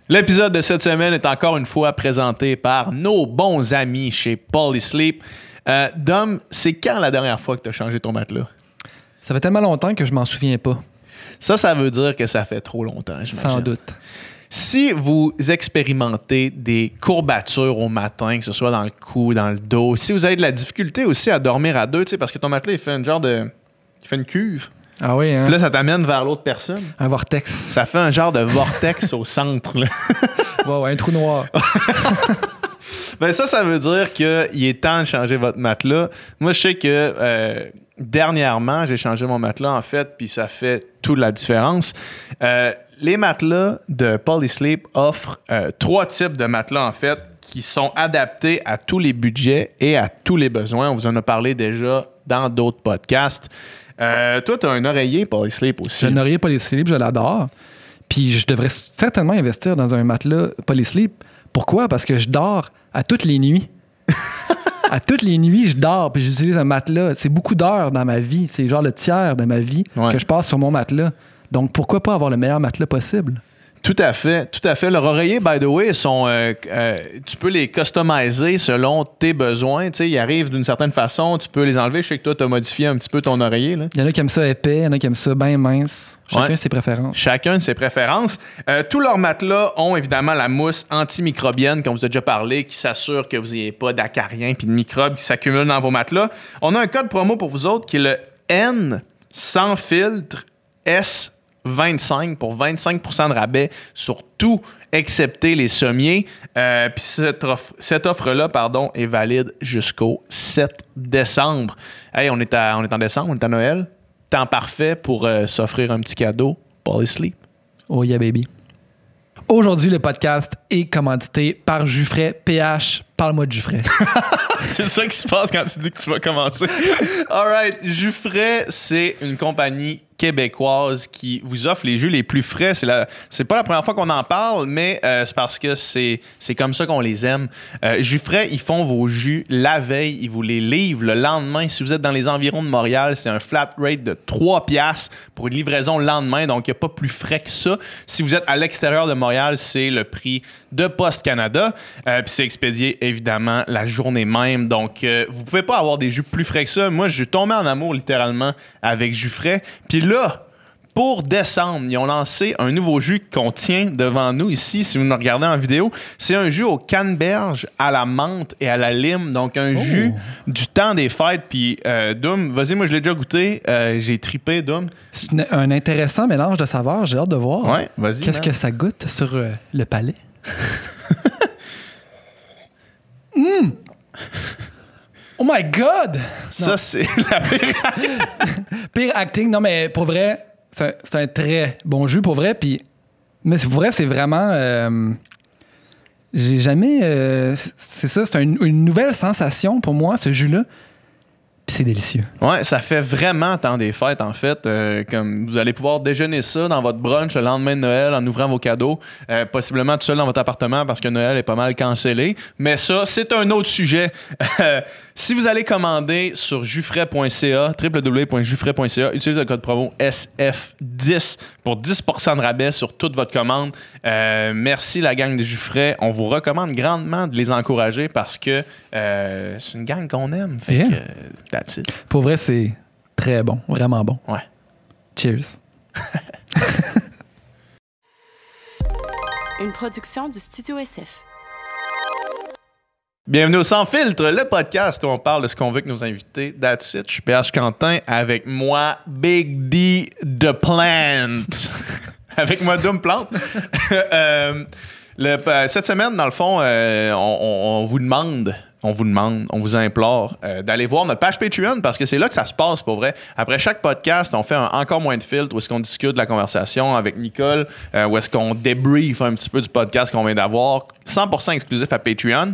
L'épisode de cette semaine est encore une fois présenté par nos bons amis chez Polysleep. Dom, c'est quand la dernière fois que tu as changé ton matelas? Ça fait tellement longtemps que je m'en souviens pas. Ça veut dire que ça fait trop longtemps, j'imagine. Sans doute. Si vous expérimentez des courbatures au matin, que ce soit dans le cou, dans le dos, si vous avez de la difficulté aussi à dormir à deux, parce que ton matelas, il fait il fait une cuve. Ah oui, hein? Puis là, ça t'amène vers l'autre personne. Un vortex. Ça fait un genre de vortex au centre. Là. Ouais, un trou noir. Ben ça veut dire qu'il est temps de changer votre matelas. Moi, je sais que dernièrement, j'ai changé mon matelas, en fait, puis ça fait toute la différence. Les matelas de Polysleep offrent 3 types de matelas, en fait, qui sont adaptés à tous les budgets et à tous les besoins. On vous en a parlé déjà dans d'autres podcasts. Toi, tu as un oreiller Polysleep aussi. J'ai un oreiller Polysleep, je l'adore. Puis je devrais certainement investir dans un matelas Polysleep. Pourquoi? Parce que je dors à toutes les nuits. À toutes les nuits, je dors puis j'utilise un matelas. C'est beaucoup d'heures dans ma vie. C'est genre le tiers de ma vie que je passe sur mon matelas. Donc, pourquoi pas avoir le meilleur matelas possible? Tout à fait, tout à fait. Leurs oreillers, by the way, tu peux les customiser selon tes besoins. Tu sais, ils arrivent d'une certaine façon, tu peux les enlever. Je sais que toi, tu as modifié un petit peu ton oreiller. Là. Il y en a qui aiment ça épais, il y en a qui aiment ça bien mince. Chacun ses préférences. Chacun de ses préférences. Tous leurs matelas ont évidemment la mousse antimicrobienne, comme vous a déjà parlé, qui s'assure que vous n'ayez pas d'acariens et de microbes qui s'accumulent dans vos matelas. On a un code promo pour vous autres qui est le N sans filtre S25 pour 25% de rabais sur tout, excepté les sommiers. Puis cette offre-là, est valide jusqu'au 7 décembre. Hey, on est en décembre, on est à Noël. Temps parfait pour s'offrir un petit cadeau. Polysleep. Oh yeah, baby. Aujourd'hui, le podcast est commandité par Jufray PH. Parle-moi de Jufray. C'est ça qui se passe quand tu dis que tu vas commencer. All right. Jufray, c'est une compagnie québécoise qui vous offre les jus les plus frais. C'est pas la première fois qu'on en parle, mais c'est parce que c'est comme ça qu'on les aime. Jufray, ils font vos jus la veille, ils vous les livrent le lendemain. Si vous êtes dans les environs de Montréal, c'est un flat rate de 3$ pour une livraison le lendemain, donc il n'y a pas plus frais que ça. Si vous êtes à l'extérieur de Montréal, c'est le prix de Post Canada. Puis c'est expédié évidemment la journée même. Donc, vous pouvez pas avoir des jus plus frais que ça. Moi, je suis tombé en amour littéralement avec Jufray. Puis là, pour décembre, ils ont lancé un nouveau jus qu'on tient devant nous ici, si vous nous regardez en vidéo. C'est un jus au canneberge, à la menthe et à la lime. Donc, un jus du temps des fêtes. Puis, Doom, vas-y, moi, je l'ai déjà goûté. J'ai tripé, Doom. C'est un intéressant mélange de saveurs. J'ai hâte de voir. Ouais, vas-y. Qu'est-ce que ça goûte sur le palais? Oh my God! Ça, non. c'est la pire acting. Non, mais pour vrai, c'est un très bon jus, pour vrai. Puis, mais pour vrai, c'est vraiment... j'ai jamais... c'est ça, c'est une nouvelle sensation pour moi, ce jus-là. Puis c'est délicieux. Ouais, ça fait vraiment temps des fêtes, en fait. Comme vous allez pouvoir déjeuner ça dans votre brunch le lendemain de Noël en ouvrant vos cadeaux. Possiblement tout seul dans votre appartement parce que Noël est pas mal cancellé. Mais ça, c'est un autre sujet. Si vous allez commander sur jufray.ca, www.jufray.ca, utilisez le code promo SF10 pour 10% de rabais sur toute votre commande. Merci la gang de Jufray. On vous recommande grandement de les encourager parce que c'est une gang qu'on aime. Fait que, that's it. Pour vrai, c'est très bon. Vraiment bon. Ouais. Cheers. Une production du Studio SF. Bienvenue au Sans Filtre, le podcast où on parle de ce qu'on veut avec nos invités. That's it. Je suis PH Quentin avec moi, Big D The Plant. Avec moi, Doom Plante. Cette semaine, dans le fond, on vous demande, on vous implore d'aller voir notre page Patreon parce que c'est là que ça se passe pour vrai. Après chaque podcast, on fait encore moins de filtres où est-ce qu'on discute de la conversation avec Nicole, où est-ce qu'on débrief un petit peu du podcast qu'on vient d'avoir. 100% exclusif à Patreon.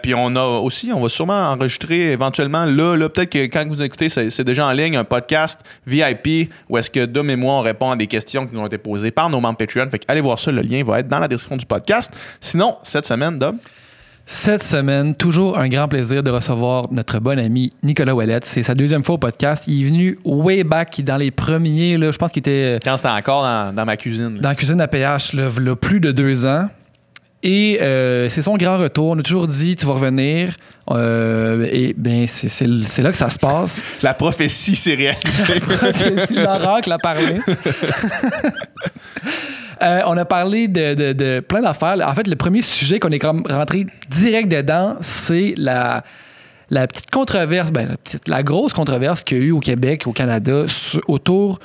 Puis on va sûrement enregistrer éventuellement là peut-être que quand vous écoutez, c'est déjà en ligne, un podcast VIP où est-ce que Dom et moi, on répond à des questions qui nous ont été posées par nos membres Patreon. Fait allez voir ça, le lien va être dans la description du podcast. Sinon, cette semaine, Dom? Cette semaine, toujours un grand plaisir de recevoir notre bon ami Nicolas Ouellette. C'est sa 2e fois au podcast. Il est venu way back dans les premiers, là, je pense qu'il était... Quand c'était encore dans ma cuisine. Là. Dans la cuisine à PH, là, plus de 2 ans. Et c'est son grand retour. On a toujours dit, tu vas revenir. Et bien, c'est là que ça se passe. La prophétie s'est réalisée. L'oracle a parlé. On a parlé de plein d'affaires. En fait, le premier sujet qu'on est rentré direct dedans, c'est la petite controverse, la grosse controverse qu'il y a eu au Québec, au Canada, autour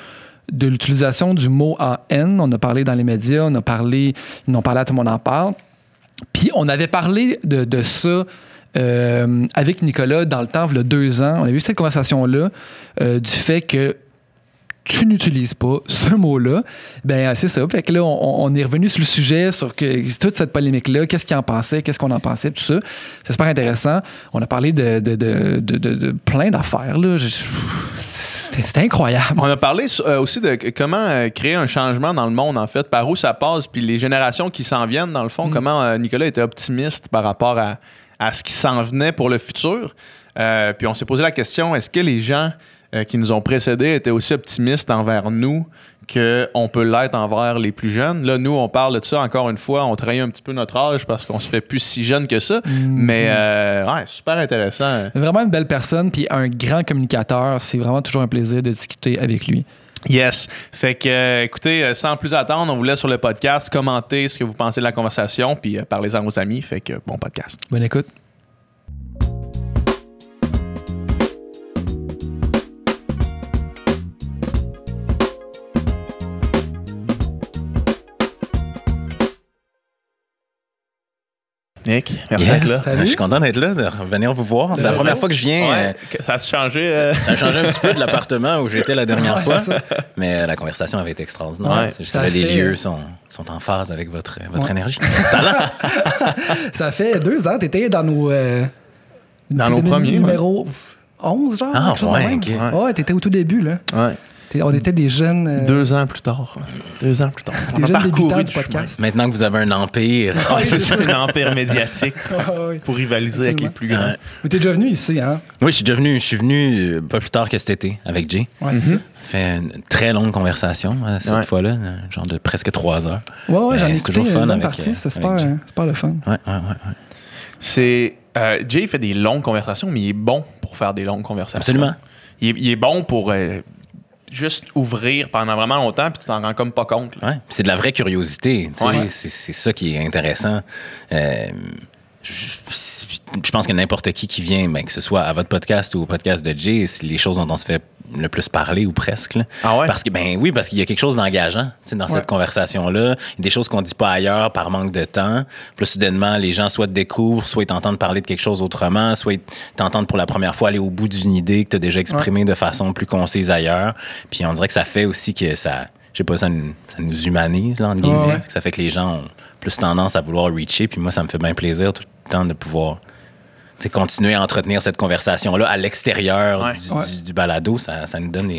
de l'utilisation du mot en haine. On a parlé dans les médias, ils en ont parlé à Tout le monde en parle. Puis on avait parlé de ça avec Nicolas dans le temps, il y a 2 ans. On a eu cette conversation-là du fait que tu n'utilises pas ce mot-là. Ben c'est ça. Fait que là, on est revenu sur le sujet, sur toute cette polémique-là, qu'est-ce qu'il en pensait, qu'est-ce qu'on en pensait, tout ça. C'est super intéressant. On a parlé de plein d'affaires, là. C'était incroyable. On a parlé aussi de comment créer un changement dans le monde, en fait, par où ça passe, puis les générations qui s'en viennent, dans le fond, comment Nicolas était optimiste par rapport à ce qui s'en venait pour le futur. Puis on s'est posé la question, est-ce que les gens qui nous ont précédés étaient aussi optimistes envers nous qu'on peut l'être envers les plus jeunes? Là, nous, on parle de ça, encore une fois, on trahit un petit peu notre âge parce qu'on se fait plus si jeune que ça. Mais, ouais, super intéressant. Vraiment une belle personne, puis un grand communicateur. C'est vraiment toujours un plaisir de discuter avec lui. Yes. Fait que, écoutez, sans plus attendre, on vous laisse sur le podcast. Commentez ce que vous pensez de la conversation, puis parlez-en aux amis. Fait que, bon podcast. Bonne écoute. Nick, merci d'être là. Je suis content d'être là, de revenir vous voir. C'est la première fois que je viens. Ouais, ça a changé. Ça a changé un petit peu de l'appartement où j'étais la dernière fois. Ça. Mais la conversation avait été extraordinaire. Ouais, c'est juste que les lieux sont en phase avec votre énergie. Talent! Ça fait 2 ans, t'étais dans nos premiers. Numéro 11, genre. Ah, ouais, OK. OK. Ouais, t'étais au tout début, là. Ouais. On était des jeunes... 2 ans plus tard. 2 ans plus tard. Des jeunes débutants du podcast. Maintenant que vous avez un empire. Ouais, c'est ça, un empire médiatique Ouais. pour rivaliser avec les plus grands. Ouais. Mais t'es déjà venu ici, hein? Oui, je suis venu pas plus tard que cet été avec Jay. Ouais, c'est ça. On fait une très longue conversation cette fois-là, genre de presque 3 heures. Ouais, j'en ai c'est écouté toujours fun une bonne avec, partie. C'est avec Jay. super le fun. Ouais. C'est Jay fait des longues conversations, mais il est bon pour faire des longues conversations. Absolument. Il est bon pour juste ouvrir pendant vraiment longtemps, puis tu t'en rends comme pas compte. Ouais. Puis c'est de la vraie curiosité. Tu sais. Ouais. C'est ça qui est intéressant. Je pense que n'importe qui vient, ben, que ce soit à votre podcast ou au podcast de Jay, c'est les choses dont on se fait le plus parler ou presque. Là. Ah ouais? Parce qu'il y a quelque chose d'engageant dans cette conversation-là. Il y a des choses qu'on ne dit pas ailleurs par manque de temps. Puis là, soudainement, les gens soit te découvrent, soit ils t'entendent parler de quelque chose autrement, soit ils t'entendent pour la première fois aller au bout d'une idée que tu as déjà exprimée de façon plus concise ailleurs. Puis on dirait que ça fait aussi que ça nous humanise, là, entre guillemets. Ouais. Ça fait que les gens ont plus tendance à vouloir reacher. Puis moi, ça me fait bien plaisir tout le temps de pouvoir continuer à entretenir cette conversation-là à l'extérieur du balado. Ça nous donne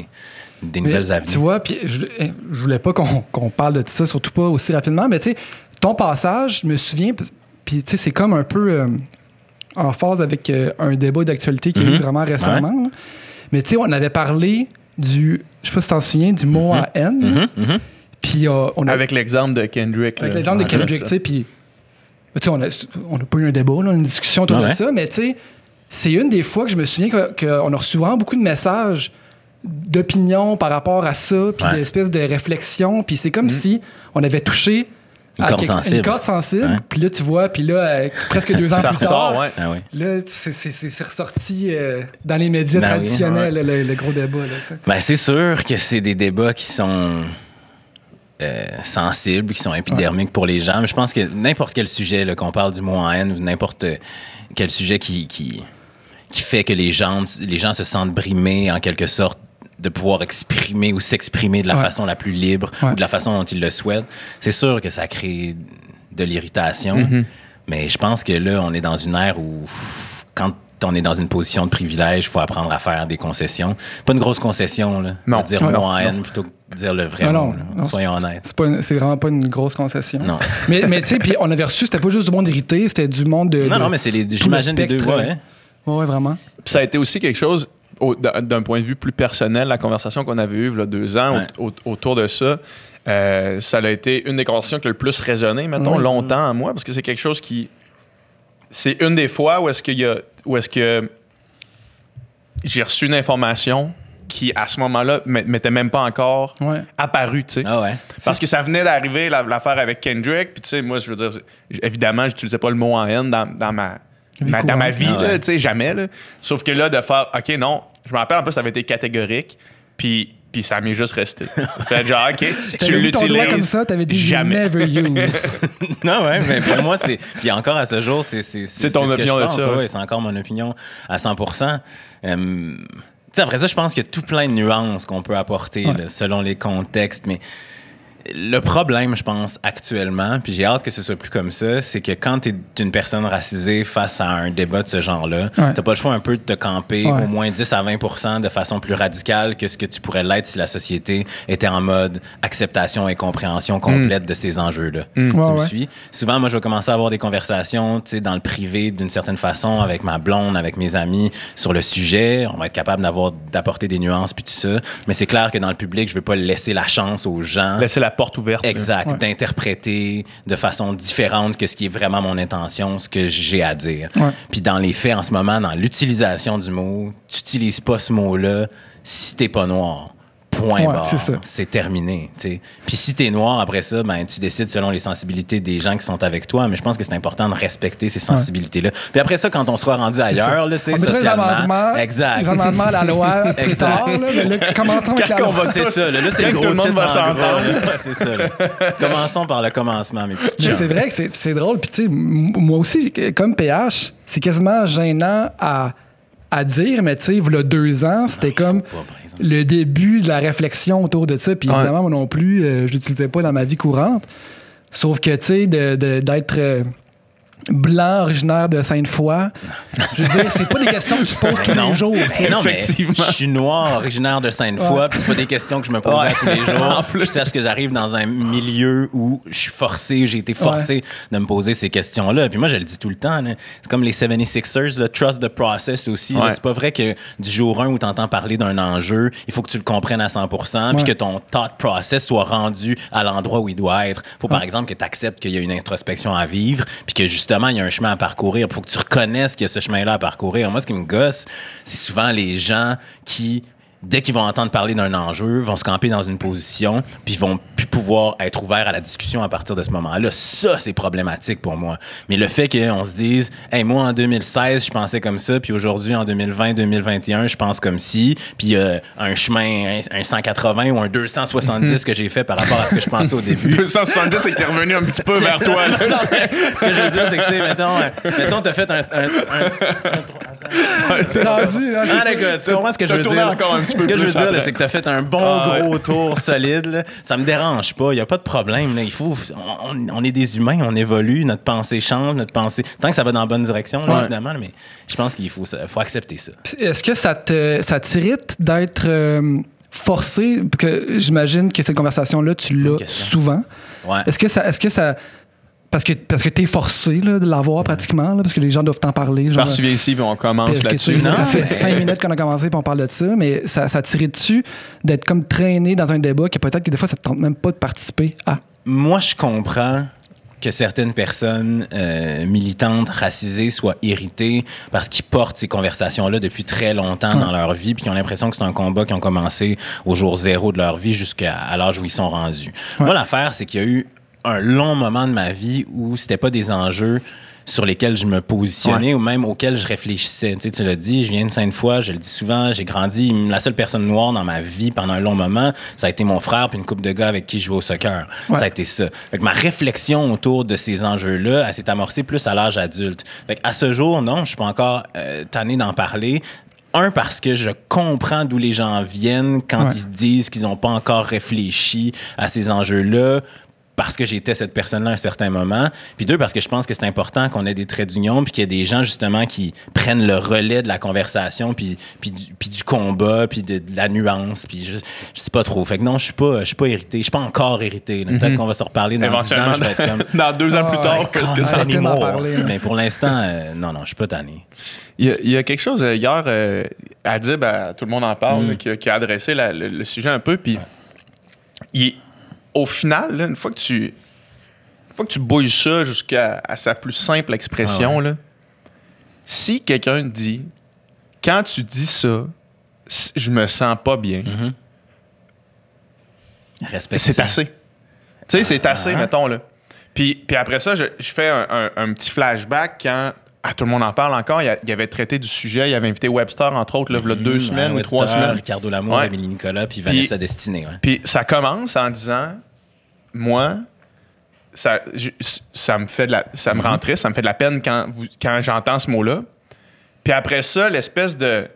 des nouvelles avenues. Tu vois, puis je voulais pas qu'on parle de ça, surtout pas aussi rapidement, mais tu sais, ton passage, je me souviens, puis tu sais, c'est comme un peu en phase avec un débat d'actualité qui a eu vraiment récemment. Là. Mais tu sais, on avait parlé je sais pas si tu t'en souviens, du mot en haine. Puis on a... Avec l'exemple de Kendrick. Avec l'exemple de Kendrick, tu sais, puis... Tu sais, on n'a pas eu un débat, là, une discussion autour de ça, mais tu sais, c'est une des fois que je me souviens qu'on a reçu vraiment beaucoup de messages d'opinion par rapport à ça, puis d'espèces de réflexion, puis c'est comme si on avait touché une corde sensible. Puis là, tu vois, puis là, presque 2 ans plus tard, là, c'est ressorti dans les médias traditionnels, le gros débat. Là, ça. Ben, c'est sûr que c'est des débats qui sont... sensibles, qui sont épidermiques pour les gens. Mais je pense que n'importe quel sujet, là, qu'on parle du mot en haine, ou n'importe quel sujet qui fait que les gens se sentent brimés, en quelque sorte, de pouvoir exprimer ou s'exprimer de la façon la plus libre ou de la façon dont ils le souhaitent, c'est sûr que ça crée de l'irritation. Mais je pense que là, on est dans une ère où, quand on est dans une position de privilège, il faut apprendre à faire des concessions. Pas une grosse concession, là. Non. Dire mot en haine plutôt que de dire le vrai mot. Non, soyons honnêtes. C'est vraiment pas une grosse concession. Non. mais tu sais, puis on avait reçu, c'était pas juste du monde irrité, c'était du monde de... Non, mais c'est j'imagine des deux voix. Hein? Oui, vraiment. Puis ça a été aussi quelque chose, d'un point de vue plus personnel, la conversation qu'on avait eue il y a 2 ans autour de ça. ça a été une des conversations qui a le plus résonné, mettons, longtemps en moi, parce que c'est quelque chose qui... C'est une des fois où est-ce que j'ai reçu une information qui, à ce moment-là, m'était même pas encore apparue, tu sais. Ah ouais. Parce que ça venait d'arriver, l'affaire avec Kendrick, puis tu sais, moi, je veux dire, évidemment, j'utilisais pas le mot en haine dans ma vie, tu sais, jamais, là. Sauf que là, de faire, OK, non, je me rappelle, en plus, ça avait été catégorique, puis ça m'est juste resté. Fait genre, OK, tu l'utilises comme ça, t'avais dit jamais. Never use. Non, ouais, mais pour moi, c'est... Puis encore à ce jour, c'est ton ce que opinion je de pense, ça. ouais, c'est encore mon opinion à 100%. Tu sais, après ça, je pense qu'il y a tout plein de nuances qu'on peut apporter là, selon les contextes, mais le problème, je pense, actuellement, puis j'ai hâte que ce soit plus comme ça, c'est que quand tu es une personne racisée face à un débat de ce genre-là, t'as pas le choix un peu de te camper au moins 10 à 20% de façon plus radicale que ce que tu pourrais l'être si la société était en mode acceptation et compréhension complète de ces enjeux-là. Tu me suis? Souvent, moi, je vais commencer à avoir des conversations, tu sais, dans le privé, d'une certaine façon, avec ma blonde, avec mes amis, sur le sujet. On va être capable d'apporter des nuances puis tout ça. Mais c'est clair que dans le public, je veux pas laisser la chance aux gens... Laisser la porte ouverte. Exact. D'interpréter de façon différente que ce qui est vraiment mon intention, ce que j'ai à dire. Puis dans les faits, en ce moment, dans l'utilisation du mot, tu n'utilises pas ce mot-là si t'es pas noir. Point barre. C'est terminé. T'sais. Puis si t'es noir, après ça, ben, tu décides selon les sensibilités des gens qui sont avec toi. Mais je pense que c'est important de respecter ces sensibilités-là. Puis après ça, quand on sera rendu ailleurs, là, socialement... Exact. L'amendement à la loi plus tard. Là, mais là, commençons avec la loi. C'est ça. Là, c'est le gros titre en gros. C'est ça. Là. Commençons par le commencement, mes petits chums. C'est vrai que c'est drôle. Puis tu sais, moi aussi, comme PH, c'est quasiment gênant à dire, mais tu sais, il y a 2 ans, c'était comme le début de la réflexion autour de ça. Puis évidemment, moi non plus, je l'utilisais pas dans ma vie courante. Sauf que, tu sais, d'être blanc, originaire de Sainte-Foy, je veux dire, c'est pas des questions que tu poses tous les jours. Non, mais je suis noir, originaire de Sainte-Foy, puis c'est pas des questions que je me posais tous les jours. Je sache que j'arrive dans un milieu où je suis forcé, j'ai été forcé de me poser ces questions-là. Puis moi, je le dis tout le temps, là, c'est comme les 76ers, le trust the process aussi. Là, c'est pas vrai que du jour 1 où tu entends parler d'un enjeu, il faut que tu le comprennes à 100%, puis que ton thought process soit rendu à l'endroit où il doit être. Faut par exemple que tu acceptes qu'il y a une introspection à vivre, puis que justement, il y a un chemin à parcourir. Il faut que tu reconnaisses qu'il y a ce chemin-là à parcourir. Moi, ce qui me gosse, c'est souvent les gens qui, dès qu'ils vont entendre parler d'un enjeu, vont se camper dans une position, puis vont plus pouvoir être ouverts à la discussion à partir de ce moment-là. Ça, c'est problématique pour moi. Mais le fait qu'on se dise, hey, moi, en 2016, je pensais comme ça, puis aujourd'hui, en 2020, 2021, je pense comme ci, puis il y a un chemin, un 180 ou un 270 que j'ai fait par rapport à ce que je pensais au début. 270, c'est que t'es revenu un petit peu vers toi. Là, non, ce que je veux dire, c'est que, tu sais, mettons, t'as fait un c'est rendu, là, c'est les gars, tu comprends ce que je veux dire? Encore un petit peu ce que je veux plus dire, là, c'est que t'as fait un bon gros tour solide. Là. Ça me dérange pas, il y a pas de problème. Là. Il faut, on est des humains, on évolue, notre pensée change, notre pensée... Tant que ça va dans la bonne direction, là, évidemment, mais je pense qu'il faut accepter ça. Est-ce que ça t'irrite d'être forcé? Que j'imagine que cette conversation-là, tu l'as souvent. Ouais. Est-ce que ça parce que t'es forcé là, de l'avoir pratiquement, là, parce que les gens doivent t'en parler. Genre, tu viens ici, puis on commence là-dessus. Ça fait 5 minutes qu'on a commencé, puis on parle de ça, mais ça t'irait dessus d'être comme traîné dans un débat que peut-être que des fois, ça te tente même pas de participer à? Moi, je comprends que certaines personnes militantes, racisées, soient irritées parce qu'ils portent ces conversations-là depuis très longtemps dans leur vie, puis qu'ils ont l'impression que c'est un combat qui ont commencé au jour 0 de leur vie jusqu'à l'âge où ils sont rendus. Moi, l'affaire, c'est qu'il y a eu un long moment de ma vie où c'était pas des enjeux sur lesquels je me positionnais ou même auxquels je réfléchissais. Tu l'as dit, je viens de Sainte-Foy, je le dis souvent, j'ai grandi, la seule personne noire dans ma vie pendant un long moment, ça a été mon frère puis une couple de gars avec qui je jouais au soccer. Ça a été ça. Fait que ma réflexion autour de ces enjeux-là, elle s'est amorcée plus à l'âge adulte. Fait à ce jour, non, je suis pas encore tanné d'en parler. Parce que je comprends d'où les gens viennent quand ils se disent qu'ils n'ont pas encore réfléchi à ces enjeux-là, parce que j'étais cette personne-là à un certain moment. Puis 2, parce que je pense que c'est important qu'on ait des traits d'union, puis qu'il y ait des gens, justement, qui prennent le relais de la conversation, puis du combat, puis de la nuance, puis je sais pas trop. Fait que non, je suis pas irrité. Je suis pas encore irrité. Peut-être qu'on va se reparler dans 10 ans, je vais être comme... dans 2 ans plus tard, qu'est-ce que ça parler, mais pour l'instant, non, je suis pas tanné. Il y a quelque chose, hier, Adib, tout le monde en parle, qui a adressé le sujet un peu, puis au final, là, une fois que tu bouilles ça jusqu'à sa plus simple expression, là, si quelqu'un dit « Quand tu dis ça, je me sens pas bien c'est assez. Tu sais, c'est assez, mettons, là. Puis après ça, je fais un petit flashback quand... tout le monde en parle encore. Il avait traité du sujet. Il avait invité Webster, entre autres, là, il y a 2 semaines ou 3 semaines. Ricardo Lamour, Émilie Nicolas, puis Vanessa Destinée. Ouais. Puis ça commence en disant, moi, ça me fait ça me rend triste, ça me fait de la peine quand j'entends ce mot-là. Puis après ça, l'espèce de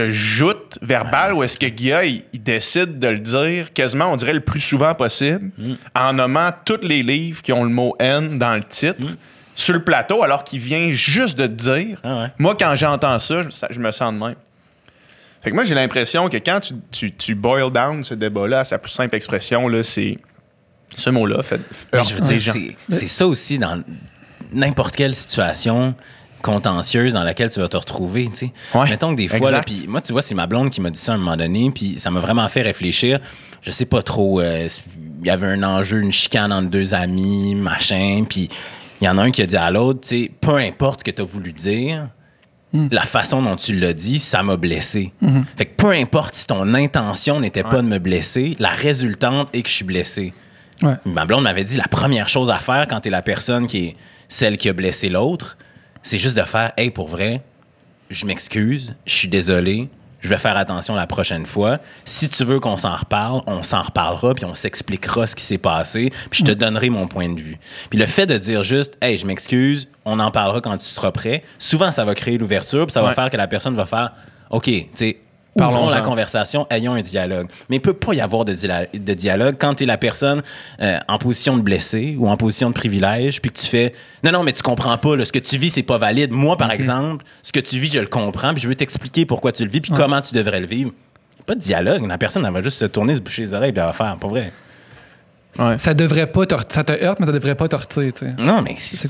joute verbale où est-ce que Guilla, il décide de le dire quasiment, on dirait, le plus souvent possible, en nommant tous les livres qui ont le mot « N » dans le titre. Sur le plateau, alors qu'il vient juste de te dire. Moi, quand j'entends ça, je me sens de même. Fait que moi, j'ai l'impression que quand tu boil down ce débat-là à sa plus simple expression, là, c'est ce mot-là. Je veux dire, c'est ça aussi dans n'importe quelle situation contentieuse dans laquelle tu vas te retrouver. Tu sais. Mettons que des fois, là, puis moi, tu vois, c'est ma blonde qui m'a dit ça à un moment donné, puis ça m'a vraiment fait réfléchir. Je sais pas trop, il y avait un enjeu, une chicane entre 2 amis, machin, puis il y en a un qui a dit à l'autre, tu sais, peu importe ce que tu as voulu dire, la façon dont tu l'as dit, ça m'a blessé. Fait que peu importe si ton intention n'était pas de me blesser, la résultante est que je suis blessé. Ma blonde m'avait dit, la première chose à faire quand tu es la personne qui est celle qui a blessé l'autre, c'est juste de faire, hey, pour vrai, je m'excuse, je suis désolé, je vais faire attention la prochaine fois. Si tu veux qu'on s'en reparle, on s'en reparlera, puis on s'expliquera ce qui s'est passé, puis je te donnerai mon point de vue. Puis le fait de dire juste « Hey, je m'excuse, on en parlera quand tu seras prêt », souvent, ça va créer l'ouverture, puis ça va faire que la personne va faire « OK, tu sais, ouvrons la conversation, ayons un dialogue. » Mais il peut pas y avoir de dialogue quand tu es la personne en position de blessé ou en position de privilège, puis que tu fais « Non, mais tu comprends pas, là, ce que tu vis, c'est pas valide. Moi, par exemple, ce que tu vis, je le comprends, puis je veux t'expliquer pourquoi tu le vis, puis comment tu devrais le vivre. » Pas de dialogue. La personne, elle va juste se tourner, se boucher les oreilles, puis elle va faire, pas vrai. Ça devrait pas ça te heurte, mais ça devrait pas t'heurter, tu sais. Non, mais c'est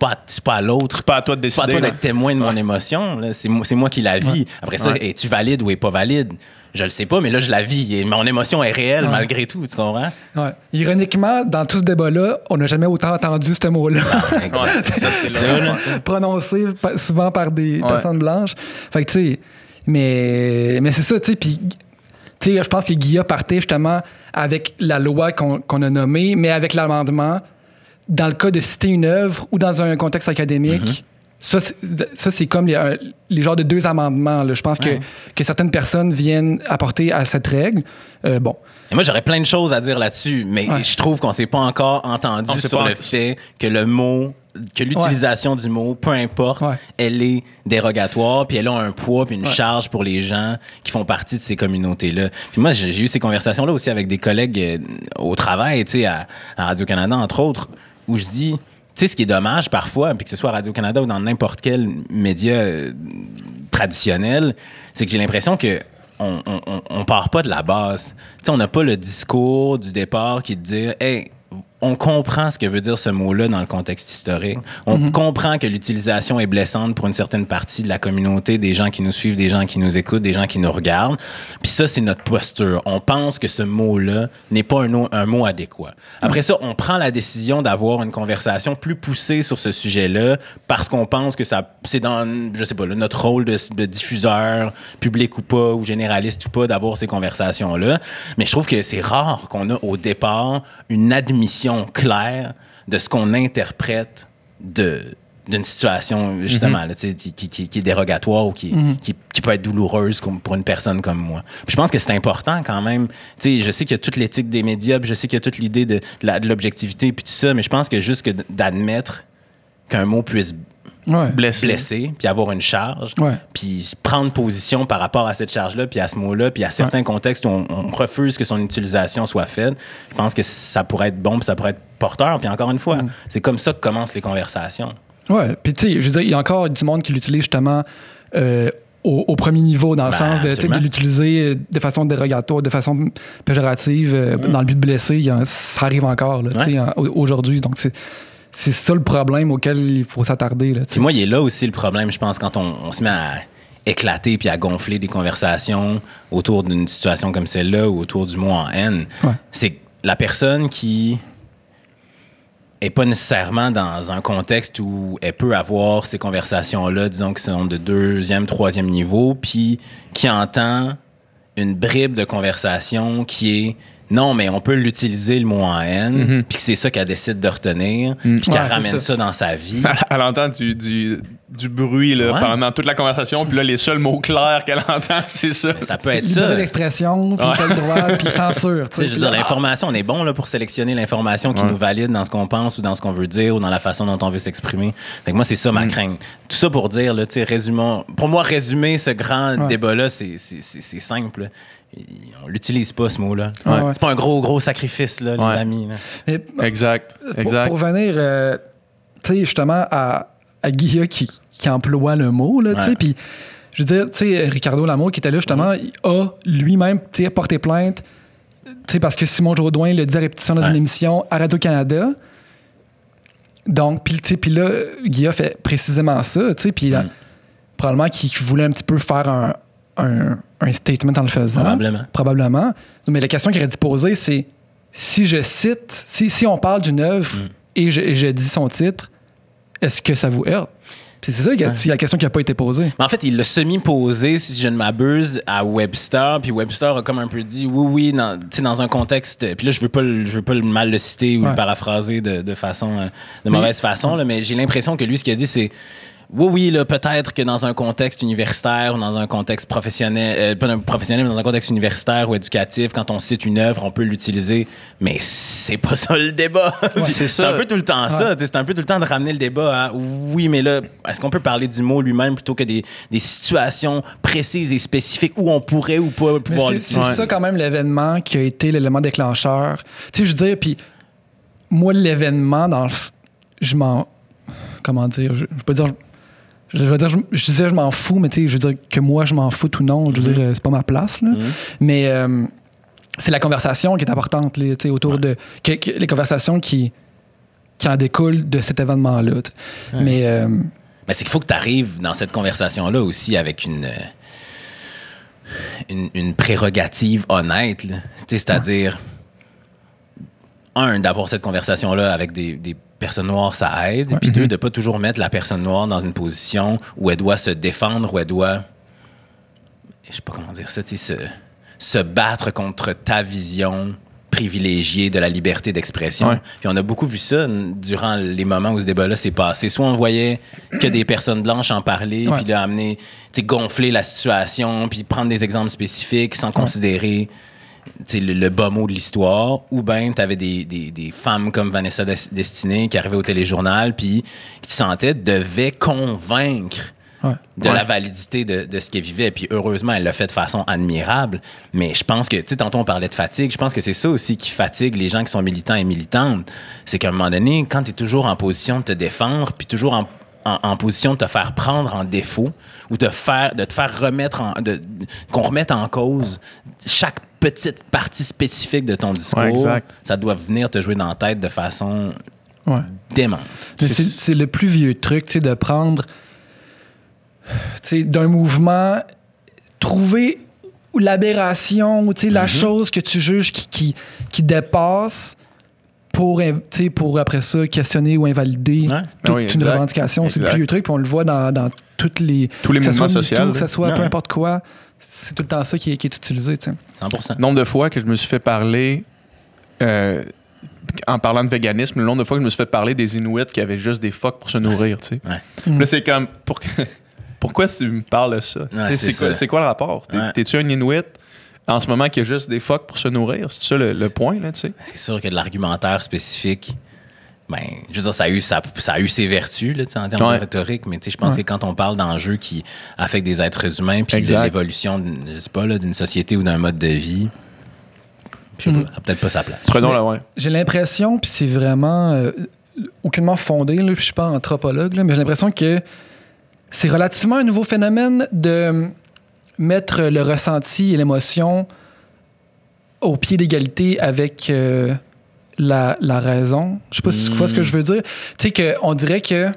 pas à l'autre. C'est pas à toi de décider. C'est pas à toi d'être témoin de mon émotion. Là. C'est moi qui la vis. Après ça, es-tu valide ou est pas valide? Je le sais pas, mais là, je la vis. Et mon émotion est réelle malgré tout, tu comprends? Ironiquement, dans tout ce débat-là, on n'a jamais autant entendu ce mot-là. Exact. C'est ça, là. Prononcé souvent par des personnes blanches. Fait que, tu sais, mais c'est ça, tu sais, puis... je pense que Guilla partait justement avec la loi qu'on a nommée, mais avec l'amendement, dans le cas de citer une œuvre ou dans un contexte académique, ça, c'est comme les genres de 2 amendements. Là. Je pense que certaines personnes viennent apporter à cette règle. Bon. Et moi, j'aurais plein de choses à dire là-dessus, mais je trouve qu'on ne s'est pas encore entendu sur le fait que le mot... que l'utilisation du mot, peu importe, elle est dérogatoire, puis elle a un poids puis une charge pour les gens qui font partie de ces communautés-là. Puis moi, j'ai eu ces conversations-là aussi avec des collègues au travail, tu sais, à Radio-Canada, entre autres, où je dis, tu sais, ce qui est dommage parfois, puis que ce soit à Radio-Canada ou dans n'importe quel média traditionnel, c'est que j'ai l'impression que on part pas de la base. Tu sais, on n'a pas le discours du départ qui est de dire, hey, on comprend ce que veut dire ce mot-là dans le contexte historique. On comprend que l'utilisation est blessante pour une certaine partie de la communauté, des gens qui nous suivent, des gens qui nous écoutent, des gens qui nous regardent. Puis ça, c'est notre posture. On pense que ce mot-là n'est pas un mot adéquat. Après ça, on prend la décision d'avoir une conversation plus poussée sur ce sujet-là parce qu'on pense que c'est dans, je sais pas, là, notre rôle de diffuseur, public ou pas, ou généraliste ou pas, d'avoir ces conversations-là. Mais je trouve que c'est rare qu'on a au départ une admission claire de ce qu'on interprète d'une situation, justement, là, qui est dérogatoire ou qui peut être douloureuse pour une personne comme moi. Puis je pense que c'est important quand même. Je sais qu'il y a toute l'éthique des médias, puis je sais qu'il y a toute l'idée de l'objectivité, puis tout ça, mais je pense que juste d'admettre qu'un mot puisse blesser, puis avoir une charge, puis prendre position par rapport à cette charge-là, puis à ce mot-là, puis à certains contextes où on refuse que son utilisation soit faite, je pense que ça pourrait être bon, puis ça pourrait être porteur. Puis encore une fois, c'est comme ça que commencent les conversations. Ouais, puis tu sais, je veux dire, il y a encore du monde qui l'utilise justement au premier niveau, dans le sens de l'utiliser de façon dérogatoire, de façon péjorative, dans le but de blesser. Ça arrive encore là, aujourd'hui. Donc, c'est ça le problème auquel il faut s'attarder. Là, moi, il est là aussi le problème, je pense, quand on se met à éclater puis à gonfler des conversations autour d'une situation comme celle-là ou autour du mot en haine, c'est la personne qui est pas nécessairement dans un contexte où elle peut avoir ces conversations-là, disons que sont de 2e, 3e niveau, puis qui entend une bribe de conversation qui est non, mais on peut l'utiliser le mot en haine, puis que c'est ça qu'elle décide de retenir, puis qu'elle ramène ça dans sa vie. Elle entend du bruit là, pendant toute la conversation, puis là, les seuls mots clairs qu'elle entend, c'est ça. Ça peut être liberté ça. d'expression, puis t'as le droit, puis censure. Je veux dire, l'information, on est bon là, pour sélectionner l'information qui nous valide dans ce qu'on pense ou dans ce qu'on veut dire ou dans la façon dont on veut s'exprimer. Fait que moi, c'est ça ma crainte. Tout ça pour dire, là, résumons. Pour moi, résumer ce grand débat-là, c'est simple. Là. On l'utilise pas, ce mot-là. C'est pas un gros sacrifice, là, les amis. Là. Exact. Pour venir, justement, à Guilla qui emploie le mot, là, puis je veux dire, Ricardo Lamour qui était là, justement, il a lui-même porté plainte, parce que Simon Jourdouin le dit à répétition dans une émission à Radio-Canada. Donc, puis là, Guilla fait précisément ça, puis probablement qu'il voulait un petit peu faire un statement en le faisant. Probablement. Mais la question qu'il aurait dû poser, c'est si je cite, si on parle d'une œuvre et je dis son titre, est-ce que ça vous heurte? C'est ça la question qui n'a pas été posée. Mais en fait, il l'a semi-posé, si je ne m'abuse, à Webster. Puis Webster a comme un peu dit oui, dans un contexte. Puis là, je veux pas mal le citer ou le paraphraser de façon, de mauvaise façon, là, mais j'ai l'impression que lui, ce qu'il a dit, c'est oui, là, peut-être que dans un contexte universitaire ou dans un contexte professionnel, pas professionnel, mais dans un contexte universitaire ou éducatif, quand on cite une œuvre, on peut l'utiliser, mais c'est pas ça le débat. C'est un peu tout le temps ça. C'est un peu tout le temps de ramener le débat à oui, mais là, est-ce qu'on peut parler du mot lui-même plutôt que des situations précises et spécifiques où on pourrait ou pas pouvoir l'utiliser? C'est ça quand même l'événement qui a été l'élément déclencheur. Tu sais, je veux dire, puis moi, l'événement, comment dire, je peux dire... Je disais je m'en fous, mais tu sais, je veux dire que moi, je m'en fous ou non. Je veux dire, c'est pas ma place. Là. Mais c'est la conversation qui est importante là, autour de... les conversations qui en découlent de cet événement-là. Mais c'est qu'il faut que tu arrives dans cette conversation-là aussi avec une prérogative honnête. C'est-à-dire, d'avoir cette conversation-là avec des personnes noires, ça aide. Puis deux, de pas toujours mettre la personne noire dans une position où elle doit se défendre, où elle doit, je sais pas comment dire ça, se battre contre ta vision privilégiée de la liberté d'expression. Puis on a beaucoup vu ça durant les moments où ce débat-là s'est passé. Soit on voyait que des personnes blanches en parler, puis là, amener, gonfler la situation, puis prendre des exemples spécifiques sans considérer le bas mot de l'histoire, ou bien tu avais des femmes comme Vanessa Destinée qui arrivaient au téléjournal puis qui, tu sentais, devaient convaincre de la validité de ce qu'elle vivait. Puis heureusement, elle l'a fait de façon admirable. Mais je pense que, tantôt on parlait de fatigue, je pense que c'est ça aussi qui fatigue les gens qui sont militants et militantes. C'est qu'à un moment donné, quand tu es toujours en position de te défendre, puis toujours en position de te faire prendre en défaut ou de te faire remettre qu'on remette en cause chaque petite partie spécifique de ton discours, ça doit venir te jouer dans la tête de façon démente. C'est le plus vieux truc, de prendre d'un mouvement, trouver l'aberration, la chose que tu juges qui dépasse pour après ça questionner ou invalider toute une revendication. C'est le plus vieux truc, puis on le voit dans tous les mouvements sociaux. Que ce soit peu importe quoi, c'est tout le temps ça qui est utilisé. 100%. Nombre de fois que je me suis fait parler, en parlant de véganisme, le nombre de fois que je me suis fait parler des Inuits qui avaient juste des phoques pour se nourrir. Là, c'est comme, pourquoi tu me parles de ça? C'est quoi le rapport? T'es-tu un Inuit en ce moment qui a juste des phoques pour se nourrir? C'est ça le point, là, tu sais? C'est sûr que de l'argumentaire spécifique, je veux dire, ça a eu ses vertus là, en termes de rhétorique, mais je pense que quand on parle d'enjeux qui affectent des êtres humains puis de l'évolution, je sais pas, d'une société ou d'un mode de vie, je sais pas, ça n'a peut-être pas sa place. J'ai l'impression, puis c'est vraiment aucunement fondé, là, puis je suis pas anthropologue, là, mais j'ai l'impression que c'est relativement un nouveau phénomène de mettre le ressenti et l'émotion au pied d'égalité avec la raison. Je sais pas si tu vois ce que je veux dire. Tu sais, qu'on dirait que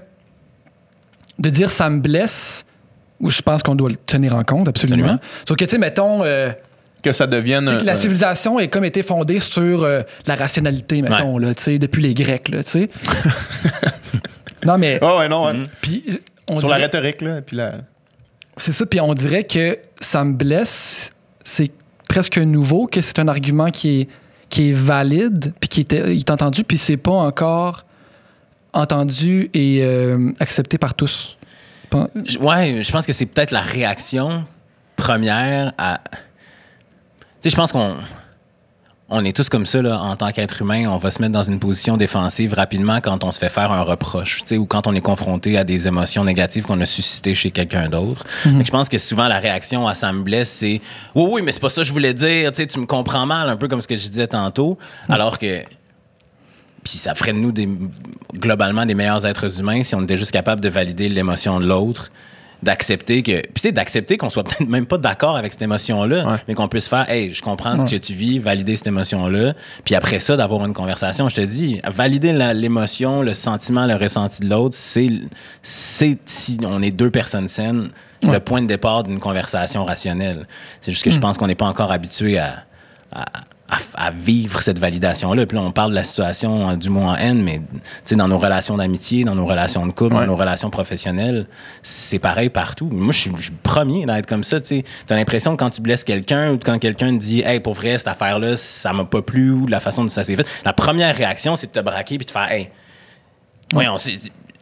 de dire « ça me blesse », où je pense qu'on doit le tenir en compte, absolument. Sauf que, tu sais, mettons... que ça devienne... que la civilisation ait comme été fondée sur la rationalité, mettons, là, tu sais, depuis les Grecs, là, tu sais. Non, mais... Oh, ouais, non, ouais. Puis, sur la rhétorique, là, puis la... C'est ça, puis on dirait que ça me blesse. C'est presque nouveau que c'est un argument qui est valide, puis qui est entendu, puis c'est pas encore entendu et accepté par tous. Ouais, je pense que c'est peut-être la réaction première à... Tu sais, je pense qu'on est tous comme ça, là, en tant qu'être humain. On va se mettre dans une position défensive rapidement quand on se fait faire un reproche, tu sais, ou quand on est confronté à des émotions négatives qu'on a suscitées chez quelqu'un d'autre. Mm-hmm. Je pense que souvent, la réaction à ça me blesse, c'est « Oui, mais c'est pas ça que je voulais dire. Tu sais, tu me comprends mal, un peu comme ce que je disais tantôt. Alors que... Puis ça ferait de nous globalement des meilleurs êtres humains si on était juste capable de valider l'émotion de l'autre, d'accepter qu'on soit peut-être même pas d'accord avec cette émotion-là, mais qu'on puisse faire « Hey, je comprends ce que tu vis, valider cette émotion-là. » Puis après ça, d'avoir une conversation. Je te dis, valider l'émotion, le sentiment, le ressenti de l'autre, c'est si on est deux personnes saines, le point de départ d'une conversation rationnelle. C'est juste que je pense qu'on n'est pas encore habitué à vivre cette validation-là. Puis là, on parle de la situation du mot en haine, mais dans nos relations d'amitié, dans nos relations de couple, dans nos relations professionnelles, c'est pareil partout. Moi, je suis le premier à être comme ça. Tu as l'impression que quand tu blesses quelqu'un ou quand quelqu'un te dit « Hey, pour vrai, cette affaire-là, ça m'a pas plu » ou de la façon dont ça s'est fait, la première réaction, c'est de te braquer puis de faire « Hey,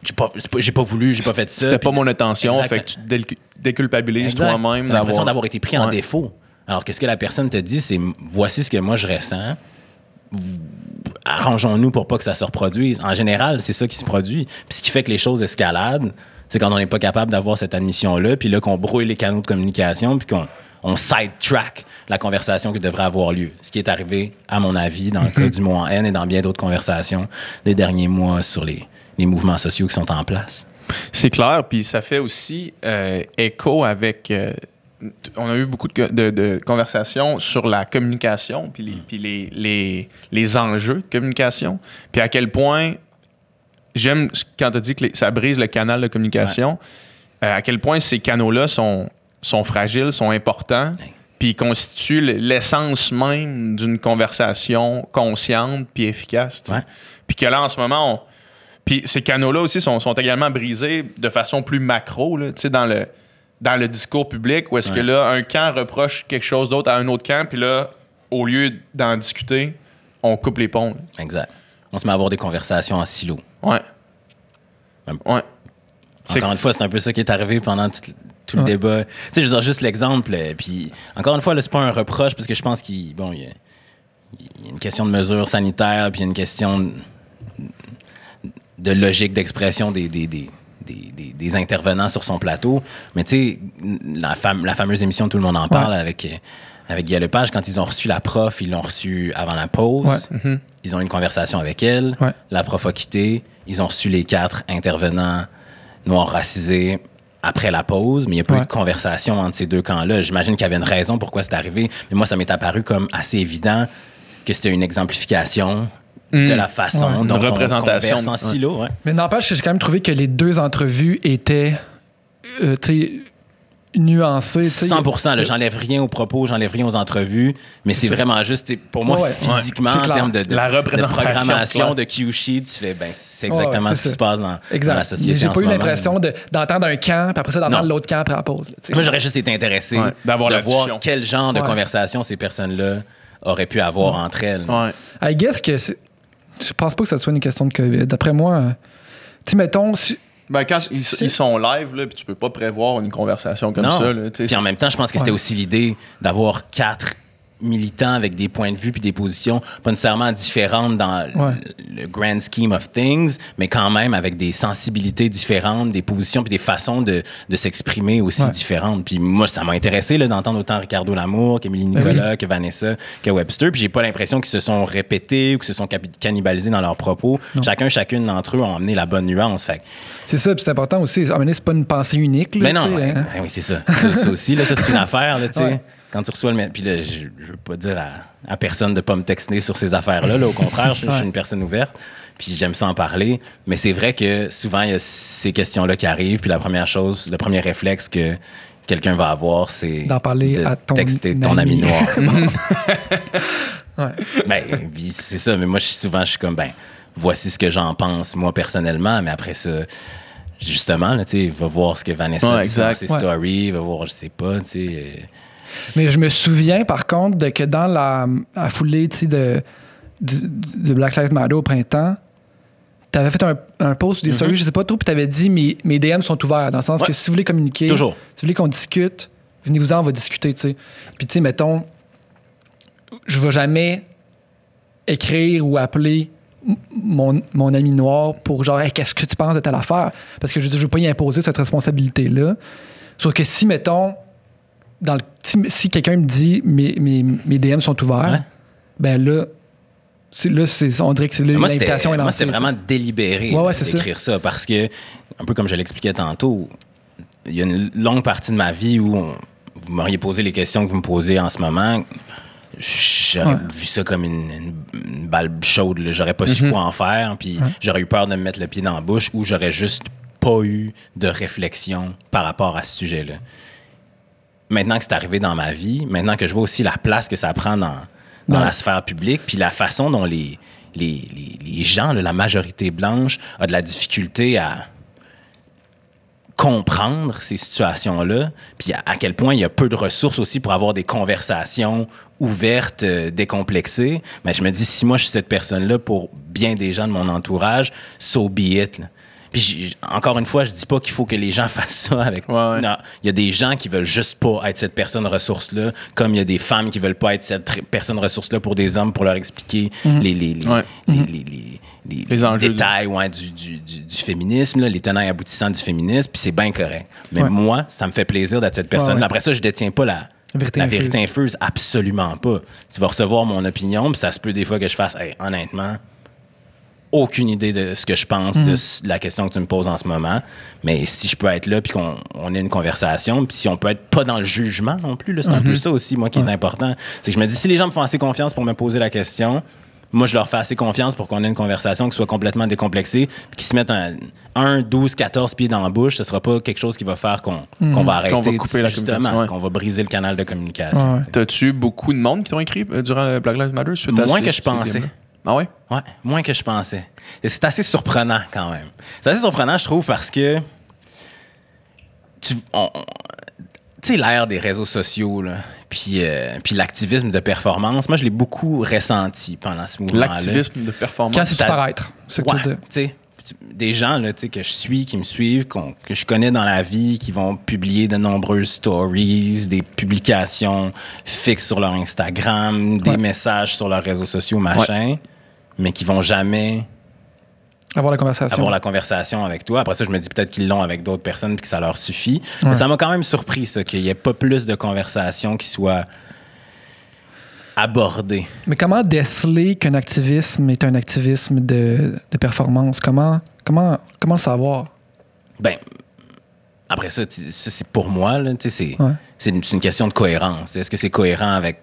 j'ai pas voulu, j'ai pas fait ça. » C'était pas mon intention, fait que tu te déculpabilises toi-même. T'as l'impression d'avoir été pris en défaut. Alors, qu'est-ce que la personne te dit? C'est voici ce que moi je ressens. Arrangeons-nous pour pas que ça se reproduise. En général, c'est ça qui se produit. Puis ce qui fait que les choses escaladent, c'est quand on n'est pas capable d'avoir cette admission-là, puis là qu'on brouille les canaux de communication, puis qu'on sidetrack la conversation qui devrait avoir lieu. Ce qui est arrivé, à mon avis, dans le cas du mot en haine et dans bien d'autres conversations des derniers mois sur les mouvements sociaux qui sont en place. C'est clair, puis ça fait aussi écho avec... on a eu beaucoup de conversations sur la communication puis les enjeux de communication. Puis à quel point, j'aime quand tu as dit que ça brise le canal de communication, à quel point ces canaux-là sont fragiles, sont importants, puis constituent l'essence même d'une conversation consciente puis efficace. Puis que là, en ce moment, puis ces canaux-là aussi sont également brisés de façon plus macro, là, dans le discours public, où est-ce que là, un camp reproche quelque chose d'autre à un autre camp, puis là, au lieu d'en discuter, on coupe les ponts. Là. Exact. On se met à avoir des conversations en silo. Ouais. Encore une fois, c'est un peu ça qui est arrivé pendant tout le débat. Tu sais, je veux dire, juste l'exemple, puis encore une fois, là, c'est pas un reproche, parce que je pense qu'il y a une question de mesures sanitaires, puis il y a une question de logique d'expression des intervenants sur son plateau. Mais tu sais, la fameuse émission Tout le monde en parle avec Guy Lepage, quand ils ont reçu la prof, ils l'ont reçue avant la pause. Ils ont eu une conversation avec elle. La prof a quitté. Ils ont reçu les 4 intervenants noirs racisés après la pause, mais il n'y a pas eu de conversation entre ces deux camps-là. J'imagine qu'il y avait une raison pourquoi c'est arrivé, mais moi, ça m'est apparu comme assez évident que c'était une exemplification de la façon dont on converse en silo. Mais n'empêche, j'ai quand même trouvé que les 2 entrevues étaient nuancées. 100%. Là, j'enlève rien aux propos, j'enlève rien aux entrevues, mais c'est vraiment juste, pour moi, physiquement, en termes de programmation, de cue sheet, tu fais, c'est exactement ce qui se passe dans la société. Mais j'ai pas eu l'impression d'entendre un camp, puis après ça, d'entendre l'autre camp après la pause. Là, moi, j'aurais juste été intéressé de voir quel genre de conversation ces personnes-là auraient pu avoir entre elles. I guess que je pense pas que ça soit une question de COVID. D'après moi, tu sais, mettons... quand ils sont live, là, puis tu peux pas prévoir une conversation comme ça. Là, puis en même temps, je pense que c'était aussi l'idée d'avoir 4 militants avec des points de vue puis des positions pas nécessairement différentes dans le grand scheme of things, mais quand même avec des sensibilités différentes, des positions puis des façons de s'exprimer aussi différentes. Puis moi, ça m'a intéressé là, d'entendre autant Ricardo Lamour qu'Émilie Nicolas, que Vanessa, que Webster. Puis j'ai pas l'impression qu'ils se sont répétés ou qu'ils se sont cannibalisés dans leurs propos. Chacune d'entre eux ont amené la bonne nuance. Fait. C'est ça, puis c'est important aussi. C'est pas une pensée unique. Là, mais non, oui, c'est ça. Ça aussi, là, ça c'est une affaire. Là, quand tu reçois le... Puis là, je veux pas dire à personne de pas me texter sur ces affaires-là. Là, au contraire, je suis une personne ouverte. puis j'aime ça en parler. Mais c'est vrai que souvent, il y a ces questions-là qui arrivent, puis le premier réflexe que quelqu'un va avoir, c'est d'en parler à ton texter ton ami noir. Ouais. Ben, c'est ça, mais moi, souvent, je suis comme, voici ce que j'en pense, moi, personnellement, mais après ça, justement, là, tu sais, va voir ce que Vanessa dit dans ses stories, va voir, je sais pas, tu sais. Mais je me souviens, par contre, que dans la foulée, tu sais, de Black Lives Matter au printemps, tu avais fait un post ou des stories, je sais pas trop, puis tu avais dit mes DM sont ouverts, dans le sens que si vous voulez communiquer, toujours. si vous voulez qu'on discute, venez-vous-en, on va discuter, tu sais. Puis, tu sais, mettons, je vais jamais écrire ou appeler mon ami noir pour genre, hey, qu'est-ce que tu penses de telle affaire? Parce que je veux pas y imposer cette responsabilité-là. Sauf que si, mettons, si quelqu'un me dit mes DM sont ouverts, ben là, on dirait que l'invitation est lancée. Moi, c'était vraiment délibéré d'écrire ça parce que, un peu comme je l'expliquais tantôt, il y a une longue partie de ma vie où vous m'auriez posé les questions que vous me posez en ce moment. J'aurais vu ça comme une balle chaude. Là. J'aurais pas su quoi en faire. Puis j'aurais eu peur de me mettre le pied dans la bouche ou j'aurais juste pas eu de réflexion par rapport à ce sujet-là. Maintenant que c'est arrivé dans ma vie, maintenant que je vois aussi la place que ça prend dans la sphère publique, puis la façon dont les gens, la majorité blanche, a de la difficulté à comprendre ces situations-là, puis à quel point il y a peu de ressources aussi pour avoir des conversations ouvertes, décomplexées. Mais je me dis, si moi je suis cette personne-là pour bien des gens de mon entourage, so be it. Là. Puis encore une fois, je dis pas qu'il faut que les gens fassent ça avec... Non, il y a des gens qui veulent juste pas être cette personne ressource-là, comme il y a des femmes qui veulent pas être cette personne ressource-là pour des hommes pour leur expliquer les enjeux détails du féminisme, là, les tenants et aboutissants du féminisme, puis c'est bien correct. Mais moi, ça me fait plaisir d'être cette personne. Après ça, je détiens pas la vérité infuse, absolument pas. Tu vas recevoir mon opinion, puis ça se peut des fois que je fasse, hey, honnêtement... aucune idée de ce que je pense de la question que tu me poses en ce moment. Mais si je peux être là puis qu'on ait une conversation, puis si on peut être pas dans le jugement non plus, là, c'est un peu ça aussi, moi, qui est important. C'est que je me dis, si les gens me font assez confiance pour me poser la question, moi, je leur fais assez confiance pour qu'on ait une conversation qui soit complètement décomplexée, puis qu'ils se mettent 12, 14 pieds dans la bouche. Ce sera pas quelque chose qui va faire qu'on va arrêter, qu'on va couper la communication, qu'on va briser le canal de communication. T'as-tu beaucoup de monde qui t'ont écrit durant le Black Lives Matter suite à moins que je pensais. Ah ouais? Ouais, moins que je pensais. Et c'est assez surprenant quand même. C'est assez surprenant, je trouve, parce que tu sais, l'ère des réseaux sociaux, là, puis l'activisme de performance, moi, je l'ai beaucoup ressenti pendant ce mouvement-là. L'activisme de performance? Quand c'est paraître, c'est ce que tu veux dire. Tu sais, des gens là, que je suis, qui me suivent, que je connais dans la vie, qui vont publier de nombreuses stories, des publications fixes sur leur Instagram, des messages sur leurs réseaux sociaux, machin, mais qui vont jamais avoir la conversation avec toi. Après ça, je me dis peut-être qu'ils l'ont avec d'autres personnes et que ça leur suffit. Mais ça m'a quand même surpris, ça, qu'il n'y ait pas plus de conversations qui soient abordées. Mais comment déceler qu'un activisme est un activisme de performance? Comment le savoir? Ben, après ça, c'est pour moi, là, c'est une question de cohérence. Est-ce que c'est cohérent avec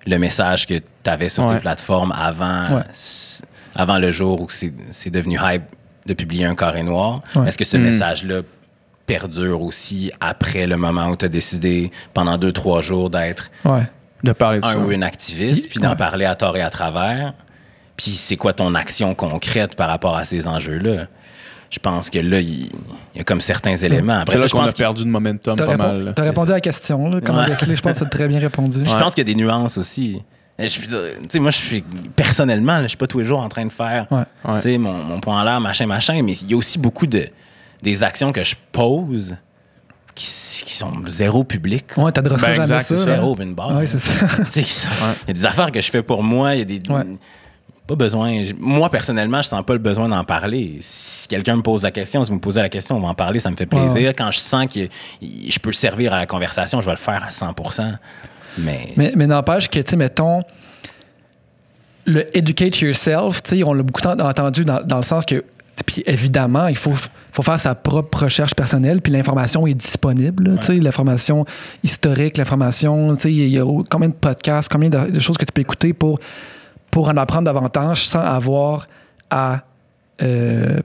le message que tu avais sur tes plateformes avant le jour où c'est devenu hype de publier un carré noir? Est-ce que ce message-là perdure aussi après le moment où tu as décidé pendant 2-3 jours d'être de parler de un ça. ou une activiste, puis d'en parler à tort et à travers? Puis c'est quoi ton action concrète par rapport à ces enjeux-là? Je pense que là, il y a comme certains éléments. Après c'est ça, là qu'on a perdu de momentum pas mal. Tu as répondu à la question. Là, comment déceler, je pense que tu as très bien répondu. Je pense qu'il y a des nuances aussi. Je veux dire, tu sais, moi, je suis personnellement, je suis pas tous les jours en train de faire tu sais, mon point en l'air, machin, mais il y a aussi beaucoup des actions que je pose qui sont zéro public. Ouais, t'adresseras jamais ça. Zéro une barre. Ouais, c'est ça. Il y a des affaires que je fais pour moi, il y a des... Pas besoin. Moi, personnellement, je sens pas le besoin d'en parler. Si quelqu'un me pose la question, si vous me posez la question, on va en parler, ça me fait plaisir. Quand je sens que je peux servir à la conversation, je vais le faire à 100%. Mais n'empêche que, tu sais, mettons, le educate yourself, tu sais, on l'a beaucoup entendu dans le sens que, puis évidemment, il faut faire sa propre recherche personnelle, puis l'information est disponible, tu sais, l'information historique, l'information, tu sais, il y a combien de podcasts, combien de choses que tu peux écouter pour en apprendre davantage sans avoir à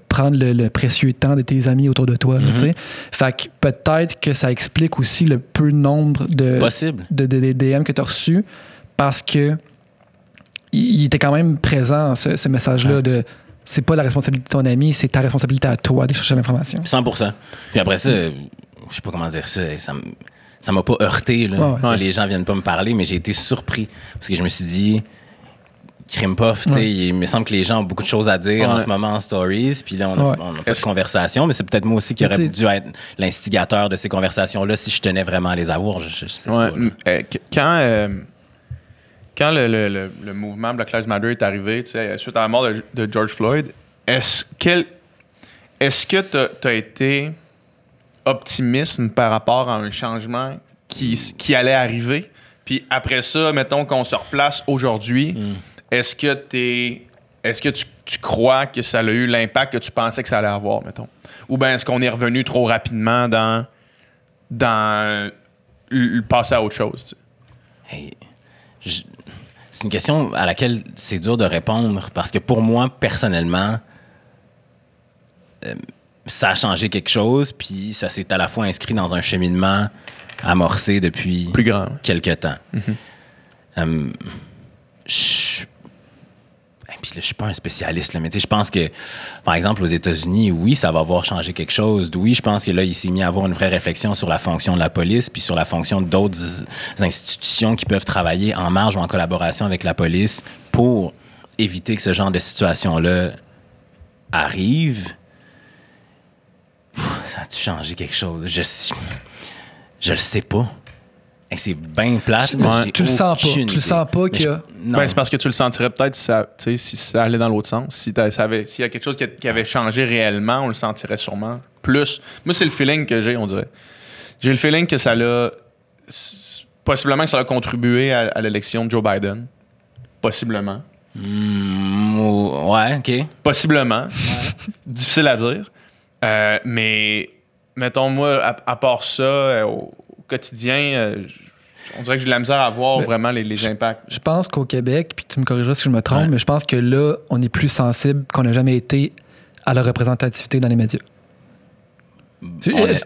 prendre le précieux temps de tes amis autour de toi. Là, tu sais. Fait que peut-être que ça explique aussi le peu nombre de DM que tu as reçus parce que il était quand même présent, ce message-là de c'est pas la responsabilité de ton ami, c'est ta responsabilité à toi de chercher l'information. 100%. Puis après ça, je sais pas comment dire ça m'a pas heurté là, que les gens viennent pas me parler, mais j'ai été surpris parce que je me suis dit crime puff, tu sais, il me semble que les gens ont beaucoup de choses à dire en ce moment en stories, puis là, on n'a pas de conversation, mais c'est peut-être moi aussi qui aurais dû être l'instigateur de ces conversations-là si je tenais vraiment à les avoir, je sais pas. Quand le mouvement Black Lives Matter est arrivé, tu sais, suite à la mort de George Floyd, est-ce que tu as été optimiste par rapport à un changement qui allait arriver? Puis après ça, mettons qu'on se replace aujourd'hui, est-ce que tu crois que ça a eu l'impact que tu pensais que ça allait avoir, mettons? Ou bien est-ce qu'on est revenu trop rapidement dans le passer à autre chose? Tu sais? Hey, c'est une question à laquelle c'est dur de répondre parce que pour moi, personnellement, ça a changé quelque chose, puis ça s'est à la fois inscrit dans un cheminement amorcé depuis plus grand quelques temps. Puis là, je suis pas un spécialiste, là, mais je pense que, par exemple, aux États-Unis, oui, ça va avoir changé quelque chose. Oui, je pense que là, il s'est mis à avoir une vraie réflexion sur la fonction de la police puis sur la fonction d'autres institutions qui peuvent travailler en marge ou en collaboration avec la police pour éviter que ce genre de situation-là arrive. Ça a-tu changé quelque chose? Je le sais pas. Et c'est bien plate. Tu le sens pas. Tu le sens pas qu'il y a. C'est parce que tu le sentirais peut-être si ça allait dans l'autre sens. S'il y a quelque chose qui avait changé réellement, on le sentirait sûrement plus. Moi, c'est le feeling que j'ai, on dirait. J'ai le feeling que ça l'a. Possiblement que ça a contribué à l'élection de Joe Biden. Possiblement. Ouais, OK. Possiblement. Difficile à dire. Mais, mettons, moi, à part ça, au quotidien, on dirait que j'ai de la misère à voir vraiment les impacts. Je pense qu'au Québec, puis tu me corrigeras si je me trompe, mais je pense que là, on est plus sensible qu'on n'a jamais été à la représentativité dans les médias.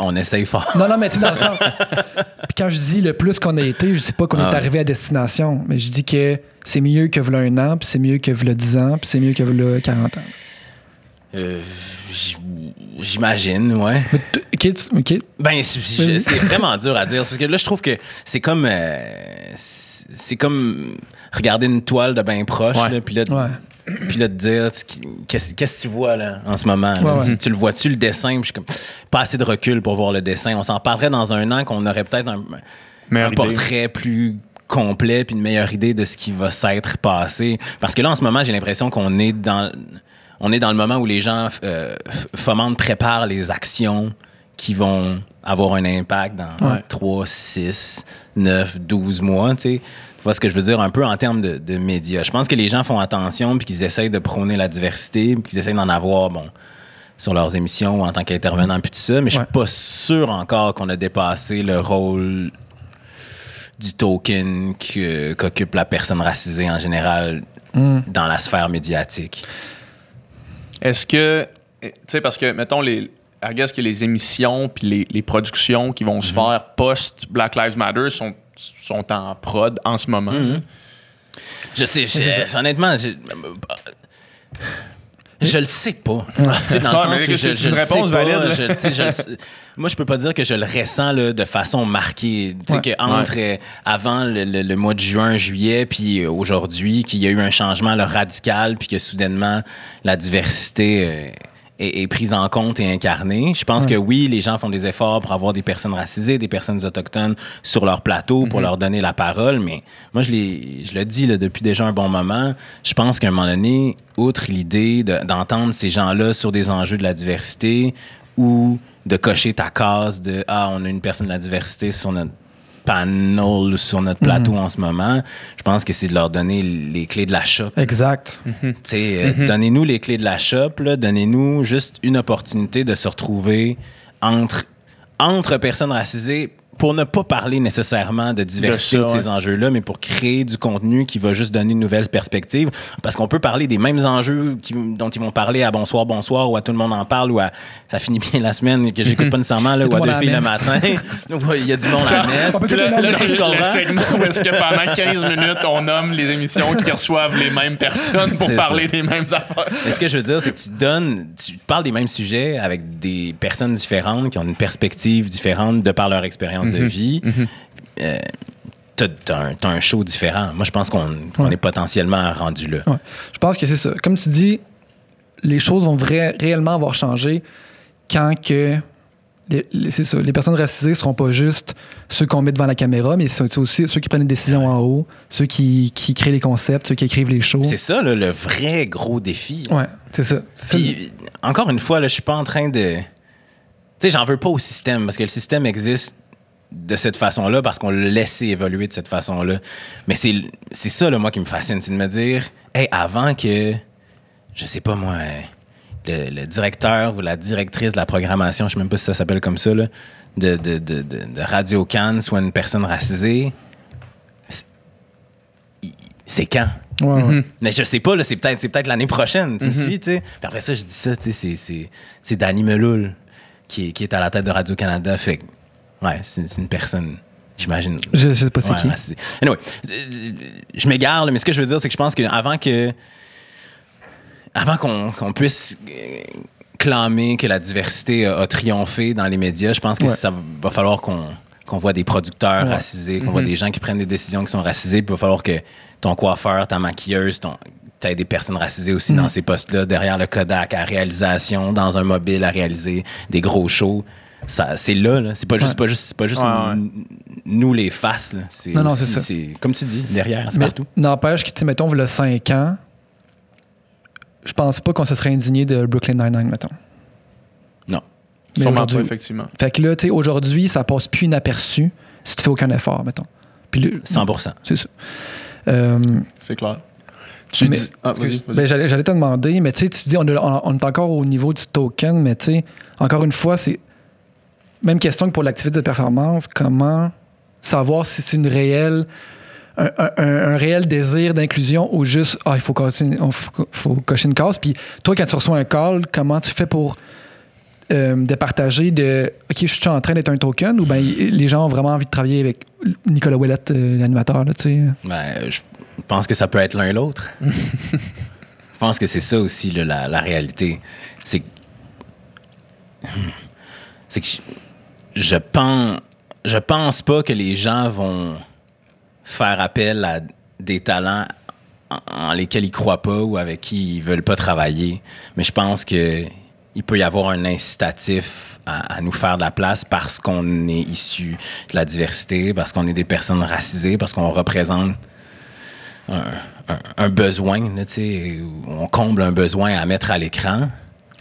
On essaye fort. Non, mais tu sais, dans le sens. Puis quand je dis le plus qu'on a été, je dis pas qu'on est arrivé à destination, mais je dis que c'est mieux que v'là 1 an, puis c'est mieux que v'là 10 ans, puis c'est mieux que v'là 40 ans. J'imagine, ouais. OK. Ben, c'est vraiment dur à dire. Parce que là, je trouve que c'est comme regarder une toile de bien proche, là, puis là, de dire qu'est-ce que tu vois là, en ce moment. Là? Tu le vois-tu, le dessin? Puis je suis comme pas assez de recul pour voir le dessin. On s'en parlerait dans 1 an qu'on aurait peut-être un portrait plus complet puis une meilleure idée de ce qui va s'être passé. Parce que là, en ce moment, j'ai l'impression qu'on est dans le moment où les gens préparent les actions qui vont avoir un impact dans 3, 6, 9, 12 mois, tu sais. Tu vois ce que je veux dire un peu en termes de médias. Je pense que les gens font attention puis qu'ils essayent de prôner la diversité puis qu'ils essayent d'en avoir, sur leurs émissions ou en tant qu'intervenants puis tout ça, mais je suis pas sûr encore qu'on a dépassé le rôle du token qu'occupe la personne racisée en général dans la sphère médiatique. Est-ce que, tu sais, parce que, mettons, est-ce que les émissions puis les productions qui vont se faire post-Black Lives Matter sont en prod en ce moment? Je sais, honnêtement, je le sais pas. Dans le sens où je le sais pas. Moi, je peux pas dire que je le ressens là, de façon marquée. Tu sais, qu'entre avant le mois de juin, juillet, puis aujourd'hui, qu'il y a eu un changement là, radical, puis que soudainement, la diversité est prise en compte et incarnée. Je pense que oui, les gens font des efforts pour avoir des personnes racisées, des personnes autochtones sur leur plateau pour leur donner la parole, mais moi, je le dis là, depuis déjà un bon moment, je pense qu'à un moment donné, outre l'idée d'entendre ces gens-là sur des enjeux de la diversité ou de cocher ta case de « Ah, on a une personne de la diversité sur notre panel, sur notre plateau en ce moment », je pense que c'est de leur donner les clés de la shop. Exact. Donnez-nous les clés de la shop, là, donnez-nous juste une opportunité de se retrouver entre personnes racisées, pour ne pas parler nécessairement de diversité de ces enjeux-là, mais pour créer du contenu qui va juste donner une nouvelle perspective. Parce qu'on peut parler des mêmes enjeux dont ils vont parler à Bonsoir, Bonsoir, ou à Tout le monde en parle, ou à Ça finit bien la semaine, que j'écoute pas nécessairement, là, ou à Deux filles le matin. Il y a du monde à la messe. Le segment où est-ce que pendant 15 minutes, on nomme les émissions qui reçoivent les mêmes personnes pour parler des mêmes affaires. Mais ce que je veux dire, c'est que tu parles des mêmes sujets avec des personnes différentes qui ont une perspective différente de par leur expérience de vie. T'as un show différent. Moi, je pense qu'on est potentiellement rendu là. Ouais. Je pense que c'est ça. Comme tu dis, les choses vont réellement avoir changé quand que c'est ça, les personnes racisées ne seront pas juste ceux qu'on met devant la caméra, mais c'est aussi ceux qui prennent des décisions en haut, ceux qui créent les concepts, ceux qui écrivent les shows. C'est ça, là, le vrai gros défi. Ouais, c'est ça. Puis, encore une fois, là, je suis pas en train de... Tu sais, j'en veux pas au système, parce que le système existe de cette façon-là, parce qu'on l'a laissé évoluer de cette façon-là. Mais c'est ça, là, moi, qui me fascine, c'est de me dire, hey, avant que, je sais pas moi, le directeur ou la directrice de la programmation, je sais même pas si ça s'appelle comme ça, là, de Radio Cannes soit une personne racisée, c'est quand? Ouais. Mais je sais pas, là, c'est peut-être l'année prochaine, tu me suis, tu sais. Puis après ça, je dis ça, tu sais, c'est Danny Meloul qui est à la tête de Radio-Canada, fait que, ouais, c'est une personne, j'imagine. Je sais pas c'est qui. Racisée. Anyway, je m'égare, mais ce que je veux dire, c'est que je pense qu'avant qu'on puisse clamer que la diversité a triomphé dans les médias, je pense que ça va falloir qu'on voit des producteurs racisés, qu'on voit des gens qui prennent des décisions qui sont racisées, puis il va falloir que ton coiffeur, ta maquilleuse, t'as des personnes racisées aussi dans ces postes-là, derrière le Kodak, à réalisation, dans un mobile, à réaliser des gros shows. C'est là. C'est pas juste nous les faces. Là. Non, c'est ça. C'est, comme tu dis, derrière, c'est partout. N'empêche que, mettons, il y a 5 ans, je pense pas qu'on se serait indigné de Brooklyn Nine-Nine, mettons. Non. Mais sûrement pas, effectivement. Fait que là, tu sais, aujourd'hui, ça passe plus inaperçu si tu fais aucun effort, mettons. Puis 100%. C'est ça. C'est clair. Vas-y. Ben, j'allais te demander, mais tu dis, on est encore au niveau du token, mais tu sais, encore une fois, c'est même question que pour l'activité de performance, comment savoir si c'est un réel désir d'inclusion ou juste, il faut cocher une case. Puis toi, quand tu reçois un call, comment tu fais pour départager OK, je suis en train d'être un token ou bien les gens ont vraiment envie de travailler avec Nicolas Ouellette, l'animateur, là, tu sais? Ben, je pense que ça peut être l'un et l'autre. Je pense que c'est ça aussi, là, la réalité. C'est que je pense pas que les gens vont faire appel à des talents en lesquels ils croient pas ou avec qui ils veulent pas travailler. Mais je pense que il peut y avoir un incitatif à nous faire de la place parce qu'on est issu de la diversité, parce qu'on est des personnes racisées, parce qu'on représente un besoin, là, on comble un besoin à mettre à l'écran.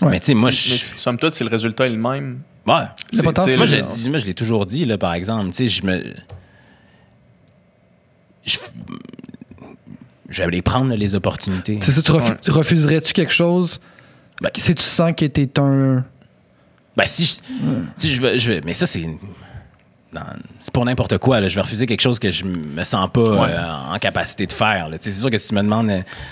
Ouais. Mais tu sais, moi, somme toute, si le résultat est le même. Ouais. Moi, je l'ai toujours dit, là, par exemple. Tu sais, je vais aller prendre là, les opportunités. C'est ça, tu refuserais-tu quelque chose si tu sens que t'es un... Ben, si je veux... Mais ça, c'est pour n'importe quoi. Là. Je vais refuser quelque chose que je me sens pas en capacité de faire. Là. C'est sûr que si tu me demandes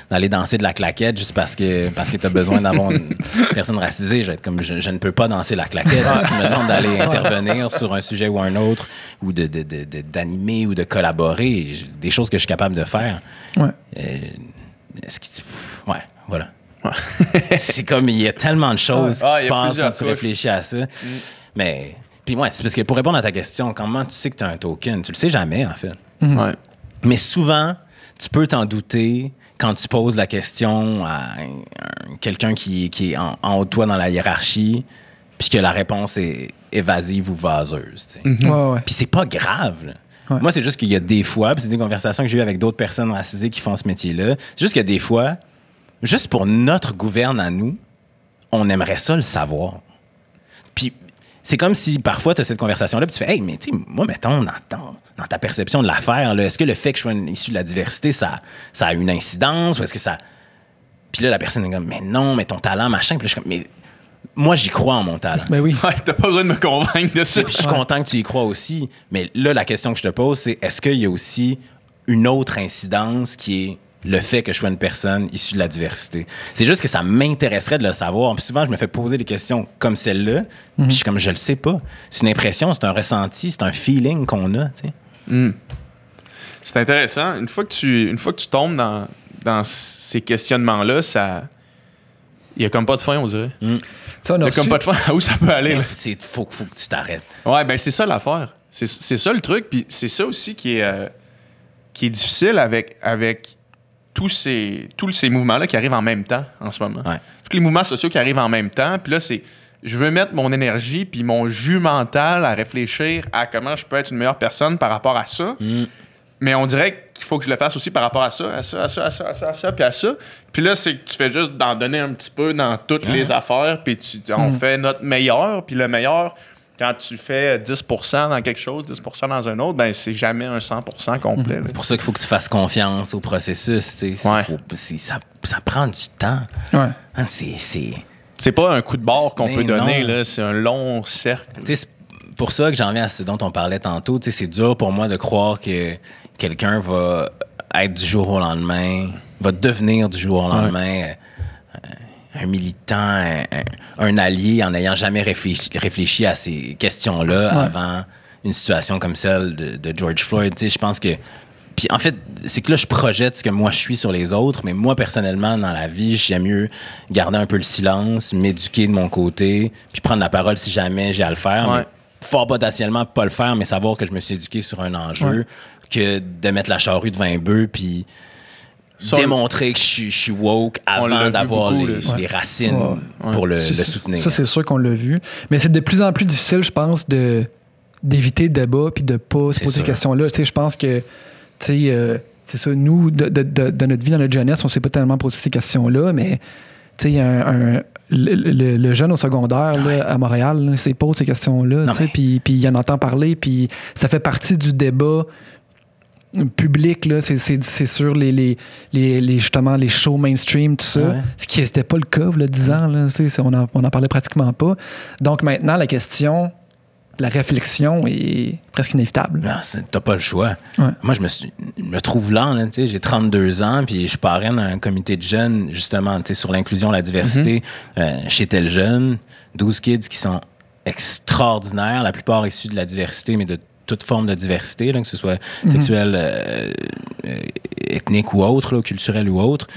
d'aller danser de la claquette juste parce que tu as besoin d'avoir une personne racisée, je vais être comme je ne peux pas danser la claquette. Si tu me demandes d'aller intervenir sur un sujet ou un autre, ou d'animer ou de collaborer, des choses que je suis capable de faire. Ouais. Voilà. Ouais. C'est comme il y a tellement de choses qui se passent quand tu réfléchis à ça. Mais... Puis ouais, c'est parce que pour répondre à ta question, comment tu sais que tu as un token? Tu le sais jamais, en fait. Ouais. Mais souvent, tu peux t'en douter quand tu poses la question à quelqu'un qui est en haut de toi dans la hiérarchie, puis que la réponse est évasive ou vaseuse. Puis c'est pas grave. Là. Ouais. Moi, c'est juste qu'il y a des fois, puis c'est des conversations que j'ai eues avec d'autres personnes racisées qui font ce métier-là, c'est juste qu'il y a des fois, juste pour notre gouverne à nous, on aimerait ça le savoir. Puis c'est comme si parfois tu as cette conversation-là puis tu fais « Hey, mais tu sais, moi, mettons, dans ta perception de l'affaire, là, est-ce que le fait que je sois issu de la diversité, ça a une incidence ou est-ce que ça... » Puis là, la personne est comme « Mais non, mais ton talent, machin. » Puis là, je suis comme « Mais moi, j'y crois en mon talent. Ben oui. Ouais, t'as pas besoin de me convaincre de ça. Puis je suis content que tu y crois aussi. Mais là, la question que je te pose, c'est est-ce qu'il y a aussi une autre incidence qui est le fait que je sois une personne issue de la diversité? C'est juste que ça m'intéresserait de le savoir. Puis souvent, je me fais poser des questions comme celle-là. Puis je suis comme, je le sais pas. C'est une impression, c'est un ressenti, c'est un feeling qu'on a, tu sais. C'est intéressant. Une fois que tu tombes dans ces questionnements-là, il y a comme pas de fin, on dirait. Ça, Il y a comme pas de fin à où ça peut aller. Là. Faut que tu t'arrêtes. Ouais, ben c'est ça l'affaire. C'est ça le truc. Puis c'est ça aussi qui est difficile avec tous ces mouvements-là qui arrivent en même temps en ce moment. Ouais. Tous les mouvements sociaux qui arrivent en même temps. Puis là, je veux mettre mon énergie puis mon jus mental à réfléchir à comment je peux être une meilleure personne par rapport à ça. Mais on dirait qu'il faut que je le fasse aussi par rapport à ça, puis à ça. Puis là, c'est que tu fais juste d'en donner un petit peu dans toutes les affaires, puis on fait notre meilleur. Puis le meilleur, quand tu fais 10% dans quelque chose, 10% dans un autre, ben c'est jamais un 100% complet. Là. C'est pour ça qu'il faut que tu fasses confiance au processus. Tu sais. Ça prend du temps. Ouais. Hein, C'est pas un coup de barre qu'on peut donner, là, c'est un long cercle. Tu sais, c'est pour ça que j'en viens à ce dont on parlait tantôt. Tu sais, c'est dur pour moi de croire que quelqu'un va être du jour au lendemain, va devenir du jour au lendemain un militant, un allié en n'ayant jamais réfléchi à ces questions-là avant une situation comme celle de George Floyd. Tu sais, je pense que... Puis en fait, c'est que là, je projette ce que moi je suis sur les autres, mais moi, personnellement, dans la vie, j'aime mieux garder un peu le silence, m'éduquer de mon côté, puis prendre la parole si jamais j'ai à le faire. Ouais. Mais fort potentiellement pas le faire, mais savoir que je me suis éduqué sur un enjeu, que de mettre la charrue devant un bœuf, puis démontrer que je suis woke avant d'avoir les racines pour le soutenir. Ça, c'est sûr qu'on l'a vu. Mais c'est de plus en plus difficile, je pense, d'éviter le débat puis de pas se poser ces questions-là. Tu sais, je pense que, tu sais, c'est ça, nous, de notre vie, dans notre jeunesse, on s'est pas tellement posé ces questions-là, mais, tu sais, le jeune au secondaire là, à Montréal, là, il s'est posé ces questions-là, puis il en entend parler, puis ça fait partie du débat public, là, c'est sur justement les shows mainstream, tout ça, ce qui n'était pas le cas, là, 10 ans, là, on en parlait pratiquement pas. Donc maintenant, la question, la réflexion est presque inévitable. Non, t'as pas le choix. Ouais. Moi, je me trouve lent, là, j'ai 32 ans, puis je parraine un comité de jeunes, justement, sur l'inclusion, la diversité, chez Tel Jeune, 12 kids qui sont extraordinaires, la plupart issus de la diversité, mais de toute forme de diversité, là, que ce soit sexuelle, ethnique ou autre, là, culturelle ou autre.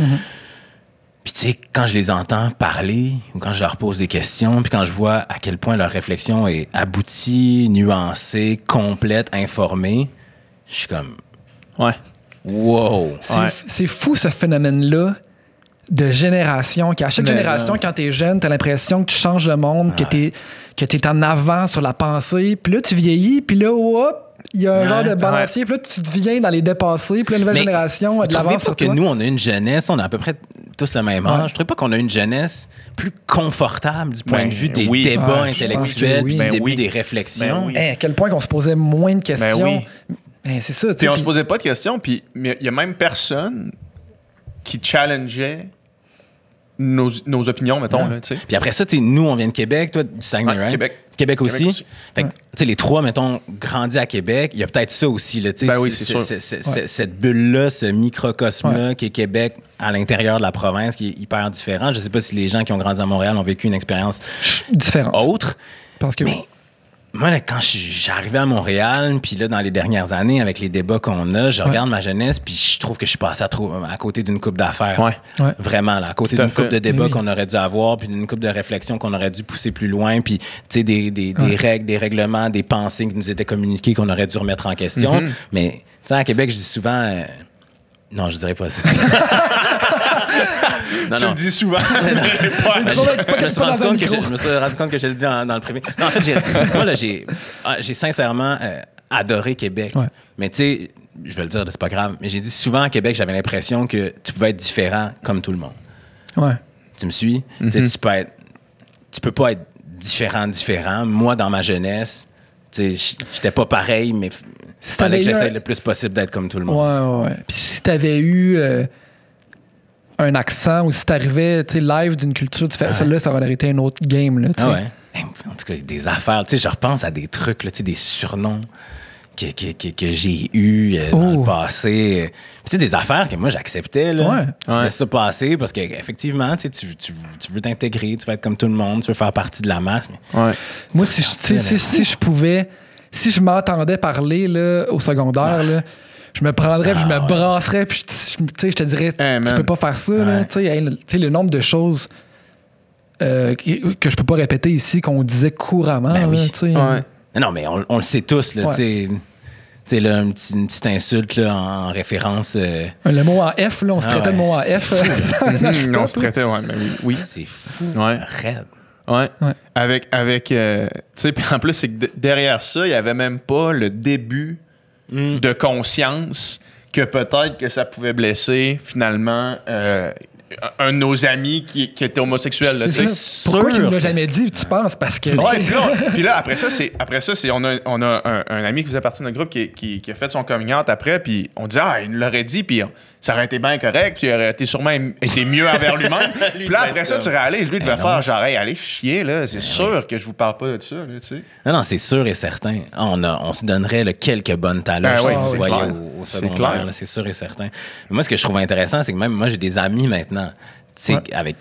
Puis tu sais, quand je les entends parler ou quand je leur pose des questions, puis quand je vois à quel point leur réflexion est aboutie, nuancée, complète, informée, je suis comme... Ouais. Wow! C'est fou, ce phénomène-là de génération, qu'à chaque génération, quand t'es jeune, t'as l'impression que tu changes le monde, que t'es en avant sur la pensée, puis là, tu vieillis, puis là, hop, il y a un genre de balancier, puis là, tu deviens dans les dépassés, puis la nouvelle génération a de l'avance sur toi. Que nous, on a une jeunesse, on a à peu près tous le même âge. Je trouve pas qu'on a une jeunesse plus confortable du point de vue des débats intellectuels, puis du début des réflexions. À quel point qu'on se posait moins de questions. C'est ça. On se posait pas de questions, puis il y a même personne qui challengeait nos opinions, mettons. Là, puis après ça, nous, on vient de Québec, toi, du Saguenay, right? Québec aussi. Fait que, les trois, mettons, grandis à Québec, il y a peut-être ça aussi. Là, cette bulle-là, ce microcosme-là qui est Québec à l'intérieur de la province, qui est hyper différent. Je sais pas si les gens qui ont grandi à Montréal ont vécu une expérience différente. Autre. Parce que... Mais, moi, là, quand j'arrivais à Montréal, puis là, dans les dernières années, avec les débats qu'on a, je regarde ma jeunesse, puis je trouve que je suis passé à côté d'une coupe d'affaires. Vraiment, là, à côté d'une coupe de débats qu'on aurait dû avoir, puis d'une coupe de réflexion qu'on aurait dû pousser plus loin, puis, tu sais, des règles, des règlements, des pensées qui nous étaient communiquées qu'on aurait dû remettre en question. Mais, tu sais, à Québec, je dis souvent... Non, je dirais pas ça. Tu le dis souvent. Je me suis rendu compte que je le dis dans le privé. Non, en fait, j'ai sincèrement adoré Québec. Mais tu sais, je vais le dire, c'est pas grave, mais j'ai dit souvent à Québec, j'avais l'impression que tu pouvais être différent comme tout le monde. Tu me suis? Tu peux pas être différent. Moi, dans ma jeunesse, tu sais, j'étais pas pareil, mais fallait que j'essaie le plus possible d'être comme tout le monde. Puis si t'avais eu... un accent ou si t'arrivais live d'une culture différente, celle-là, ça aurait été un autre game. Là, ah ouais. En tout cas, des affaires. Je repense à des trucs, là, des surnoms que j'ai eus dans le passé. Puis, des affaires que moi, j'acceptais. Là. Tu laisses ça passer parce qu'effectivement, tu veux t'intégrer, tu veux être comme tout le monde, tu veux faire partie de la masse. Mais moi, si je pouvais, si je m'entendais parler là, au secondaire, là, je me prendrais, puis je me brasserais, puis je te dirais, tu peux pas faire ça. Là, le nombre de choses que je peux pas répéter ici, qu'on disait couramment. Ben oui. Là, non, mais on le sait tous. Là, là, une petite insulte là, en référence. Le mot en F, là, on se traitait de mot en F. On se traitait, oui. C'est fou. Raide. Ouais. Avec tu sais, puis en plus, c'est que derrière ça, il n'y avait même pas le début de conscience que peut-être que ça pouvait blesser finalement un de nos amis qui était homosexuel. Là, pourquoi il ne l'a jamais dit, tu penses? Parce que... puis là, après ça, on a un ami qui faisait partie de notre groupe qui a fait son coming out après, puis on disait, il nous l'aurait dit, puis ça aurait été bien correct, puis il aurait été sûrement été mieux envers lui-même. Puis là, après ça, tu réalises, lui, il devait faire genre, allez chier, là, c'est sûr que je vous parle pas de ça, là, tu sais. Non, c'est sûr et certain. On se donnerait quelques bonnes talents si vous voyez au secondaire, c'est sûr et certain. Mais moi, ce que je trouve intéressant, c'est que même moi, j'ai des amis maintenant,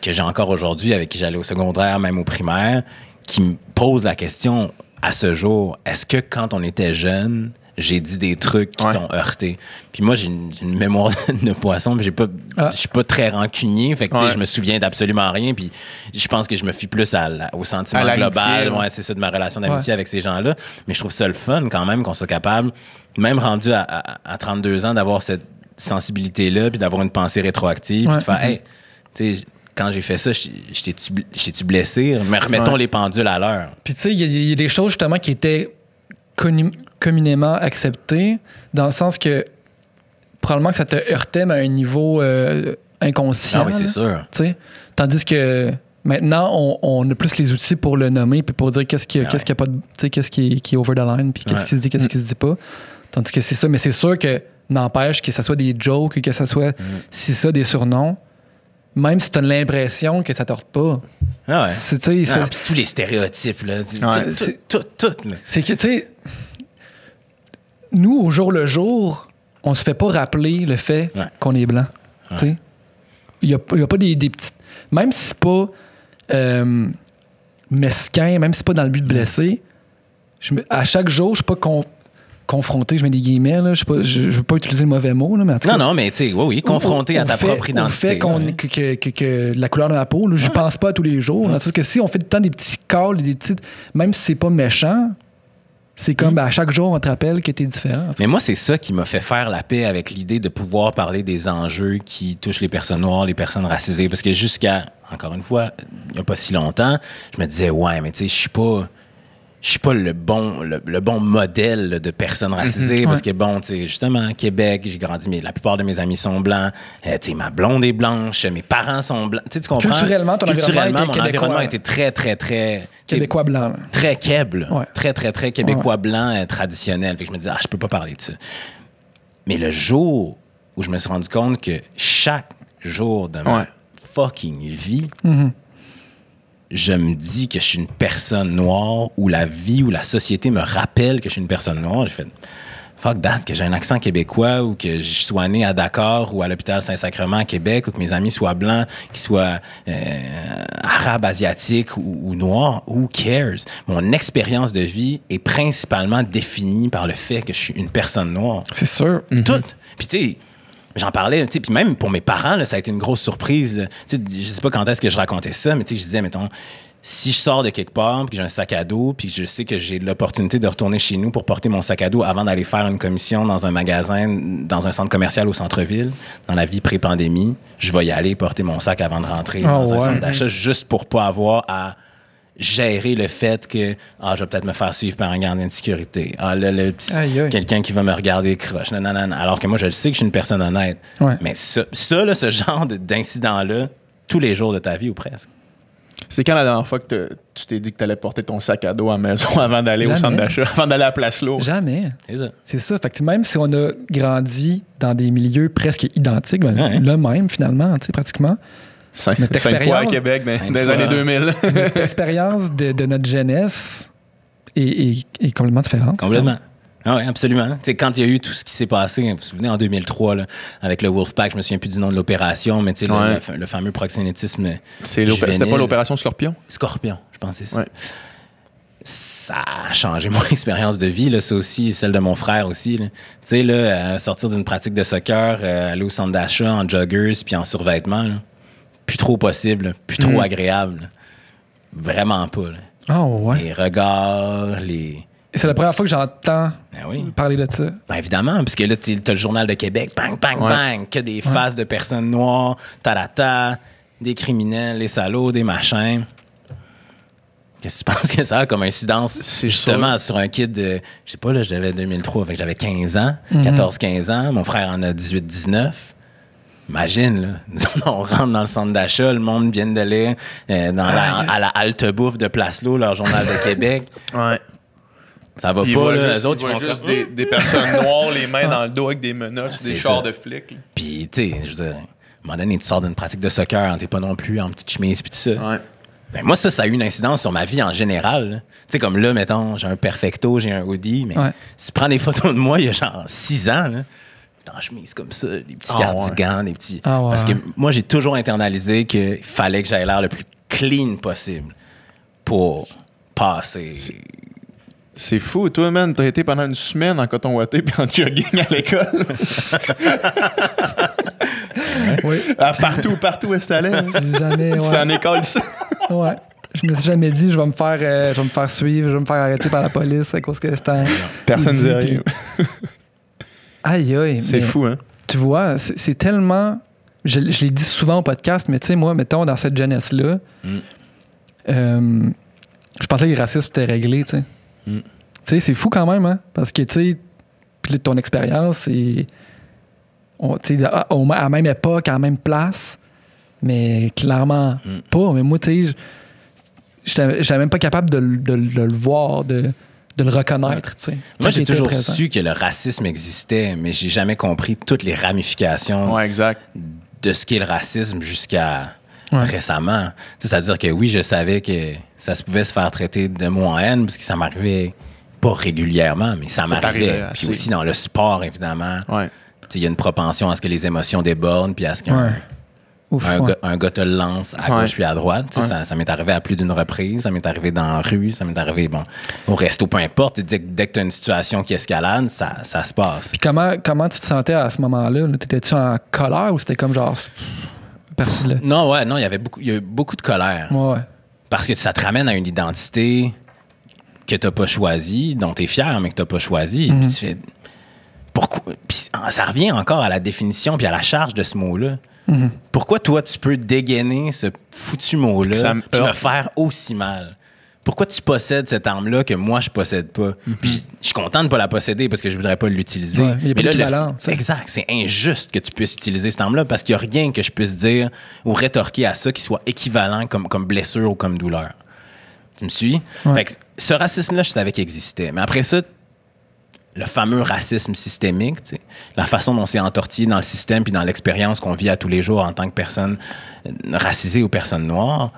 que j'ai encore aujourd'hui, avec qui j'allais au secondaire, même au primaire, qui me posent la question à ce jour, est-ce que quand on était jeune, j'ai dit des trucs qui t'ont heurté? Puis moi, j'ai une mémoire de poisson, puis je suis pas très rancunier, fait que je me souviens d'absolument rien, puis je pense que je me fie plus au sentiment global, c'est ça, de ma relation d'amitié avec ces gens-là. Mais je trouve ça le fun quand même qu'on soit capable, même rendu à 32 ans, d'avoir cette sensibilité-là, puis d'avoir une pensée rétroactive, puis de faire, hey, tu sais, quand j'ai fait ça, je t'ai-tu blessé? Mais remettons les pendules à l'heure. Puis tu sais, il y a des choses justement qui étaient communément acceptées, dans le sens que probablement que ça te heurtait, mais à un niveau inconscient. Ah oui, c'est sûr. T'sais. Tandis que maintenant, on a plus les outils pour le nommer, puis pour dire qu'est-ce qui est over the line, puis qu'est-ce qui se dit, qu'est-ce qui se dit pas. Tandis que c'est ça. Mais c'est sûr que n'empêche que ça soit des jokes, que ça soit des surnoms, même si tu as l'impression que ça t'heurte pas. Ah ouais. Puis tous les stéréotypes, là. Tout. C'est que, tu sais, nous, au jour le jour, on se fait pas rappeler le fait qu'on est blanc. Tu sais, il y a pas des petites... Même si c'est pas mesquin, même si c'est pas dans le but de blesser, à chaque jour, je suis pas confronté, je mets des guillemets, là, je veux pas utiliser le mauvais mot, là, mais en tout cas, non, mais tu sais, confronté à ta propre identité. Que la couleur de ma peau, là, je pense pas à tous les jours. C'est que si on fait tout le temps des petits calls, des petites, même si c'est pas méchant, c'est comme à chaque jour on te rappelle que t'es différent. Mais moi, c'est ça qui m'a fait faire la paix avec l'idée de pouvoir parler des enjeux qui touchent les personnes noires, les personnes racisées, parce que jusqu'à, encore une fois, il n'y a pas si longtemps, je me disais, mais tu sais, je suis pas le bon modèle là, de personnes racisées parce que, bon, tu sais, justement, à Québec, j'ai grandi, mais la plupart de mes amis sont blancs. Tu sais, ma blonde est blanche, mes parents sont blancs. Tu comprends? Culturellement, mon environnement était très, très, très... Québécois blanc. Très keb, très, très, très québécois blanc traditionnel. Fait que je me disais, je peux pas parler de ça. Mais le jour où je me suis rendu compte que chaque jour de ma fucking vie... je me dis que je suis une personne noire, ou la vie ou la société me rappelle que je suis une personne noire, j'ai fait fuck that, que j'ai un accent québécois, ou que je sois né à Dakar ou à l'hôpital Saint-Sacrement à Québec, ou que mes amis soient blancs, qu'ils soient arabes, asiatiques ou noirs, who cares? Mon expérience de vie est principalement définie par le fait que je suis une personne noire. C'est sûr. Tout. Puis tu sais, j'en parlais, puis même pour mes parents, là, ça a été une grosse surprise. Je sais pas quand est-ce que je racontais ça, mais je disais, mettons, si je sors de quelque part, puis que j'ai un sac à dos, puis je sais que j'ai l'opportunité de retourner chez nous pour porter mon sac à dos avant d'aller faire une commission dans un magasin, dans un centre commercial au centre-ville, dans la vie pré-pandémie, je vais y aller porter mon sac avant de rentrer dans un centre d'achat, juste pour pas avoir à gérer le fait que je vais peut-être me faire suivre par un gardien de sécurité. Quelqu'un qui va me regarder croche. Non. Alors que moi, je le sais que je suis une personne honnête. Ouais. Mais ça là, ce genre d'incident-là, tous les jours de ta vie ou presque. C'est quand la dernière fois que tu t'es dit que tu allais porter ton sac à dos à la maison avant d'aller au centre d'achat, avant d'aller à la place lourde? Jamais. C'est ça. C'est ça. Fait que même si on a grandi dans des milieux presque identiques, le même finalement, tu sais, pratiquement. 5 fois à Québec dans les années 2000. Notre expérience de notre jeunesse est complètement différente. Complètement. Ah oui, absolument. T'sais, quand il y a eu tout ce qui s'est passé, vous vous souvenez, en 2003, là, avec le Wolfpack, je me souviens plus du nom de l'opération, mais le fameux proxénétisme C'était pas l'opération Scorpion? Scorpion, je pensais ça. Ouais. Ça a changé mon expérience de vie, là, ça aussi, celle de mon frère aussi. Tu sais, là, sortir d'une pratique de soccer, aller au centre d'achat en joggers puis en survêtement, là, plus trop possible, plus trop agréable. Là. Vraiment pas. Là. Oh, ouais. Les regards, c'est la première fois que j'entends parler de ça. Ben évidemment, parce que là, tu as le Journal de Québec, bang, bang, bang, que des faces de personnes noires, tarata, des criminels, des salauds, des machins. Qu'est-ce que tu penses que ça a comme incidence, justement, sur un kid de, je sais pas, là, j'avais 2003, fait que j'avais 15 ans, 14-15 ans, mon frère en a 18-19. Imagine, là, on rentre dans le centre d'achat, le monde vient d'aller à la halte bouffe de Place-Lô, leur Journal de Québec. Ouais. Ça va pas, là. Les autres, ils font juste des personnes noires, les mains dans le dos avec des menottes, des chars de flics. Puis, tu sais, je veux dire, à un moment donné, tu sors d'une pratique de soccer, t'es pas non plus en petite chemise, puis tout ça. Ouais. Ben, moi, ça a eu une incidence sur ma vie en général. Tu sais, comme là, mettons, j'ai un perfecto, j'ai un hoodie, mais si tu prends des photos de moi, il y a genre 6 ans, là, en chemise comme ça, des petits cardigans, des petits... Parce que moi, j'ai toujours internalisé qu'il fallait que j'aille l'air le plus clean possible pour passer... C'est fou. Toi, man, t'as été pendant une semaine en coton ouaté puis en jogging à l'école. Oui. Partout où est-ce que t'allais? Jamais, C'est en école, ça? Ouais. Je me suis jamais dit, je vais me faire suivre, je vais me faire arrêter par la police à cause que j'étais... Personne ne dit rien. Aïe, aïe. C'est fou, hein? Tu vois, c'est tellement... Je l'ai dit souvent au podcast, mais tu sais, moi, mettons, dans cette jeunesse-là, je pensais que le racisme était réglé, tu sais. Tu sais, c'est fou quand même, hein? Parce que, tu sais, ton expérience, c'est... Tu sais, à la même époque, à la même place, mais clairement pas. Mais moi, tu sais, j'étais même pas capable de le voir, de le reconnaître, tu sais. Moi, j'ai toujours su que le racisme existait, mais j'ai jamais compris toutes les ramifications de ce qu'est le racisme jusqu'à récemment. C'est-à-dire que oui, je savais que ça se pouvait se faire traiter de mots en haine, parce que ça m'arrivait pas régulièrement, mais ça m'arrivait. Puis aussi dans le sport, évidemment. Il y a une propension à ce que les émotions débordent, puis à ce qu'un gars te le lance à gauche puis à droite. Ça m'est arrivé à plus d'une reprise. Ça m'est arrivé dans la rue. Ça m'est arrivé au resto, peu importe. Dès que tu as une situation qui escalade, ça se passe. Puis comment tu te sentais à ce moment-là? T'étais-tu en colère ou c'était comme genre... Non, il y a eu beaucoup de colère. Ouais. Parce que ça te ramène à une identité que tu n'as pas choisie, dont tu es fier, mais que tu n'as pas choisie. Puis tu fais... Pourquoi? Puis ça revient encore à la définition puis à la charge de ce mot-là. Pourquoi toi, tu peux dégainer ce foutu mot-là et me faire aussi mal? Pourquoi tu possèdes cette arme-là que moi, je possède pas? Puis je suis content de pas la posséder parce que je voudrais pas l'utiliser. Mais là, exact, c'est injuste que tu puisses utiliser cette arme-là parce qu'il y a rien que je puisse dire ou rétorquer à ça qui soit équivalent comme blessure ou comme douleur. Tu me suis? Fait que ce racisme-là, je savais qu'il existait. Mais après ça, le fameux racisme systémique, la façon dont c'est entortillé dans le système puis dans l'expérience qu'on vit à tous les jours en tant que personne racisée ou personne noire,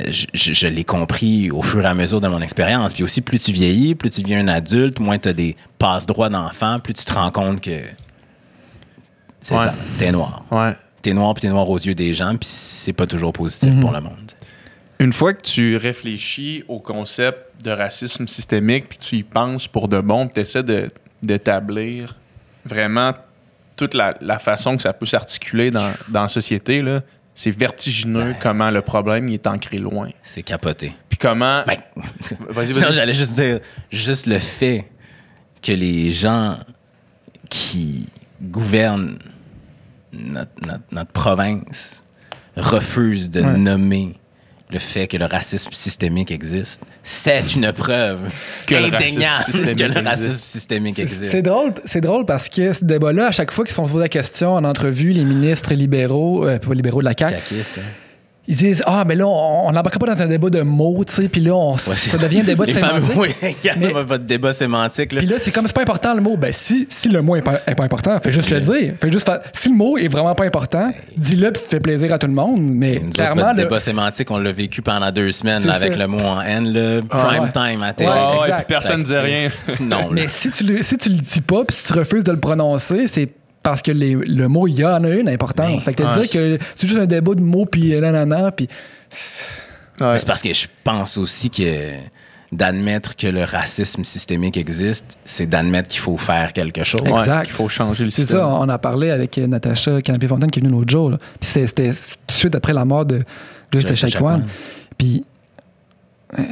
je l'ai compris au fur et à mesure de mon expérience. Puis aussi, plus tu vieillis, plus tu deviens un adulte, moins tu as des passe-droits d'enfant, plus tu te rends compte que c'est ça, t'es noir. T'es noir puis t'es noir aux yeux des gens, puis c'est pas toujours positif pour le monde. Une fois que tu réfléchis au concept de racisme systémique puis que tu y penses pour de bon, tu essaies d'établir vraiment toute la façon que ça peut s'articuler dans la société, là, c'est vertigineux comment le problème il est ancré loin. C'est capoté. Puis comment... Vas-y. Non, j'allais juste dire, juste le fait que les gens qui gouvernent notre province refusent de nommer le fait que le racisme systémique existe, c'est une preuve indéniable que le racisme systémique existe. C'est drôle parce que ce débat-là, à chaque fois qu'ils se font poser la question en entrevue, les ministres libéraux, pas libéraux de la CAQ, ils disent mais là, on n'embarquera pas dans un débat de mots, tu sais, puis là, ça devient un débat de sémantique. Oui, regardez votre débat sémantique. Puis là, c'est comme c'est pas important le mot. Ben, si le mot est pas important, fais juste le dire. Si le mot est vraiment pas important, dis-le puis fais plaisir à tout le monde. Mais clairement. Le débat sémantique, on l'a vécu pendant 2 semaines là, avec le mot en N, le prime time à télé. Puis personne ne disait rien. Non. Mais si tu le dis pas puis si tu refuses de le prononcer, c'est parce que le mot, il y en a une importance. Fait que de dire que c'est juste un débat de mots, puis nanana, puis... C'est parce que je pense aussi que d'admettre que le racisme systémique existe, c'est d'admettre qu'il faut faire quelque chose. Exact. Qu'il faut changer le système. C'est ça, on a parlé avec Natacha Canapé-Fontaine qui est venue l'autre jour. Là. Puis c'était tout de suite après la mort de Justice Echaquan. Puis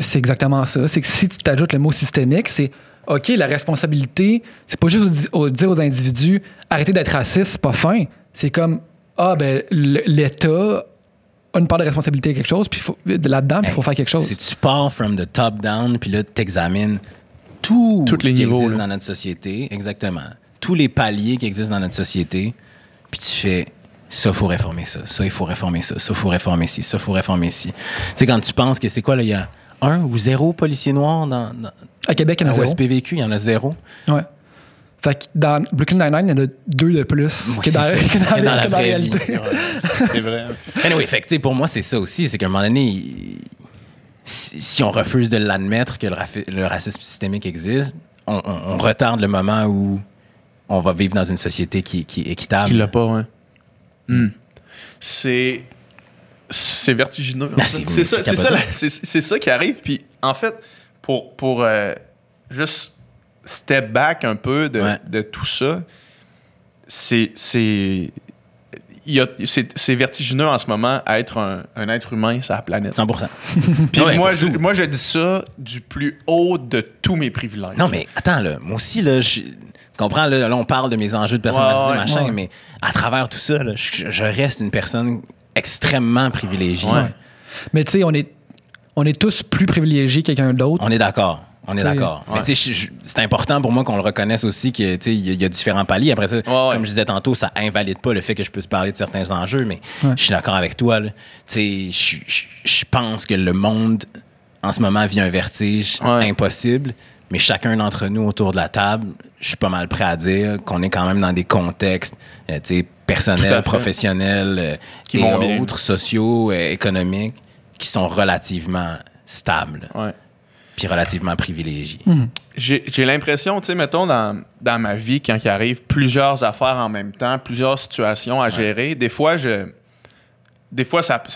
c'est exactement ça. C'est que si tu t'ajoutes le mot systémique, c'est OK, la responsabilité, c'est pas juste dire aux individus arrêtez d'être raciste, c'est pas fin. C'est comme l'État a une part de responsabilité à quelque chose, puis là-dedans, il faut faire quelque chose. Si tu pars from the top down, puis là, tu examines tout ce qui existe dans notre société, exactement, tous les paliers qui existent dans notre société, puis tu fais ça, il faut réformer ça, ça, il faut réformer ça, ça, il faut réformer ci, ça, il faut réformer ci. Tu sais, quand tu penses que c'est quoi, là, il y a 1 ou 0 policiers noirs à Québec, il y en a 0. SPVQ, il y en a 0. Ouais. Fait que dans Brooklyn Nine-Nine, il y en a 2 de plus que dans la réalité. C'est vrai. Anyway, fait que, pour moi, c'est ça aussi. C'est qu'à un moment donné, si on refuse de l'admettre que le racisme systémique existe, on retarde le moment où on va vivre dans une société qui est équitable. Qui l'a pas, ouais. C'est vertigineux. C'est ça qui arrive. Puis, en fait, pour juste step back un peu de tout ça, c'est vertigineux en ce moment être un être humain sur la planète. 100%. Puis moi, je dis ça du plus haut de tous mes privilèges. Non, mais attends, là, moi aussi, là, tu comprends, là, on parle de mes enjeux de personnalité, mais à travers tout ça, là, je reste une personne extrêmement privilégiée. Ouais. Mais tu sais, on est tous plus privilégiés que quelqu'un d'autre. On est d'accord. On est d'accord. Ouais. Mais c'est important pour moi qu'on le reconnaisse aussi qu'il y a différents paliers. Après ça, comme je disais tantôt, ça invalide pas le fait que je puisse parler de certains enjeux, mais je suis d'accord avec toi. Je pense que le monde, en ce moment, vit un vertige impossible, mais chacun d'entre nous autour de la table, je suis pas mal prêt à dire qu'on est quand même dans des contextes personnels, professionnels et autres, sociaux, économiques, qui sont relativement stables. Ouais. Puis relativement privilégié. J'ai l'impression, tu sais, mettons, dans ma vie, quand il arrive plusieurs affaires en même temps, plusieurs situations à gérer, des fois, ça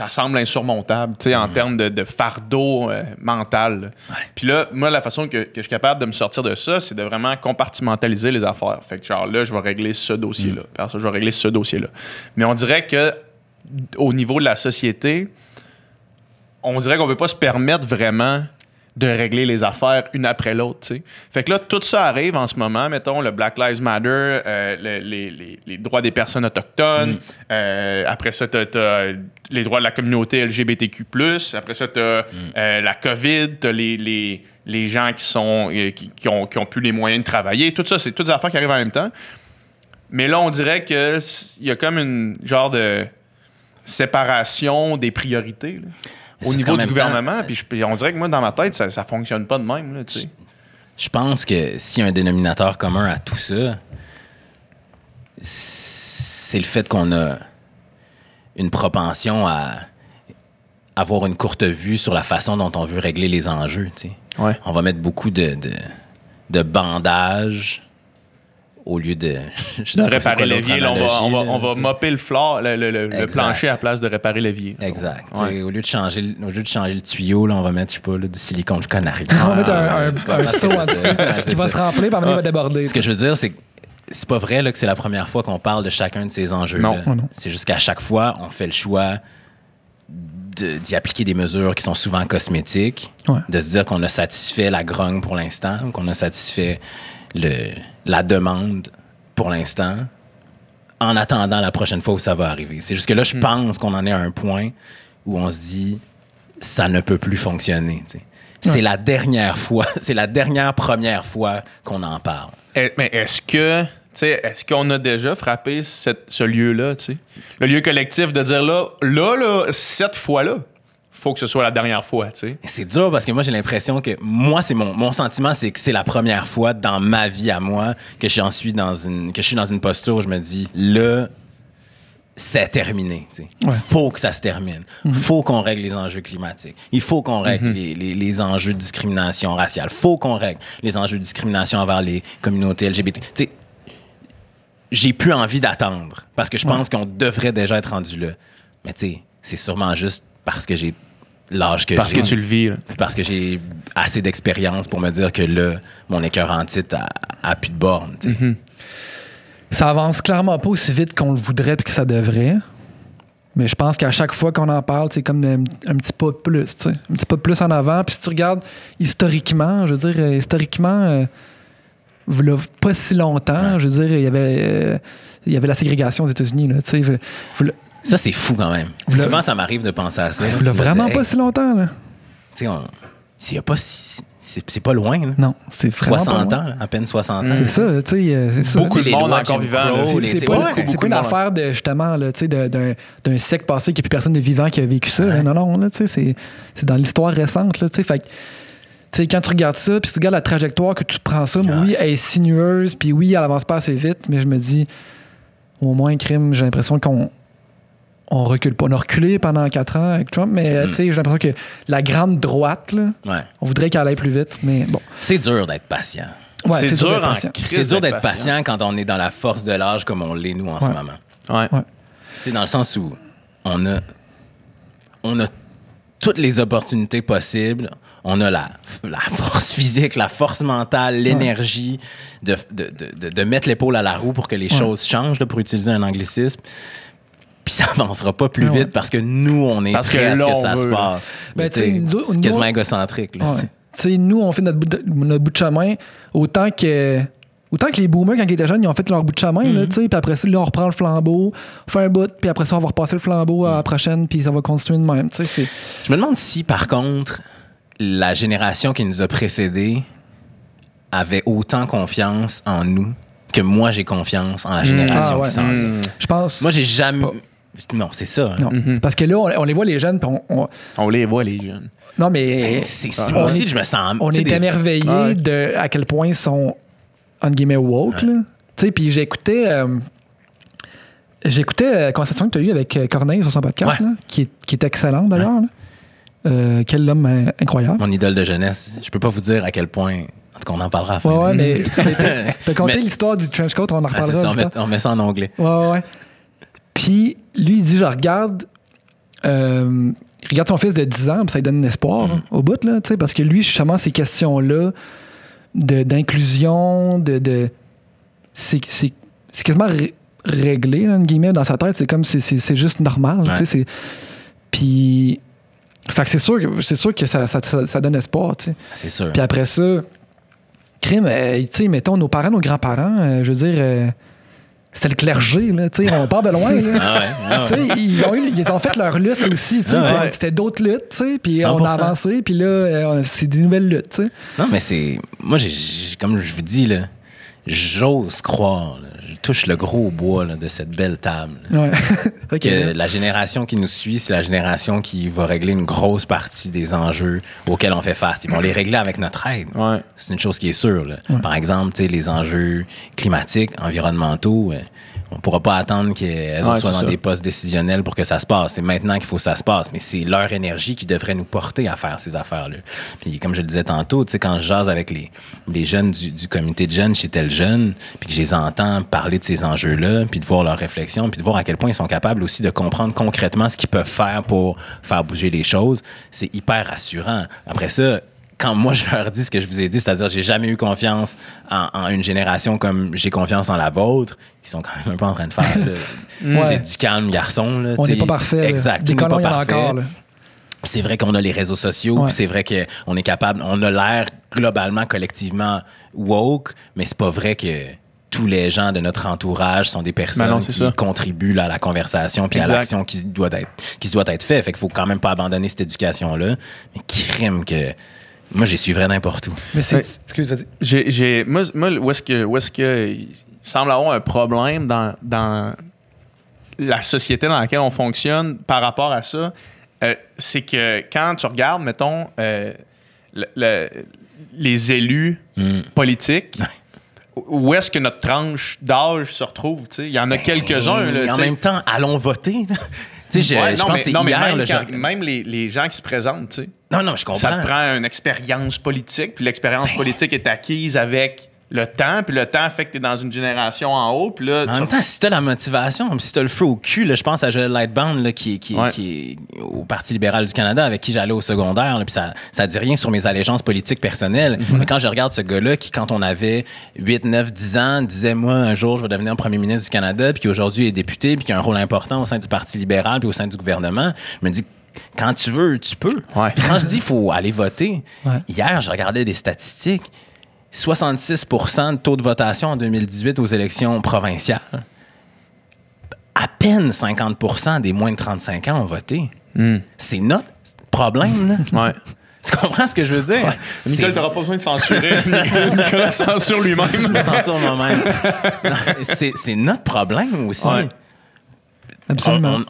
semble insurmontable, tu sais, en termes de fardeau mental. Ouais. Puis là, moi, la façon que je suis capable de me sortir de ça, c'est de vraiment compartimentaliser les affaires. Fait que genre, là, je vais régler ce dossier-là. Puis après ça, je vais régler ce dossier-là. Mais on dirait que au niveau de la société, on dirait qu'on ne peut pas se permettre vraiment de régler les affaires une après l'autre, tu sais. Fait que là, tout ça arrive en ce moment, mettons, le Black Lives Matter, les droits des personnes autochtones, après ça, t'as les droits de la communauté LGBTQ+, après ça, t'as la COVID, t'as les gens qui ont plus les moyens de travailler, tout ça, c'est toutes des affaires qui arrivent en même temps. Mais là, on dirait qu'il y a comme une genre de séparation des priorités, là. Au niveau du gouvernement, puis on dirait que moi, dans ma tête, ça fonctionne pas de même. Là, tu sais. Je pense que s'il y a un dénominateur commun à tout ça, c'est le fait qu'on a une propension à avoir une courte vue sur la façon dont on veut régler les enjeux. Tu sais. Ouais. On va mettre beaucoup de bandages au lieu de réparer l'évier. On va mopper le plancher à la place de réparer l'évier. Exact. Ouais. Au lieu de changer le tuyau, là, on va mettre, je sais pas, du silicone canari. On va mettre un seau en dessous qui va se remplir, puis après il va déborder. Ce que je veux dire, c'est que c'est pas vrai là, que c'est la première fois qu'on parle de chacun de ces enjeux-là. Non. C'est juste qu'à chaque fois, on fait le choix d'y appliquer des mesures qui sont souvent cosmétiques, de se dire qu'on a satisfait la grogne pour l'instant, qu'on a satisfait la demande pour l'instant, en attendant la prochaine fois où ça va arriver. C'est juste que là, je pense qu'on en est à un point où on se dit ça ne peut plus fonctionner. T'sais. C'est la dernière fois, c'est la première fois qu'on en parle. Mais est-ce que sais, est-ce qu'on a déjà frappé ce lieu-là, tu sais? Le lieu collectif de dire là, cette fois-là, faut que ce soit la dernière fois, tu sais. C'est dur parce que moi, j'ai l'impression que moi, c'est mon sentiment, c'est que c'est la première fois dans ma vie à moi que je suis dans une posture où je me dis, là, c'est terminé. Tu sais. Ouais. Faut que ça se termine. Faut qu'on règle les enjeux climatiques. Il faut qu'on règle les enjeux de discrimination raciale. Faut qu'on règle les enjeux de discrimination envers les communautés LGBT. Tu sais, j'ai plus envie d'attendre parce que je pense qu'on devrait déjà être rendu là. Mais tu sais, c'est sûrement juste parce que j'ai l'âge que j'ai. Parce que tu le vis, là. Parce que j'ai assez d'expérience pour me dire que là, mon écœurantite a plus de bornes. Tu sais. Ça avance clairement pas aussi vite qu'on le voudrait et que ça devrait. Mais je pense qu'à chaque fois qu'on en parle, c'est comme un petit pas de plus, tu sais. Un petit pas de plus en avant. Puis si tu regardes historiquement, je veux dire, v'là pas si longtemps, je veux dire, il y avait la ségrégation aux États-Unis, là, tu sais. Ça, c'est fou quand même. Souvent, ça m'arrive de penser à ça. V'là vraiment pas si longtemps, là. Tu sais, c'est pas loin, là. Non, c'est vraiment 60 pas ans, loin. là, à peine 60 ans. C'est ça, tu sais, c'est ça. Beaucoup de les monde lois de encore Jim vivant, là. Crow, C'est pas une affaire de, justement, là, tu sais, d'un siècle passé qu'il n'y a plus personne de vivant qui a vécu ça. Là. Non, là, tu sais, c'est dans l'histoire récente, là, tu sais. Fait que, tu sais, quand tu regardes ça, puis tu regardes la trajectoire que tu prends ça, oui, elle est sinueuse, puis oui, elle avance pas assez vite, mais je me dis, au moins, crime, j'ai l'impression qu'on recule pas. On a reculé pendant 4 ans avec Trump, mais tu sais, j'ai l'impression que la grande droite, là, on voudrait qu'elle aille plus vite, mais bon. C'est dur d'être patient. Ouais, c'est dur d'être en patient. crise C'est dur d'être patient quand on est dans la force de l'âge comme on l'est, nous, en ce moment. Ouais. Ouais. Tu sais, dans le sens où on a toutes les opportunités possibles. On a la force physique, la force mentale, l'énergie de mettre l'épaule à la roue pour que les choses changent, là, pour utiliser un anglicisme. Puis ça avancera pas plus vite parce que nous, on est prêts à ce que ça se passe. Ben, C'est quasiment égocentrique. Là, tu sais, nous, on fait notre bout de chemin autant que les boomers, quand ils étaient jeunes, ils ont fait leur bout de chemin, là, tu sais, puis après ça, là, on reprend le flambeau, on fait un bout, puis après ça, on va repasser le flambeau à la prochaine, puis ça va continuer de même, tu sais. Je me demande si, par contre, la génération qui nous a précédés avait autant confiance en nous que moi, j'ai confiance en la génération qui s'en vient. Je pense... Moi, j'ai jamais... Non, c'est ça. Non. Parce que là, on les voit, les jeunes, puis on les voit, les jeunes. Non, mais... moi aussi, je me sens... On est émerveillés de à quel point ils sont, entre guillemets, woke, là. Tu sais, puis j'écoutais la conversation que tu as eue avec Corneille sur son podcast, là, qui est excellente, d'ailleurs. Quel homme incroyable. Mon idole de jeunesse. Je peux pas vous dire à quel point... En tout cas, on en parlera à la fin. Ouais, mais t'as conté l'histoire du trench coat, on en reparlera. On met ça en onglet. Ouais. Puis, lui, il dit, je regarde ton fils de 10 ans, puis ça lui donne un espoir au bout, là, parce que lui, justement, ces questions-là d'inclusion, c'est quasiment réglé, là, guillemets, dans sa tête. C'est comme, c'est juste normal. Ouais. Puis, fait que c'est sûr que ça donne espoir. T'sais. C'est sûr. Puis après ça, crime, mettons, nos parents, nos grands-parents, je veux dire... C'était le clergé, là, tu sais, on part de loin, là. Ils ont fait leur lutte aussi, tu sais, c'était d'autres luttes, tu sais, puis on a avancé, puis là, c'est des nouvelles luttes, tu sais. Non, mais c'est... Moi, comme je vous dis, là, j'ose croire, là, je touche le gros bois là, de cette belle table. Que la génération qui nous suit, c'est la génération qui va régler une grosse partie des enjeux auxquels on fait face. Ils vont les régler avec notre aide. Ouais. C'est une chose qui est sûre. Là. Par exemple, les enjeux climatiques, environnementaux, on ne pourra pas attendre qu'elles soient dans des postes décisionnels pour que ça se passe. C'est maintenant qu'il faut que ça se passe. Mais c'est leur énergie qui devrait nous porter à faire ces affaires-là. Puis comme je le disais tantôt, quand je jase avec les jeunes du comité de jeunes chez Tel Jeune, puis que je les entends parler de ces enjeux-là, puis de voir leurs réflexions, puis de voir à quel point ils sont capables aussi de comprendre concrètement ce qu'ils peuvent faire pour faire bouger les choses, c'est hyper rassurant. Après ça, quand moi je leur dis ce que je vous ai dit, c'est-à-dire j'ai jamais eu confiance en une génération comme j'ai confiance en la vôtre, ils sont quand même un peu en train de faire du calme, garçon. Là, on n'est pas parfait. Exact. Des colons, il y en a encore. Là. C'est vrai qu'on a les réseaux sociaux, puis c'est vrai qu'on est capable, on a l'air globalement, collectivement woke, mais c'est pas vrai que tous les gens de notre entourage sont des personnes qui contribuent là, à la conversation puis à l'action qui se doit être fait. Fait qu'il faut quand même pas abandonner cette éducation-là. Mais crime que... Moi, j'y suivrais n'importe où. Mais c'est... Excuse, vas-y. Moi, où est-ce que semble avoir un problème dans la société dans laquelle on fonctionne par rapport à ça, c'est que quand tu regardes, mettons, les élus politiques, où est-ce que notre tranche d'âge se retrouve? Il y en a quelques-uns. Là, en même temps, allons voter. Je pense que c'est hier. Même les gens qui se présentent, tu sais. Non, je comprends. Ça te prend une expérience politique, puis l'expérience politique est acquise avec le temps, puis le temps fait que t'es dans une génération en haut, puis là... En même temps, si t'as la motivation, si t'as le feu au cul, là, je pense à Joël Lightbound, là, qui est au Parti libéral du Canada, avec qui j'allais au secondaire, là, puis ça dit rien sur mes allégeances politiques personnelles. Mais quand je regarde ce gars-là, qui, quand on avait 8, 9, 10 ans, disait, moi, un jour, je vais devenir premier ministre du Canada, puis qui aujourd'hui est député, puis qui a un rôle important au sein du Parti libéral, puis au sein du gouvernement, je me dis... Quand tu veux, tu peux. Ouais. Puis quand je dis qu'il faut aller voter, hier, je regardais les statistiques. 66 % de taux de votation en 2018 aux élections provinciales. À peine 50 % des moins de 35 ans ont voté. C'est notre problème, là. Ouais. Tu comprends ce que je veux dire? Ouais. Nicolas, t'auras pas besoin de censurer. Nicolas censure lui-même. Je me censure moi-même. C'est notre problème aussi. Ouais. Absolument.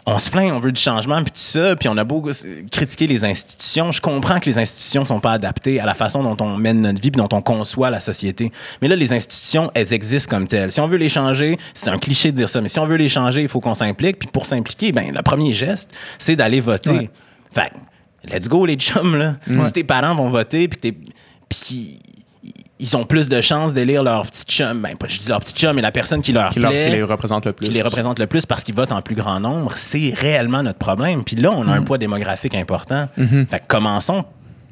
On se plaint, on veut du changement, puis tout ça, puis on a beau critiquer les institutions. Je comprends que les institutions ne sont pas adaptées à la façon dont on mène notre vie puis dont on conçoit la société. Mais là, les institutions, elles existent comme telles. Si on veut les changer, c'est un cliché de dire ça, mais si on veut les changer, il faut qu'on s'implique. Puis pour s'impliquer, ben le premier geste, c'est d'aller voter. Ouais. Fait let's go, les chums, là. Si tes parents vont voter, puis ils ont plus de chances d'élire leur petit chum. Ben, pas je dis leur petit chum, mais la personne qui leur plaît. Qui les représente le plus. Qui les représente le plus parce qu'ils votent en plus grand nombre. C'est réellement notre problème. Puis là, on a un poids démographique important. Fait que commençons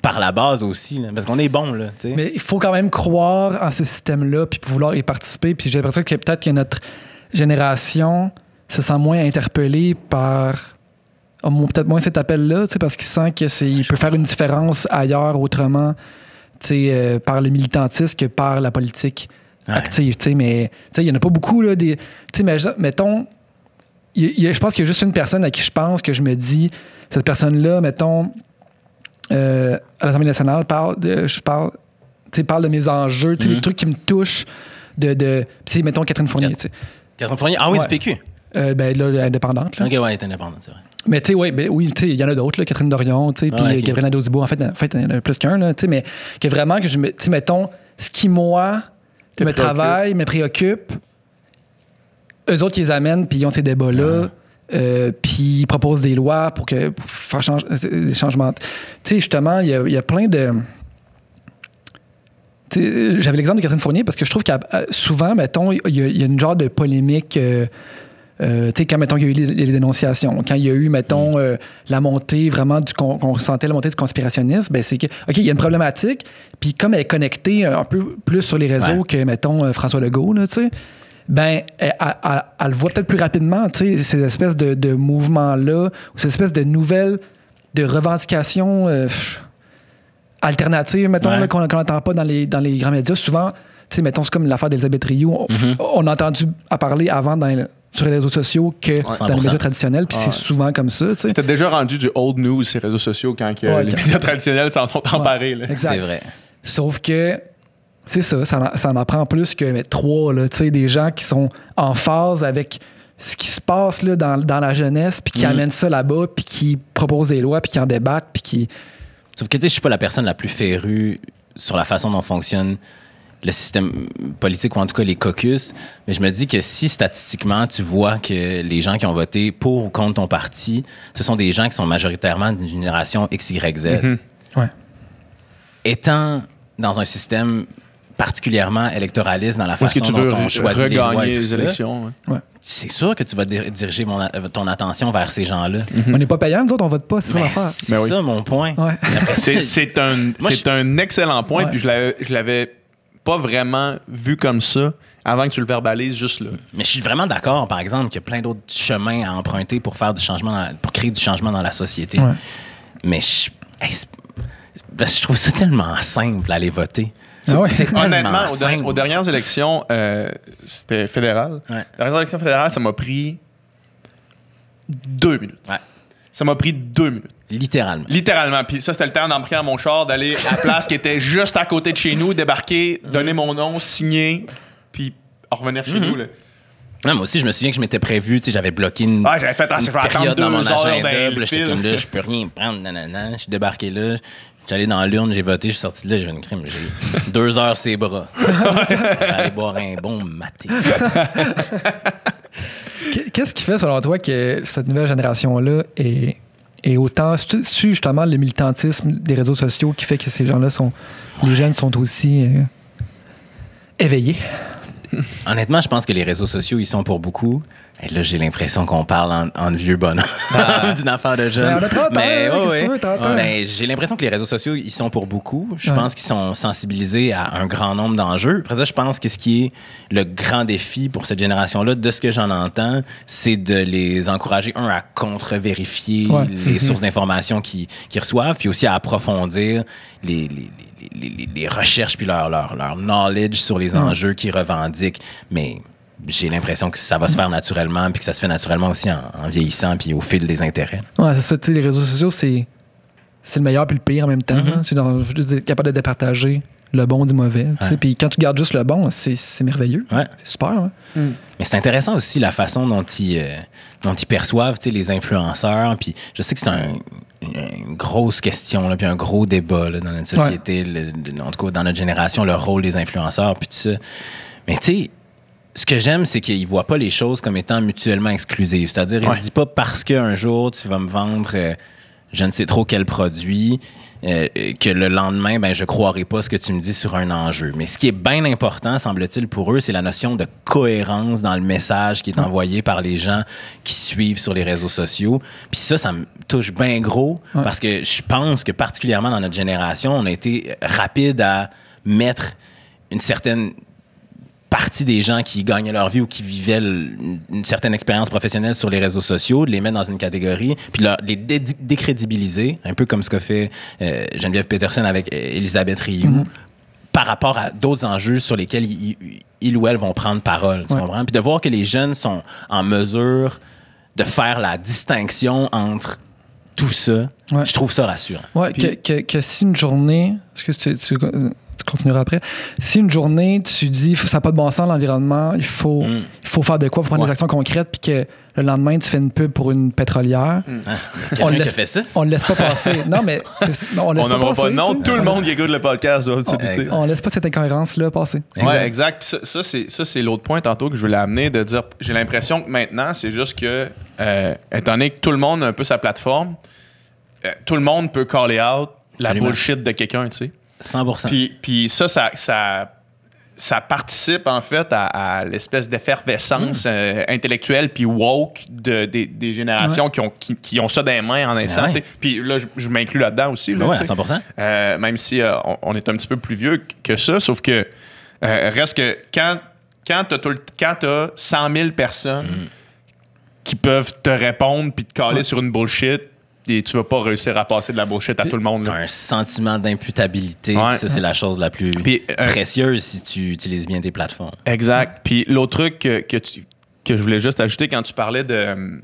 par la base aussi, là, parce qu'on est bon, là. T'sais. Mais il faut quand même croire en ce système-là puis vouloir y participer. Puis j'ai l'impression que peut-être que notre génération se sent moins interpellée par... peut-être moins cet appel-là, parce qu'il sent qu'il peut faire une différence ailleurs, autrement, par le militantisme que par la politique active. Mais il n'y en a pas beaucoup. Là, mettons, je pense qu'il y a juste une personne à qui je pense que je me dis, cette personne-là, mettons, à l'Assemblée nationale, parle de mes enjeux, les trucs qui me touchent, mettons Catherine Fournier. Catherine Fournier, du PQ. Là, indépendante. Là. OK, ouais, elle est indépendante, c'est vrai. Mais tu sais, oui, il y en a d'autres, là, Catherine Dorion, puis Gabriel Nadeau-Dubois. En fait, il y en a plus qu'un, là, mais que vraiment, mettons, ce qui, moi, me travaille, me préoccupe, eux autres, ils les amènent, puis ils ont ces débats-là, puis ils proposent des lois pour faire des changements. Tu sais, justement, il y a plein de... J'avais l'exemple de Catherine Fournier parce que je trouve que souvent, mettons, il y a une genre de polémique... quand, mettons, il y a eu les dénonciations, quand il y a eu, mettons, la montée vraiment qu'on sentait la montée du conspirationnisme, ben c'est que, OK, il y a une problématique, puis comme elle est connectée un peu plus sur les réseaux que, mettons, François Legault, là, tu sais, ben, elle le voit peut-être plus rapidement, tu sais, ces espèces de mouvements-là, ou ces espèces de nouvelles, de revendications alternatives, mettons, là, qu'on n'entend pas dans les grands médias. Souvent, tu sais, mettons, c'est comme l'affaire d'Elisabeth Rioux. On a entendu parler avant sur les réseaux sociaux que dans les médias traditionnels, puis c'est souvent comme ça. T'sais. C'était déjà rendu du old news, ces réseaux sociaux, quand les médias traditionnels s'en sont emparés. Là. Exact. C'est vrai. Sauf que, c'est ça en prend plus que 3, là, des gens qui sont en phase avec ce qui se passe là, dans la jeunesse, puis qui amènent ça là-bas, puis qui proposent des lois, puis qui en débattent, puis qui... Sauf que, je suis pas la personne la plus férue sur la façon dont fonctionne le système politique, ou en tout cas les caucus, mais je me dis que si statistiquement tu vois que les gens qui ont voté pour ou contre ton parti, ce sont des gens qui sont majoritairement d'une génération X, Y, Z. Étant dans un système particulièrement électoraliste dans la façon dont on choisit les lois et tout ça, élections, c'est sûr que tu vas diriger ton attention vers ces gens-là. On n'est pas payants, nous autres, on vote pas, c'est ça l'affaire. C'est ça mon point. C'est un excellent point, puis je l'avais pas vraiment vu comme ça avant que tu le verbalises juste là. Mais je suis vraiment d'accord, par exemple, qu'il y a plein d'autres chemins à emprunter pour faire du changement, pour créer du changement dans la société. Mais je trouve ça tellement simple aller voter. C'est honnêtement, aux dernières élections, c'était fédéral. Les dernières élections fédérales, ça m'a pris 2 minutes. Ça m'a pris 2 minutes. Littéralement. Puis ça, c'était le temps d'embarquer dans mon char, d'aller à la place qui était juste à côté de chez nous, débarquer, donner mon nom, signer, puis revenir chez nous. Là. Non, moi aussi, je me souviens que je m'étais prévu, tu sais, j'avais bloqué une j'avais fait une je vais attendre période dans mon 2 heures agenda. dans Puis le là, j'étais fil. comme là, je peux rien prendre, nanana. Je suis débarqué là, j'étais allé dans l'urne, j'ai voté, je suis sorti de là, j'ai fait une crime. J'ai 2 heures ses bras. Aller boire un bon maté. Qu'est-ce qui fait, selon toi, que cette nouvelle génération-là est autant... C'est justement le militantisme des réseaux sociaux qui fait que ces gens-là sont... Les jeunes sont aussi éveillés? Honnêtement, je pense que les réseaux sociaux, ils sont pour beaucoup. Et là, j'ai l'impression qu'on parle en vieux bonhomme d'une affaire de jeune. Mais on a 30 ans, Mais, qu'est-ce que tu veux, 30 ans? Mais j'ai l'impression que les réseaux sociaux, ils sont pour beaucoup. Je pense qu'ils sont sensibilisés à un grand nombre d'enjeux. Après ça, je pense que ce qui est le grand défi pour cette génération-là, de ce que j'en entends, c'est de les encourager, à contre-vérifier les sources d'informations qu'ils reçoivent, puis aussi à approfondir les recherches puis leur knowledge sur les enjeux qu'ils revendiquent. Mais j'ai l'impression que ça va se faire naturellement puis que ça se fait naturellement aussi en vieillissant puis au fil des intérêts. Ouais, c'est ça. Tu sais, les réseaux sociaux, c'est le meilleur puis le pire en même temps. Hein. C'est juste être capable de départager le bon du mauvais. Tu sais. Puis quand tu gardes juste le bon, c'est merveilleux. Ouais. C'est super. Hein? Mais c'est intéressant aussi la façon dont ils perçoivent, tu sais, les influenceurs. Puis je sais que c'est une grosse question, là, puis un gros débat là, dans notre société, en tout cas dans notre génération, le rôle des influenceurs, puis tout ça. Mais tu sais, ce que j'aime, c'est qu'ils ne voient pas les choses comme étant mutuellement exclusives. C'est-à-dire, ils ne se disent pas parce qu'un jour, tu vas me vendre je ne sais trop quel produit, que le lendemain, je ne croirai pas ce que tu me dis sur un enjeu. Mais ce qui est bien important, semble-t-il, pour eux, c'est la notion de cohérence dans le message qui est envoyé par les gens qui suivent sur les réseaux sociaux. Puis ça me touche bien gros parce que je pense que particulièrement dans notre génération, on a été rapide à mettre une certaine partie des gens qui gagnaient leur vie ou qui vivaient une certaine expérience professionnelle sur les réseaux sociaux, de les mettre dans une catégorie, puis les décrédibiliser, un peu comme ce qu'a fait Geneviève Peterson avec Elisabeth Rioux, par rapport à d'autres enjeux sur lesquels ils ou elles vont prendre parole, tu comprends? Puis de voir que les jeunes sont en mesure de faire la distinction entre tout ça, je trouve ça rassurant. Ouais, puis, que si une journée... Est-ce que tu continueras après. Si une journée, tu dis ça n'a pas de bon sens l'environnement, il faut faire de quoi, il faut prendre des actions concrètes, puis que le lendemain, tu fais une pub pour une pétrolière. Quelqu'un qui a fait ça? On ne laisse pas passer. Non, mais on laisse pas passer. Non, tout le monde qui écoute le podcast doit se douter. On laisse pas cette incohérence-là passer. Oui, exact. Puis ça, c'est l'autre point tantôt que je voulais amener, de dire, j'ai l'impression que maintenant, c'est juste que, étant donné que tout le monde a un peu sa plateforme, tout le monde peut caller out la bullshit de quelqu'un, tu sais. 100%. Puis ça participe en fait à l'espèce d'effervescence intellectuelle puis woke des générations qui ont ça dans les mains en instant. Puis là, je m'inclus là-dedans aussi. Là, à 100%. Même si on est un petit peu plus vieux que ça, sauf que reste que quand t'as 100 000 personnes qui peuvent te répondre puis te caler sur une bullshit, et tu vas pas réussir à passer de la bullshit à tout le monde. Tu as un sentiment d'imputabilité. Ça, c'est la chose la plus précieuse si tu utilises bien tes plateformes. Exact. Puis l'autre truc que je voulais juste ajouter quand tu parlais de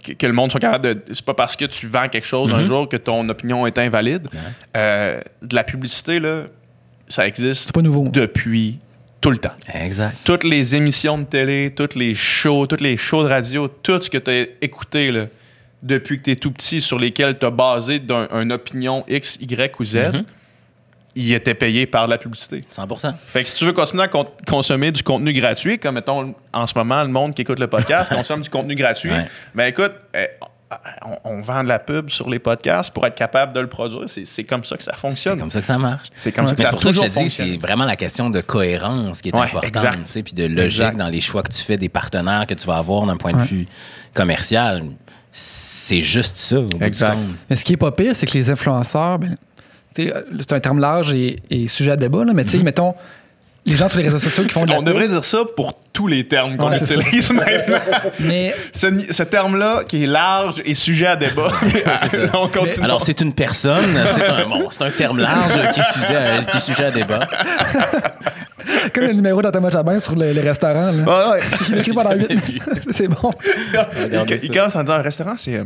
que le monde soit capable de... C'est pas parce que tu vends quelque chose un jour que ton opinion est invalide. De la publicité, là, ça existe depuis tout le temps. Exact. Toutes les émissions de télé, tous les shows de radio, tout ce que tu as écouté, là, depuis que tu es tout petit, sur lesquels tu as basé une opinion X, Y ou Z, ils étaient payés par la publicité. 100%. Fait que si tu veux continuer à consommer du contenu gratuit, comme mettons en ce moment, le monde qui écoute le podcast consomme du contenu gratuit, ben écoute, on vend de la pub sur les podcasts pour être capable de le produire. C'est comme ça que ça fonctionne. C'est comme ça que ça marche. C'est comme ça que ça c'est pour ça que je te dis, c'est vraiment la question de cohérence qui est importante. Puis de logique dans les choix que tu fais des partenaires que tu vas avoir d'un point de vue commercial. C'est juste ça, au bout du compte. Mais ce qui est pas pire, c'est que les influenceurs, c'est un terme large et sujet à débat, là, mais tu sais, mettons, les gens sur les réseaux sociaux qui font de la On devrait dire ça pour tous les termes qu'on utilise maintenant. Mais ce terme-là, qui est large et sujet à débat, c'est ça. On continue. Alors, c'est une personne, c'est un terme large qui est sujet à débat. Comme le numéro d'Antoine Chabin sur les restaurants. Là. Il écrit pendant 8 minutes. C'est bon. Il commence en disant un restaurant, c'est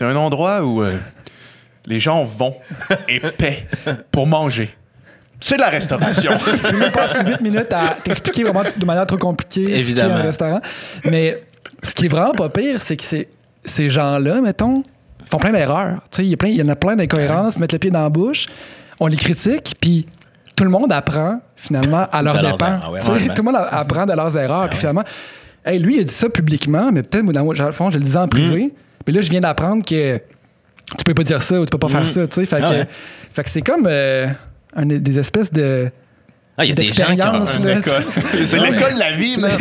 un endroit où les gens vont et paient pour manger. C'est de la restauration. C'est même pas 8 minutes à t'expliquer vraiment de manière trop compliquée ce qu'est un restaurant. Mais ce qui est vraiment pas pire, c'est que ces gens-là, mettons, font plein d'erreurs. Il y en a plein d'incohérences, mettent le pied dans la bouche, on les critique, puis tout le monde apprend finalement à leur dépens. Tout le monde apprend de leurs erreurs. Puis finalement, hey, lui, il a dit ça publiquement, mais peut-être, dans le fond, je le disais en privé. Puis là, je viens d'apprendre que tu peux pas dire ça ou tu peux pas faire ça. Fait que c'est comme des espèces de. Il y a des gens qui ont c'est l'école de la vie, man.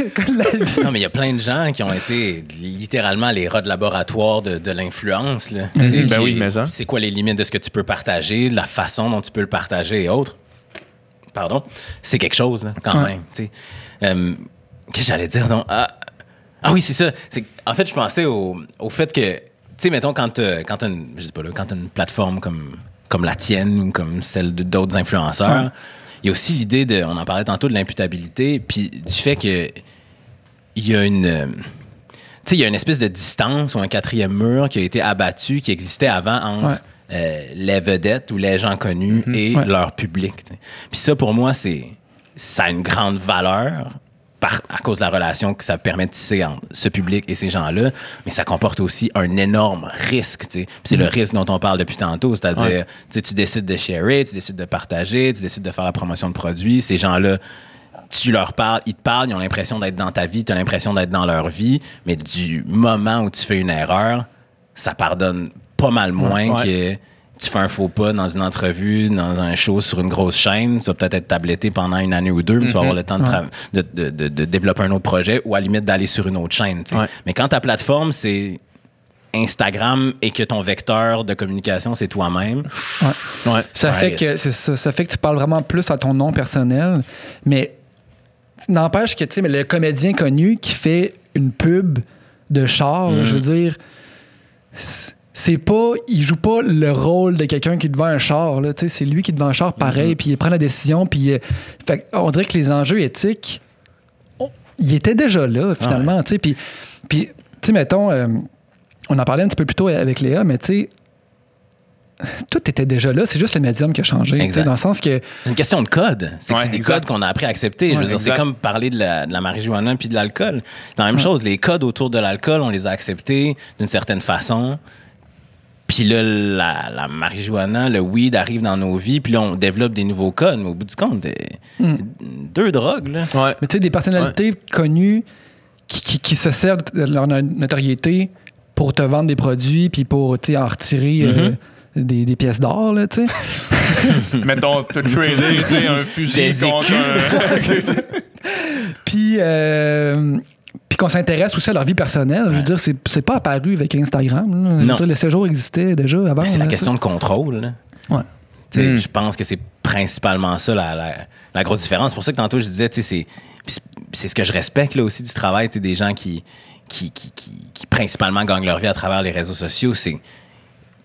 Non, mais il y a plein de gens qui ont été littéralement les rats de laboratoire de l'influence. Là. Ben oui, mais ça. C'est quoi les limites de ce que tu peux partager, la façon dont tu peux le partager et autres. Pardon. C'est quelque chose, là, quand même. Qu'est-ce que j'allais dire? Donc, oui, c'est ça. En fait, je pensais au fait que, tu sais, mettons, quand t'as une plateforme comme la tienne ou comme celle d'autres influenceurs, il y a aussi l'idée on en parlait tantôt, de l'imputabilité, puis du fait que il y a une espèce de distance ou un quatrième mur qui a été abattu, qui existait avant entre les vedettes ou les gens connus et leur public. T'sais. Puis ça, pour moi, ça a une grande valeur à cause de la relation que ça permet de tisser entre ce public et ces gens-là, mais ça comporte aussi un énorme risque. Puis c'est le risque dont on parle depuis tantôt, c'est-à-dire tu décides de sharer, tu décides de partager, tu décides de faire la promotion de produits. Ces gens-là, tu leur parles, ils te parlent, ils ont l'impression d'être dans ta vie, tu as l'impression d'être dans leur vie, mais du moment où tu fais une erreur, ça pardonne pas mal moins que tu fais un faux pas dans une entrevue, dans un show sur une grosse chaîne, ça va peut-être être tabletté pendant une année ou deux, mais tu vas avoir le temps de développer un autre projet ou à la limite d'aller sur une autre chaîne. Mais quand ta plateforme, c'est Instagram et que ton vecteur de communication, c'est toi-même. Ça fait que tu parles vraiment plus à ton nom personnel, mais n'empêche que, tu sais, le comédien connu qui fait une pub de char, je veux dire, il joue pas le rôle de quelqu'un qui est devant un char, là, tu sais, c'est lui qui est devant un char pareil, puis il prend la décision, puis on dirait que les enjeux éthiques, ils étaient déjà là, finalement, tu sais, puis tu sais, mettons, on en parlait un petit peu plus tôt avec Léa, mais tu sais, tout était déjà là, c'est juste le médium qui a changé, dans le sens que... C'est une question de code. C'est des codes qu'on a appris à accepter. Je veux dire, c'est comme parler de la marijuana puis de l'alcool. C'est la même chose. Les codes autour de l'alcool, on les a acceptés d'une certaine façon. Puis là, la marijuana, le weed arrive dans nos vies, puis là, on développe des nouveaux codes. Mais au bout du compte, deux drogues, là. Mais tu sais, des personnalités connues qui se servent de leur notoriété pour te vendre des produits, puis pour, tu sais, en retirer... Des pièces d'or, là, tu sais. Mettons, tu trader, tu sais, un fusil contre Puis qu'on s'intéresse aussi à leur vie personnelle. Je veux dire, c'est pas apparu avec Instagram. Là. Je veux dire, le séjour existait déjà avant. C'est la question de contrôle. Là. Je pense que c'est principalement ça la grosse différence. C'est pour ça que tantôt, je disais, tu sais, c'est ce que je respecte là, aussi du travail, tu sais, des gens qui principalement gagnent leur vie à travers les réseaux sociaux. C'est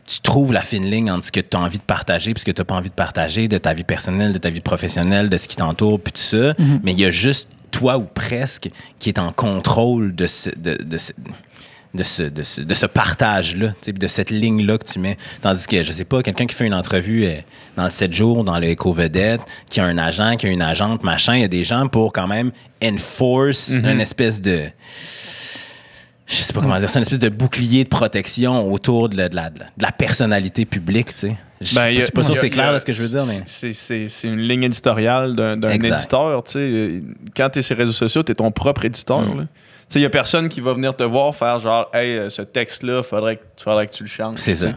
tu trouves la fine ligne entre ce que tu as envie de partager puis ce que tu n'as pas envie de partager, de ta vie personnelle, de ta vie professionnelle, de ce qui t'entoure, puis tout ça. Mais il y a juste toi ou presque qui est en contrôle de ce partage-là, de cette ligne-là que tu mets. Tandis que, je sais pas, quelqu'un qui fait une entrevue dans le 7 jours, dans le Éco-Vedette, qui a un agent, qui a une agente, machin, il y a des gens pour quand même enforce une espèce de... Je sais pas comment dire ça, une espèce de bouclier de protection autour de la personnalité publique, tu sais. Je suis pas sûr que c'est clair là, ce que je veux dire, mais... C'est une ligne éditoriale d'un éditeur, tu sais. Quand t'es sur les réseaux sociaux, t'es ton propre éditeur, là. Tu sais, il y a personne qui va venir te voir faire genre, hey, ce texte-là, faudrait que tu le changes. C'est ça.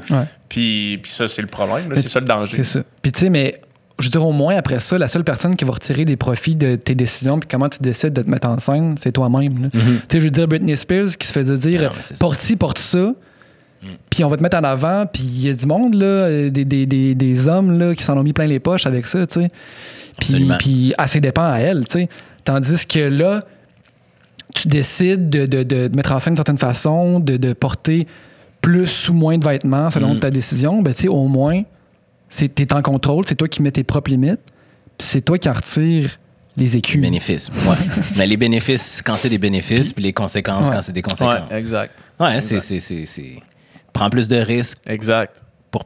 Puis ça, c'est le problème, là, c'est ça le danger. C'est ça. Puis tu sais, mais... Je veux dire, au moins, après ça, la seule personne qui va retirer des profits de tes décisions puis comment tu décides de te mettre en scène, c'est toi-même. Tu sais, je veux dire, Britney Spears qui se faisait dire porte-ci, porte ça, puis on va te mettre en avant, puis il y a du monde, là, des hommes là, qui s'en ont mis plein les poches avec ça, tu sais. Puis à ses dépens à elle, tu sais. Tandis que là, tu décides de mettre en scène d'une certaine façon, de porter plus ou moins de vêtements selon ta décision, ben tu sais, au moins... T'es en contrôle, c'est toi qui mets tes propres limites, puis c'est toi qui en retires les écus. Les bénéfices, mais les bénéfices, quand c'est des bénéfices, puis les conséquences, quand c'est des conséquences. Ouais, exact. C'est... Prends plus de risques. Exact. Pour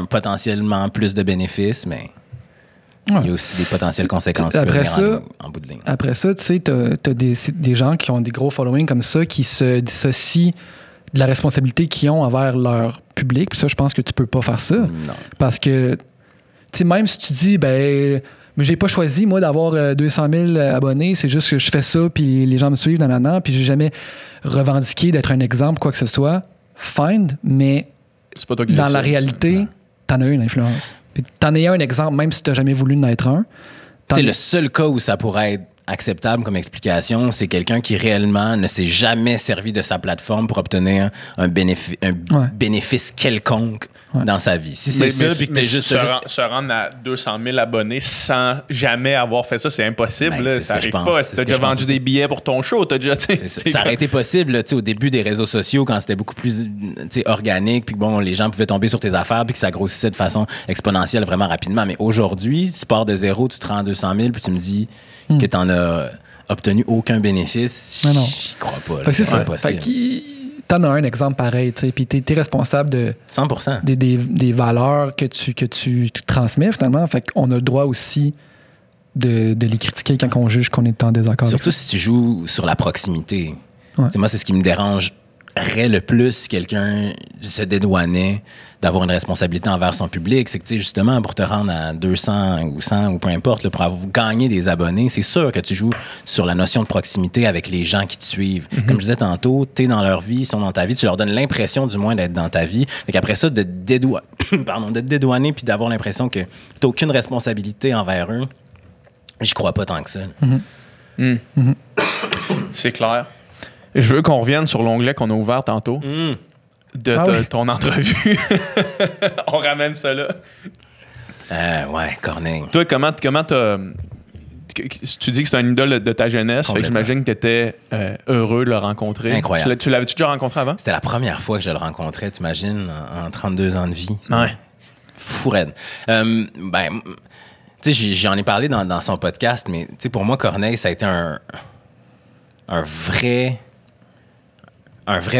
potentiellement plus de bénéfices, mais... Ouais. il y a aussi des potentielles conséquences qui Après peuvent venir ça- en bout de ligne. Après ça, tu sais, t'as des gens qui ont des gros followings comme ça qui se dissocient de la responsabilité qu'ils ont envers leur public. Puis ça, je pense que tu peux pas faire ça. Non. Parce que, tu sais, même si tu dis, ben, mais j'ai pas choisi, moi, d'avoir 200 000 abonnés, c'est juste que je fais ça, puis les gens me suivent, nanana, puis j'ai jamais revendiqué d'être un exemple, quoi que ce soit. Fine, mais C'est pas toi qui dans décides, la réalité, t'en as eu une influence. Puis t'en as eu un exemple, même si t'as jamais voulu en être un. Tu sais, le seul cas où ça pourrait être acceptable comme explication, c'est quelqu'un qui réellement ne s'est jamais servi de sa plateforme pour obtenir un bénéfice quelconque dans sa vie. Si c'est ça, puis que t'es juste... se rendre à 200 000 abonnés sans jamais avoir fait ça, c'est impossible. Ben, là. c'est Ça ce que arrive je pense. pas. C'est T'as ce que déjà je pense vendu aussi. des billets pour ton show. T'as déjà... C'est ça. Ça aurait été possible là, tu sais, au début des réseaux sociaux, quand c'était beaucoup plus tu sais, organique, puis que bon, les gens pouvaient tomber sur tes affaires, puis que ça grossissait de façon exponentielle vraiment rapidement. Mais aujourd'hui, tu pars de zéro, tu te rends à 200 000, puis tu me dis que t'en as obtenu aucun bénéfice. Mais non. J'y crois pas. là. Fait que c'est ça. impossible. Fait que t'en as un exemple pareil, tu sais, puis t'es responsable de 100%. des valeurs que tu transmets finalement. Fait qu'on a le droit aussi de les critiquer quand on juge qu'on est en désaccord. Surtout avec ça. si tu joues sur la proximité. Ouais. Tu sais, moi, c'est ce qui me dérangerait le plus si quelqu'un se dédouanait d'avoir une responsabilité envers son public. C'est que, tu sais, justement, pour te rendre à 200 ou 100 ou peu importe, là, pour avoir gagné des abonnés, c'est sûr que tu joues sur la notion de proximité avec les gens qui te suivent. Comme je disais tantôt, tu es dans leur vie, ils sont dans ta vie, tu leur donnes l'impression, du moins, d'être dans ta vie. Fait qu'après ça, de te dédouaner puis d'avoir l'impression que tu n'as aucune responsabilité envers eux, j'y crois pas tant que ça. C'est clair. Je veux qu'on revienne sur l'onglet qu'on a ouvert tantôt de oui. ton entrevue. On ramène ça là. Ouais, Corneille. Toi, comment t'as... Tu dis que c'est un idole de ta jeunesse, fait que Complètement. j'imagine que tu étais heureux de le rencontrer. Incroyable. Tu l'avais-tu déjà rencontré avant? C'était la première fois que je le rencontrais, t'imagines, en 32 ans de vie. Ouais. Fou raide. Tu sais, j'en ai parlé dans son podcast, mais tu sais, pour moi, Corneille, ça a été un vrai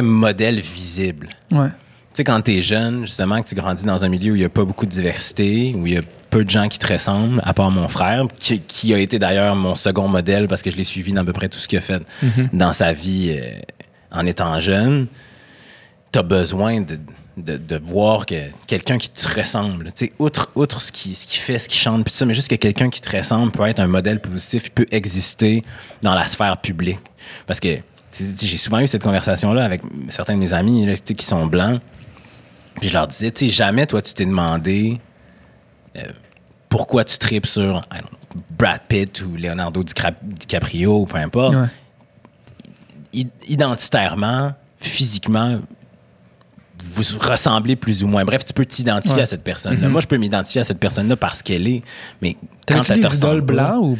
modèle visible. Ouais. Tu sais, quand t'es jeune, justement, que tu grandis dans un milieu où il n'y a pas beaucoup de diversité, où il y a peu de gens qui te ressemblent, à part mon frère, qui a été d'ailleurs mon second modèle parce que je l'ai suivi dans à peu près tout ce qu'il a fait dans sa vie en étant jeune, t'as besoin de voir que quelqu'un qui te ressemble, tu sais, outre ce qu'il fait, ce qu'il chante, puis tout ça, mais juste que quelqu'un qui te ressemble peut être un modèle positif, il peut exister dans la sphère publique. Parce que j'ai souvent eu cette conversation-là avec certains de mes amis là, qui sont blancs. Puis je leur disais, tu sais, jamais toi, tu t'es demandé pourquoi tu tripes sur Brad Pitt ou Leonardo DiCaprio ou peu importe. Ouais. Identitairement, physiquement, vous ressemblez plus ou moins. Bref, tu peux t'identifier à cette personne-là. Moi, je peux m'identifier à cette personne-là parce qu'elle est. Mais quand T'avais-tu elle te des idoles ressemble pas, blancs ou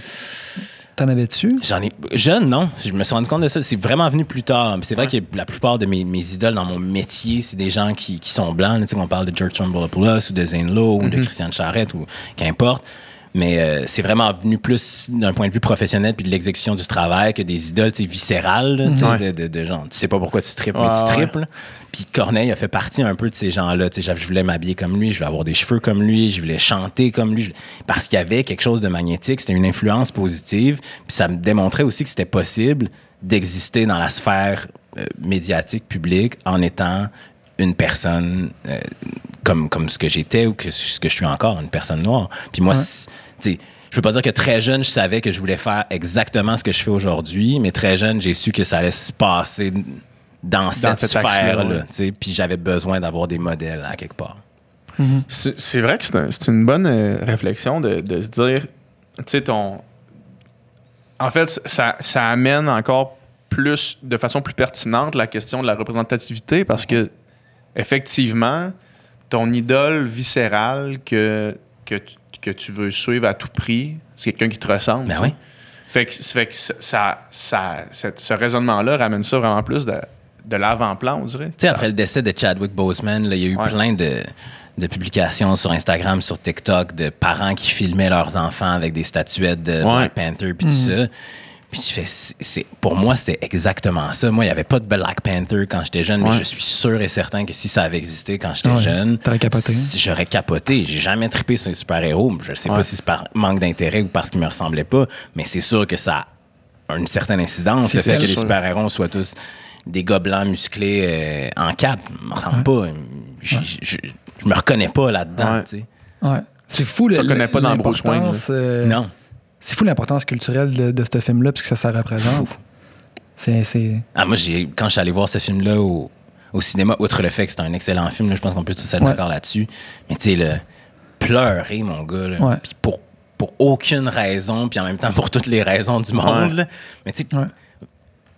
t'en avais-tu? j'en ai. Jeune, non. Je me suis rendu compte de ça. C'est vraiment venu plus tard. C'est vrai que la plupart de mes idoles dans mon métier, c'est des gens qui sont blancs. Tu sais, on parle de George Stroumboulopoulos ou de Zane Lowe ou de Christiane Charette ou qu'importe. Mais c'est vraiment venu plus d'un point de vue professionnel puis de l'exécution du travail que des idoles viscérales, là, tu sais, de genre, tu sais pas pourquoi tu tripes, mais tu tripes. Là. Puis Corneille a fait partie un peu de ces gens-là. Tu sais, je voulais m'habiller comme lui, je voulais avoir des cheveux comme lui, je voulais chanter comme lui, parce qu'il y avait quelque chose de magnétique, c'était une influence positive. Puis ça me démontrait aussi que c'était possible d'exister dans la sphère médiatique publique en étant une personne comme ce que j'étais ou ce que je suis encore, une personne noire. Puis moi, tu sais, je peux pas dire que très jeune, je savais que je voulais faire exactement ce que je fais aujourd'hui, mais très jeune, j'ai su que ça allait se passer dans cette sphère-là. Tu sais, puis j'avais besoin d'avoir des modèles à quelque part. C'est vrai que c'est une bonne réflexion de se dire, tu sais, en fait, ça amène encore plus, de façon plus pertinente, la question de la représentativité parce que, effectivement, ton idole viscérale que tu veux suivre à tout prix, c'est quelqu'un qui te ressemble. Ben oui. Fait que ce raisonnement-là ramène ça vraiment plus de l'avant-plan, on dirait. Tu sais, après le décès de Chadwick Boseman, là, il y a eu plein de publications sur Instagram, sur TikTok, de parents qui filmaient leurs enfants avec des statuettes de Black Panther puis tout ça. Puis je fais, pour moi, c'était exactement ça. Moi, il n'y avait pas de Black Panther quand j'étais jeune, mais je suis sûr et certain que si ça avait existé quand j'étais jeune, j'aurais capoté. J'ai jamais trippé sur les super-héros. Je ne sais pas si c'est par manque d'intérêt ou parce qu'ils me ressemblaient pas, mais c'est sûr que ça a une certaine incidence. Le fait que les super-héros soient tous des gars blancs musclés en cap, ne me ressemble pas. Je me reconnais pas là-dedans. Tu sais. Ouais. C'est fou je ne reconnais pas dans Bruce Wayne. Non. C'est fou l'importance culturelle de ce film-là, puisque ça représente. Moi, quand je suis allé voir ce film-là au cinéma, outre le fait que c'est un excellent film, là, je pense qu'on peut tous être d'accord là-dessus, mais tu sais, pleurer, mon gars, puis pour aucune raison, puis en même temps pour toutes les raisons du monde, là, mais tu sais,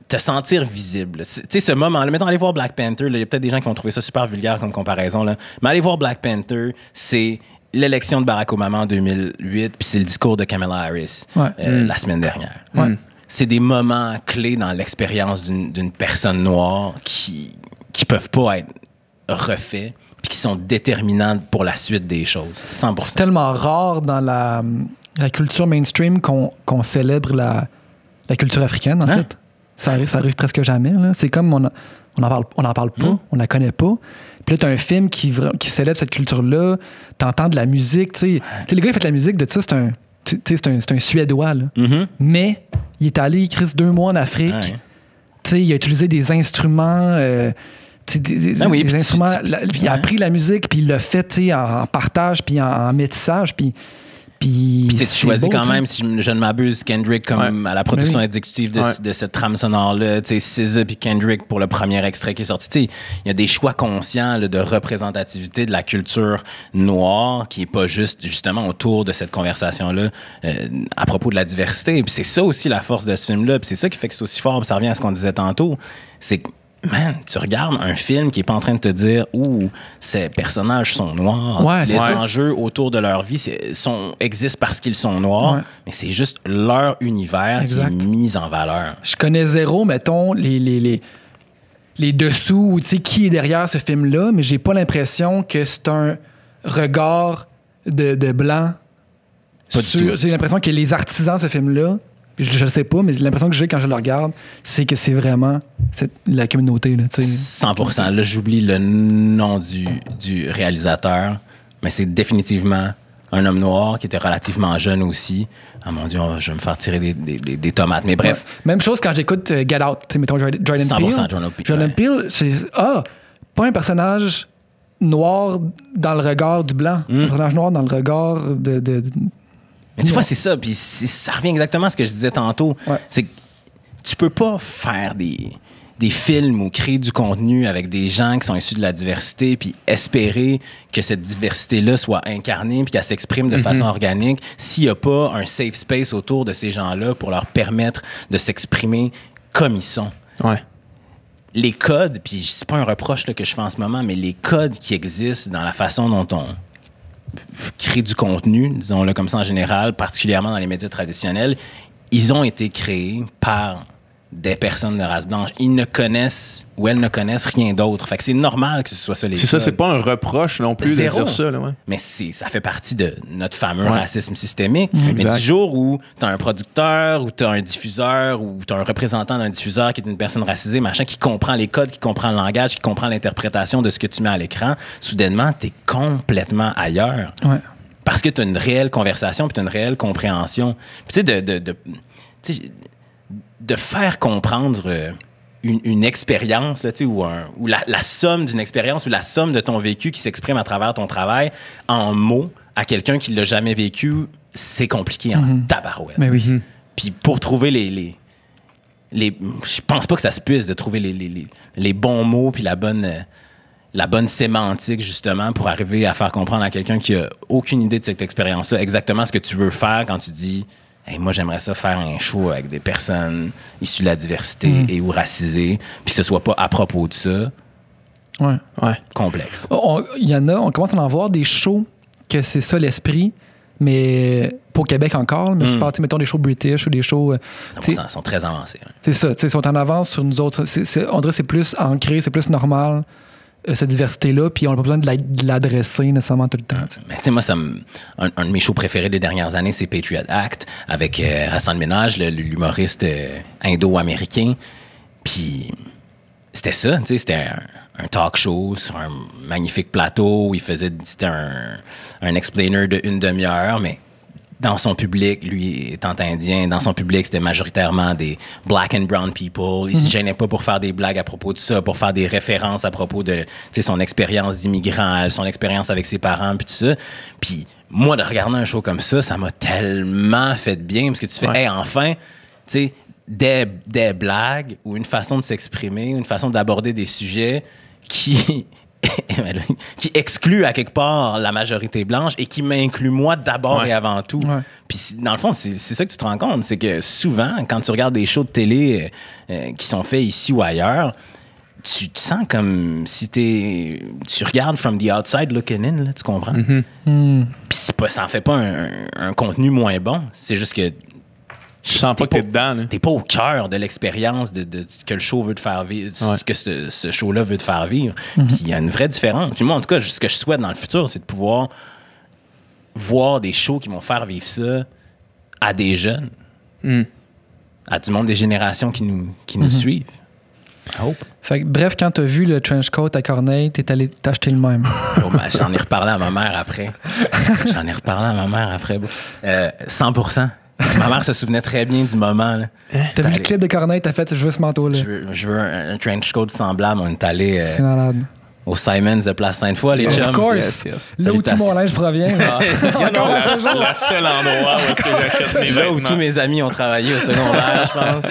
te sentir visible. Tu sais, ce moment-là, mettons, aller voir Black Panther, il y a peut-être des gens qui vont trouver ça super vulgaire comme comparaison, là, mais aller voir Black Panther, c'est l'élection de Barack Obama en 2008, puis c'est le discours de Kamala Harris la semaine dernière. C'est des moments clés dans l'expérience d'une personne noire qui peuvent pas être refaits, puis qui sont déterminants pour la suite des choses. 100%. C'est tellement rare dans la culture mainstream qu'on célèbre la culture africaine, en fait. Ça arrive presque jamais. Là. C'est comme on n'en parle pas, on la connaît pas. Puis là, t'as un film qui célèbre cette culture-là, t'entends de la musique, tu sais. Le gars, il fait de la musique de ça, c'est un Suédois, là. Mais il est allé, il crisse 2 mois en Afrique. Tu sais, il a utilisé des instruments, des instruments, puis il a appris la musique, puis il l'a fait, tu sais, en partage, puis en métissage, puis tu choisis quand même, si je ne m'abuse, Kendrick comme à la production exécutive de cette trame sonore-là, tu sais, SZA puis Kendrick pour le premier extrait qui est sorti. Tu sais, il y a des choix conscients là, de représentativité de la culture noire qui est pas juste justement autour de cette conversation-là à propos de la diversité. Puis c'est ça aussi la force de ce film-là. Puis c'est ça qui fait que c'est aussi fort. Puis ça revient à ce qu'on disait tantôt. C'est que man, tu regardes un film qui est pas en train de te dire ces personnages sont noirs, les enjeux autour de leur vie existent parce qu'ils sont noirs, mais c'est juste leur univers qui est mis en valeur. Je connais zéro, mettons, les dessous, ou tu sais, qui est derrière ce film-là, mais j'ai pas l'impression que c'est un regard de blanc. J'ai l'impression que les artisans de ce film-là, je le sais pas, mais l'impression que j'ai quand je le regarde, c'est que c'est vraiment la communauté. Là, 100%. Là, j'oublie le nom du réalisateur, mais c'est définitivement un homme noir qui était relativement jeune aussi. Ah mon Dieu, je vais me faire tirer des tomates. Mais bref. Même chose quand j'écoute Get Out. Mettons Jordan Peele. 100% Jordan Peele, c'est pas un personnage noir dans le regard du blanc. Un personnage noir dans le regard de mais tu vois, c'est ça. Puis ça revient exactement à ce que je disais tantôt. C'est que tu peux pas faire des films ou créer du contenu avec des gens qui sont issus de la diversité puis espérer que cette diversité-là soit incarnée puis qu'elle s'exprime de façon organique s'il n'y a pas un safe space autour de ces gens-là pour leur permettre de s'exprimer comme ils sont. Les codes, puis c'est pas un reproche là, que je fais en ce moment, mais les codes qui existent dans la façon dont on crée du contenu, disons-le comme ça en général, particulièrement dans les médias traditionnels, ils ont été créés par des personnes de race blanche. Ils ne connaissent ou elles ne connaissent rien d'autre. Fait que c'est normal que ce soit ça les C'est ça, c'est pas un reproche non plus de dire ça. Là, mais ça fait partie de notre fameux racisme systémique. Mais du jour où t'as un producteur ou t'as un diffuseur ou t'as un représentant d'un diffuseur qui est une personne racisée, machin, qui comprend les codes, qui comprend le langage, qui comprend l'interprétation de ce que tu mets à l'écran, soudainement, t'es complètement ailleurs. Parce que t'as une réelle conversation puis t'as une réelle compréhension. Puis tu sais, de faire comprendre une expérience, là, ou la somme d'une expérience ou la somme de ton vécu qui s'exprime à travers ton travail en mots à quelqu'un qui ne l'a jamais vécu, c'est compliqué en tabarouette. Mais oui. Puis pour trouver je pense pas que ça se puisse de trouver les bons mots puis la bonne sémantique, justement, pour arriver à faire comprendre à quelqu'un qui a aucune idée de cette expérience-là exactement ce que tu veux faire quand tu dis hey, moi, j'aimerais ça faire un show avec des personnes issues de la diversité et ou racisées, puis que ce soit pas à propos de ça. Complexe. Il y en a, on commence à en voir des shows que c'est ça l'esprit, mais pas au Québec encore, mais c'est pas, mettons, des shows british ou des shows... Ils sont très avancés. C'est ça, ils sont en avance sur nous autres. On dirait que c'est plus ancré, c'est plus normal. cette diversité-là, puis on n'a pas besoin de l'adresser nécessairement tout le temps. Mais tu sais, moi, un de mes shows préférés des dernières années, c'est Patriot Act, avec Hassan Minhaj, l'humoriste indo-américain. Puis c'était ça, tu sais, c'était un talk show sur un magnifique plateau où c'était un explainer de 1 demi-heure, mais dans son public, lui étant indien, dans son public, c'était majoritairement des black and brown people. Il ne se gênait pas pour faire des blagues à propos de ça, pour faire des références à propos de son expérience d'immigrant, son expérience avec ses parents, puis tout ça. Puis moi, de regarder un show comme ça m'a tellement fait de bien, parce que tu fais, hey, enfin, tu sais, des blagues ou une façon de s'exprimer, une façon d'aborder des sujets qui exclut à quelque part la majorité blanche et qui m'inclut moi d'abord et avant tout. Ouais. Puis dans le fond, c'est ça que tu te rends compte, c'est que souvent, quand tu regardes des shows de télé qui sont faits ici ou ailleurs, tu te sens comme si tu regardes from the outside looking in, là, tu comprends? Puis ça en fait pas un contenu moins bon, c'est juste que tu sens pas que t'es dedans. Là. T'es pas au cœur de l'expérience de ce que le show veut te faire vivre, ce que ce show-là veut te faire vivre. Puis il y a une vraie différence. Puis moi, en tout cas, ce que je souhaite dans le futur, c'est de pouvoir voir des shows qui vont faire vivre ça à des jeunes, à du monde des générations qui nous suivent. Fait que, bref, quand t'as vu le trench coat à Corneille, t'es allé t'acheter le même. J'en ai reparlé à ma mère après. 100%. Ma mère se souvenait très bien du moment. Là. T'as vu le clip de Corneille, t'as fait « Je veux ce manteau-là ». Je veux un trench coat semblable. On est allé c'est malade. Au Simons de Place Sainte-Foy, les chums. Of course. Yes. Là où tout mon linge provient. Encore le seul endroit où est-ce que j'achète mes vêtements. Là où tous mes amis ont travaillé au secondaire, je pense.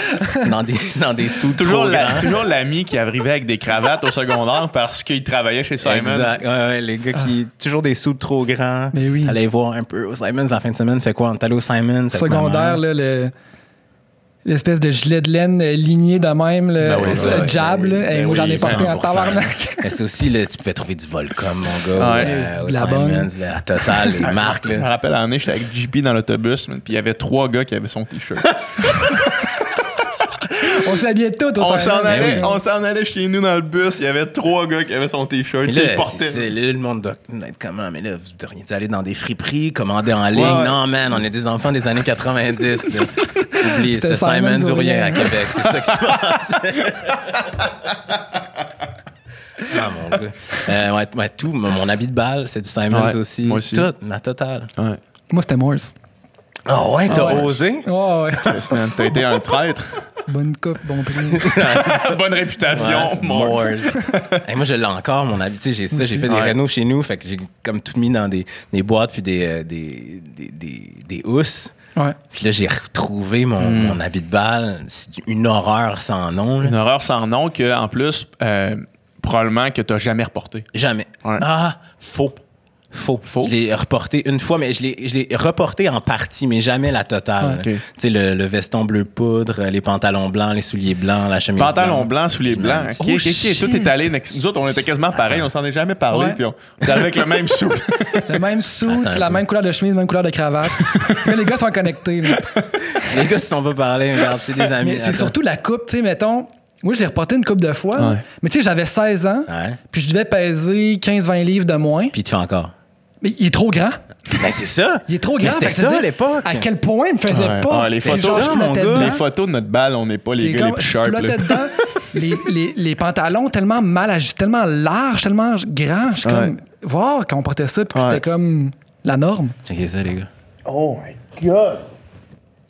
Dans des sous trop grands. Toujours l'ami qui arrivait avec des cravates au secondaire parce qu'il travaillait chez Simons. Exact. Ouais, les gars qui... Toujours des sous trop grands. Mais oui. Allez voir un peu au Simons en fin de semaine. Fait quoi? On est allé au Simons. Secondaire, là, l'espèce de gilet de laine ligné de même, le jab. J'en ai porté un tabarnak. Mais c'est aussi, là, tu pouvais trouver du Volcom, mon gars. Au Simons, la totale, les marques. Là. Je me rappelle l'année, j'étais avec JP dans l'autobus, puis il y avait 3 gars qui avaient son T-shirt. On s'habillait tous au Simons. On s'en allait chez nous dans le bus, il y avait 3 gars qui avaient son T-shirt. Là, le monde doit être comment? Mais là, vous devriez aller dans des friperies, commander en ligne. Ouais. Non, man, on est des enfants des années 90. Là. Oublie, c'était Simons ou rien à Québec. C'est ça qui se passe. Ah, mon gars. Tout. Mon habit de balle, c'est du Simons aussi. Moi aussi. Tout, la totale. Ouais. Moi, c'était Morse. Oh ouais, t'as osé? Ouais. T'as été un traître. Bonne coupe, bon prix. Bonne réputation, Morse. Moi, je l'ai encore, mon habit. Tu sais, j'ai ça, j'ai fait des rénos chez nous, fait que j'ai comme tout mis dans des boîtes puis des housses. Ouais. Puis là, j'ai retrouvé mon habit de balle. C'est une horreur sans nom. Là. Une horreur sans nom que, en plus, probablement que t'as jamais reporté. Jamais. Ouais. Ah, faux. Je l'ai reporté une fois, mais je l'ai reporté en partie, mais jamais la totale. Okay. Tu sais, le veston bleu poudre, les pantalons blancs, les souliers blancs, la chemise pantalons blancs, souliers blancs. Tout est allé. Nous autres, on était quasiment pareils, on s'en est jamais parlé, puis on était avec le même suit. Le même suit, la même couleur de chemise, la même couleur de cravate. Mais les gars sont connectés. Là. Les gars se sont pas parlé, regarde, c'est des amis. Mais c'est surtout la coupe, tu sais, mettons. Moi, je l'ai reporté une couple de fois. Mais tu sais, j'avais 16 ans, puis je devais peser 15-20 livres de moins. Puis tu fais encore. Mais il est trop grand. Ben c'est ça. Il est trop grand. C'était ça à l'époque. À quel point il me faisait pas. Les photos de notre balle, on n'est pas les gars les plus sharp. Les pantalons tellement mal ajustés, tellement larges, tellement grands. Je suis comme... Voir quand on portait ça, puis c'était comme la norme. Checkez ça, les gars. Oh my God!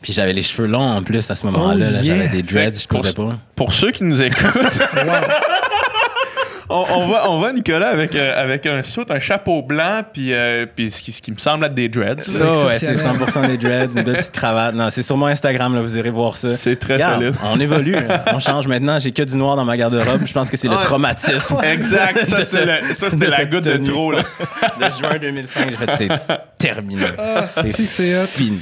Puis j'avais les cheveux longs en plus à ce moment-là. Là, j'avais des dreads, je posais pas. Pour ceux qui nous écoutent... On va Nicolas avec un suit, un chapeau blanc, puis ce qui me semble être des dreads. Ça, c'est 100% des dreads, une belle petite cravate. Non, c'est sur mon Instagram, là, vous irez voir ça. C'est très solide. On évolue, on change maintenant. J'ai que du noir dans ma garde-robe. Je pense que c'est le traumatisme. Exact. Ça, c'était la goutte de trop. Là. De juin 2005, j'ai fait c'est terminé. C'est fini.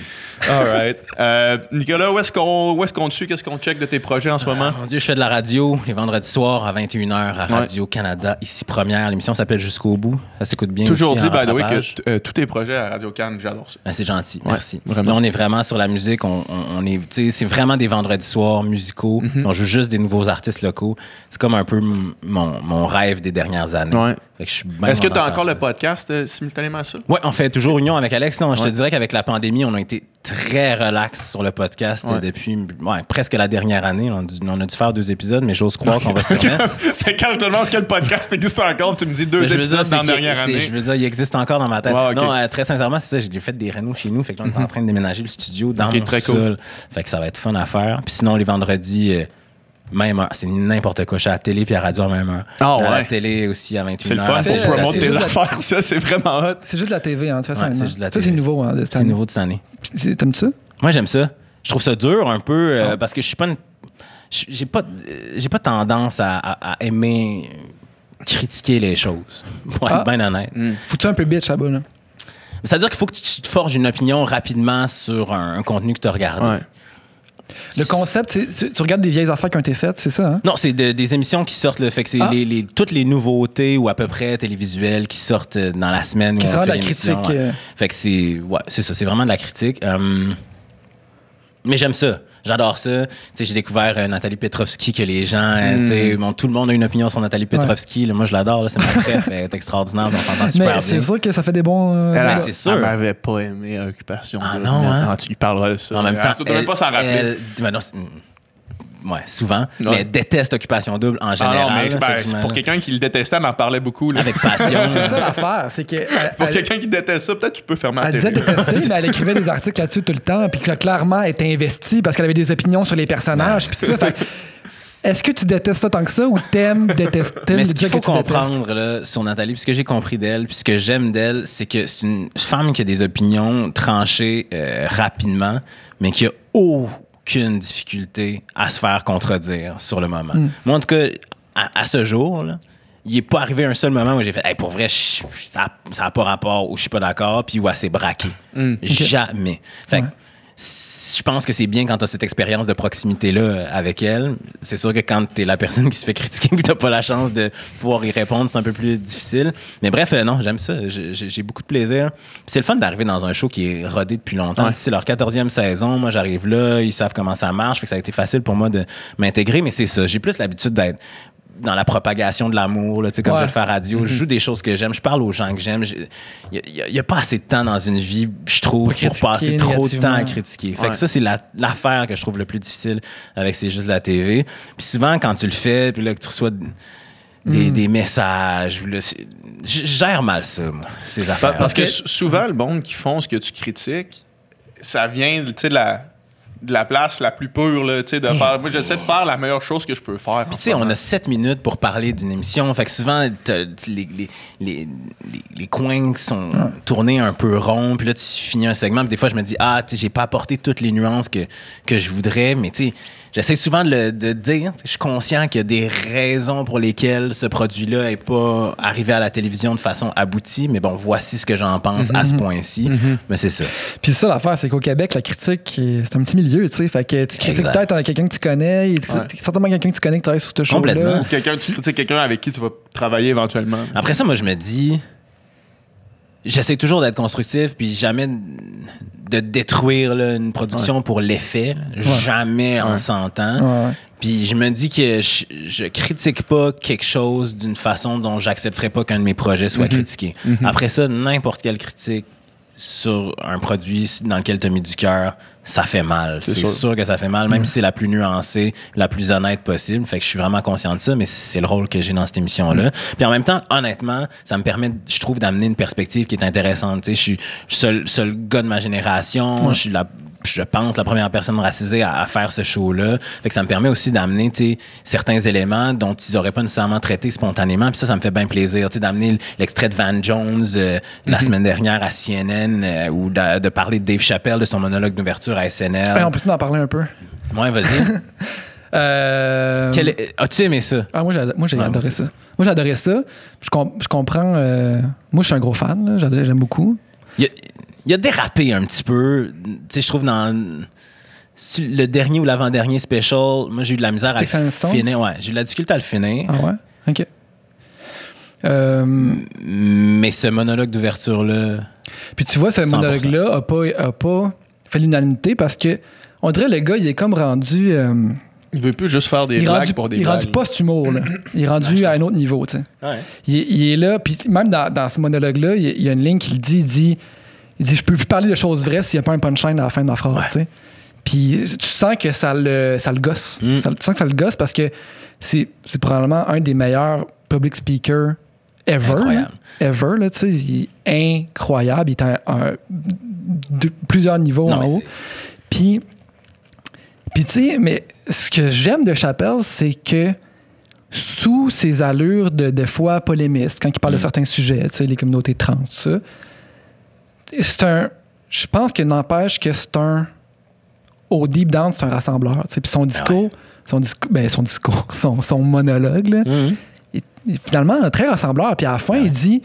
All right. Nicolas, où est-ce qu'on te suit? Qu'est-ce qu'on check de tes projets en ce moment? Mon Dieu, je fais de la radio les vendredis soirs à 21h à Radio-Canada, ici Première. L'émission s'appelle Jusqu'au bout. Ça s'écoute bien Toujours aussi dit, by the way, rattrapage. que tous tes projets à Radio-Can, j'adore ça. Ben, c'est gentil, merci. vraiment. Là, on est vraiment sur la musique. On est, tu sais, c'est vraiment des vendredis soirs musicaux. On joue juste des nouveaux artistes locaux. C'est comme un peu mon rêve des dernières années. Ouais. Fait que je suis bien Est-ce que content tu as de encore faire le ça. podcast simultanément à ça? Oui, on fait toujours union avec Alex. Non, je te dirais qu'avec la pandémie, on a été très relax sur le podcast depuis presque la dernière année. On a dû faire 2 épisodes, mais j'ose croire qu'on va se remettre. Fait que quand je te demande si le podcast existe encore, tu me dis 2 Mais je veux épisodes dire, dans la dernière année. je veux dire, il existe encore dans ma tête. Ouais, ok. Non, très sincèrement, c'est ça. J'ai fait des rénaux chez nous. Fait que là, on est en train de déménager le studio dans mon très sous-sol. Fait que ça va être fun à faire. Puis sinon, les vendredis, même heure. C'est n'importe quoi. Je suis à la télé puis à la radio à la même heure. Ah, À la ouais. télé aussi à 21h. C'est le fun C'est pour promote c'est tes juste la- affaires, ça, c'est vraiment hot. C'est juste de la TV, hein, de toute façon. Ouais, c'est maintenant. juste de la Ça, TV. c'est nouveau, hein, de cette C'est année. nouveau de cette année. T'aimes ça? Moi, j'aime ça. Je trouve ça dur un peu parce que je suis pas une... J'ai pas tendance à aimer critiquer les choses. Pour être bien honnête. Faut-tu un peu bitch là-bas, là? C'est-à-dire qu'il faut que tu te forges une opinion rapidement sur un contenu que tu as regardé. Ouais. Le concept, c'est tu regardes des vieilles affaires qui ont été faites, c'est ça, hein? Non, c'est des émissions qui sortent. Là, fait que c'est toutes les nouveautés ou à peu près télévisuelles qui sortent dans la semaine. Qui où c'est on vraiment fait de la l'émission, critique, Fait que c'est ça, c'est vraiment de la critique. Mais j'aime ça. J'adore ça. Tu sais, j'ai découvert Nathalie Petrovski que les gens, tu sais, tout le monde a une opinion sur Nathalie Petrovski. Là, moi, je l'adore. Là, c'est ma préf. Elle est extraordinaire. On s'entend super Mais bien. c'est sûr que ça fait des bons... Ben, c'est sûr. Elle m'avait pas aimé Occupation. Ah Double. non, hein? Ah, tu lui parleras de ça. En même temps, tu devrais pas s'en rappeler. ben non, ouais, souvent. Mais elle déteste Occupation Double en Ah général. non, mais là, ben, fait que pour quelqu'un qui le détestait, elle en parlait beaucoup. Là. avec passion. C'est ça l'affaire, c'est que... Pour quelqu'un qui déteste ça, peut-être tu peux fermer la Elle disait télé. détester, mais elle écrivait des articles là-dessus tout le temps, puis que là, clairement, elle était investie parce qu'elle avait des opinions sur les personnages, puis ça. Fait que, est-ce que tu détestes ça tant que ça ou t'aimes détester Mais ce qu'il dire faut que tu détestes? comprendre là, sur Nathalie, puis ce que j'ai compris d'elle, puis ce que j'aime d'elle, c'est que c'est une femme qui a des opinions tranchées rapidement, mais qui a aucune difficulté à se faire contredire sur le moment. Moi, en tout cas, à ce jour, là, il n'est pas arrivé un seul moment où j'ai fait hey, pour vrai, ça n'a pas rapport ou je suis pas d'accord, puis où elle s'est braquée. Jamais. Fait que, je pense que c'est bien quand tu as cette expérience de proximité-là avec elle. C'est sûr que quand tu es la personne qui se fait critiquer et que tu n'as pas la chance de pouvoir y répondre, c'est un peu plus difficile. Mais bref, non, j'aime ça. J'ai beaucoup de plaisir. Puis c'est le fun d'arriver dans un show qui est rodé depuis longtemps. Ouais. C'est leur 14e saison. Moi, j'arrive là. Ils savent comment ça marche. Fait que ça a été facile pour moi de m'intégrer. Mais c'est ça. J'ai plus l'habitude d'être dans la propagation de l'amour, là, tu sais, comme Ouais. je le fais à radio. Je joue des choses que j'aime, je parle aux gens que j'aime. Il n'y a pas assez de temps dans une vie, je trouve, Pour pour critiquer passer trop de temps à négativement. critiquer. Fait Ouais. que ça, c'est l'affaire que je trouve le plus difficile avec C'est juste de la TV. Puis souvent, quand tu le fais, puis là, que tu reçois des messages, là, je gère mal ça, moi, ces affaires. Parce que souvent, le monde qui font ce que tu critiques, ça vient, tu sais, de la place la plus pure, là, tu sais, de faire... Moi, j'essaie de faire la meilleure chose que je peux faire. Puis, tu sais, on a 7 minutes pour parler d'une émission. Fait que souvent, les coins qui sont tournés un peu ronds. Puis là, tu finis un segment. Puis des fois, je me dis, tu sais, j'ai pas apporté toutes les nuances que je voudrais. Mais tu sais, j'essaie souvent de dire, je suis conscient qu'il y a des raisons pour lesquelles ce produit-là n'est pas arrivé à la télévision de façon aboutie. Mais bon, voici ce que j'en pense à ce point-ci. Mais c'est ça. Puis ça, l'affaire, c'est qu'au Québec, la critique, c'est un petit milieu, tu sais. Fait que tu critiques Exact. peut-être quelqu'un que tu connais, et certainement quelqu'un que tu connais qui travaille sur ce show-là. Complètement. Ou quelqu'un, tu sais, quelqu'un avec qui tu vas travailler éventuellement. Après ça, moi, je me dis, j'essaie toujours d'être constructif, puis jamais de détruire là, une production pour l'effet. Là. Jamais en s'entend. Ouais. Puis je me dis que je critique pas quelque chose d'une façon dont j'accepterais pas qu'un de mes projets soit critiqué. Après ça, n'importe quelle critique sur un produit dans lequel tu as mis du cœur, ça fait mal. C'est sûr que ça fait mal, même si c'est la plus nuancée, la plus honnête possible. Fait que je suis vraiment conscient de ça, mais c'est le rôle que j'ai dans cette émission-là. Puis en même temps, honnêtement, ça me permet, je trouve, d'amener une perspective qui est intéressante. Tu sais, je suis seul gars de ma génération. Je pense, la première personne racisée à faire ce show-là. Fait que ça me permet aussi d'amener, tu sais, certains éléments dont ils n'auraient pas nécessairement traité spontanément. Puis ça me fait bien plaisir, tu sais, d'amener l'extrait de Van Jones la semaine dernière à CNN ou de parler de Dave Chappelle, de son monologue d'ouverture à SNL. On peut en parler un peu. Ouais, vas-y. As-tu aimé ça? Moi, j'ai Ouais, adoré moi, ça. Moi, j'ai adoré ça. Je comprends. Moi, je suis un gros fan. Là. J'aime beaucoup. Il a dérapé un petit peu. Tu sais, je trouve dans le dernier ou l'avant-dernier special, moi, j'ai eu de la misère à le finir. Ouais, j'ai eu de la difficulté à le finir. Ah ouais? OK. Mais ce monologue d'ouverture-là... Puis tu vois, ce 100%. monologue-là a pas fait l'unanimité parce que on dirait le gars, il est comme rendu... Il veut plus juste faire des blagues pour des blagues. Il est rendu post-humour, là. Il est rendu à un autre niveau, tu sais. Ouais. Il est là, puis même dans ce monologue-là, il y a une ligne qui le dit je peux plus parler de choses vraies s'il n'y a pas un punchline à la fin de ma phrase, tu sais. Puis tu sens que ça le gosse. Tu sens que ça le gosse parce que c'est probablement un des meilleurs public speakers ever. Incroyable. Ever, là, tu sais. Il est incroyable. Il est de plusieurs niveaux en haut. Puis tu sais, mais ce que j'aime de Chappelle, c'est que sous ses allures de fois polémistes, quand il parle de certains sujets, tu sais, les communautés trans, tout ça, je pense qu'il n'empêche que c'est au deep down, c'est un rassembleur. Tu sais. Puis son discours, son monologue, là, est finalement très rassembleur. Puis à la fin, il dit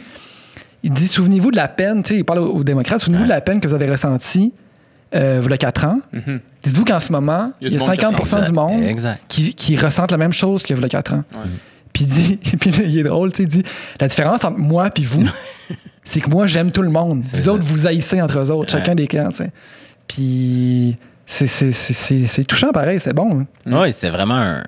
souvenez-vous de la peine, tu sais, il parle aux démocrates, souvenez-vous de la peine que vous avez ressentie il y a 4 ans. Dites-vous qu'en ce moment, il y a 50% du monde qui ressentent la même chose qu'il y a 4 ans. Ouais. Puis il est drôle, tu sais, il dit la différence entre moi et vous, c'est que moi, j'aime tout le monde. Vous autres, vous haïssez entre eux autres, chacun des camps, tu sais. Puis c'est touchant pareil, c'est bon. Hein. Oui, c'est vraiment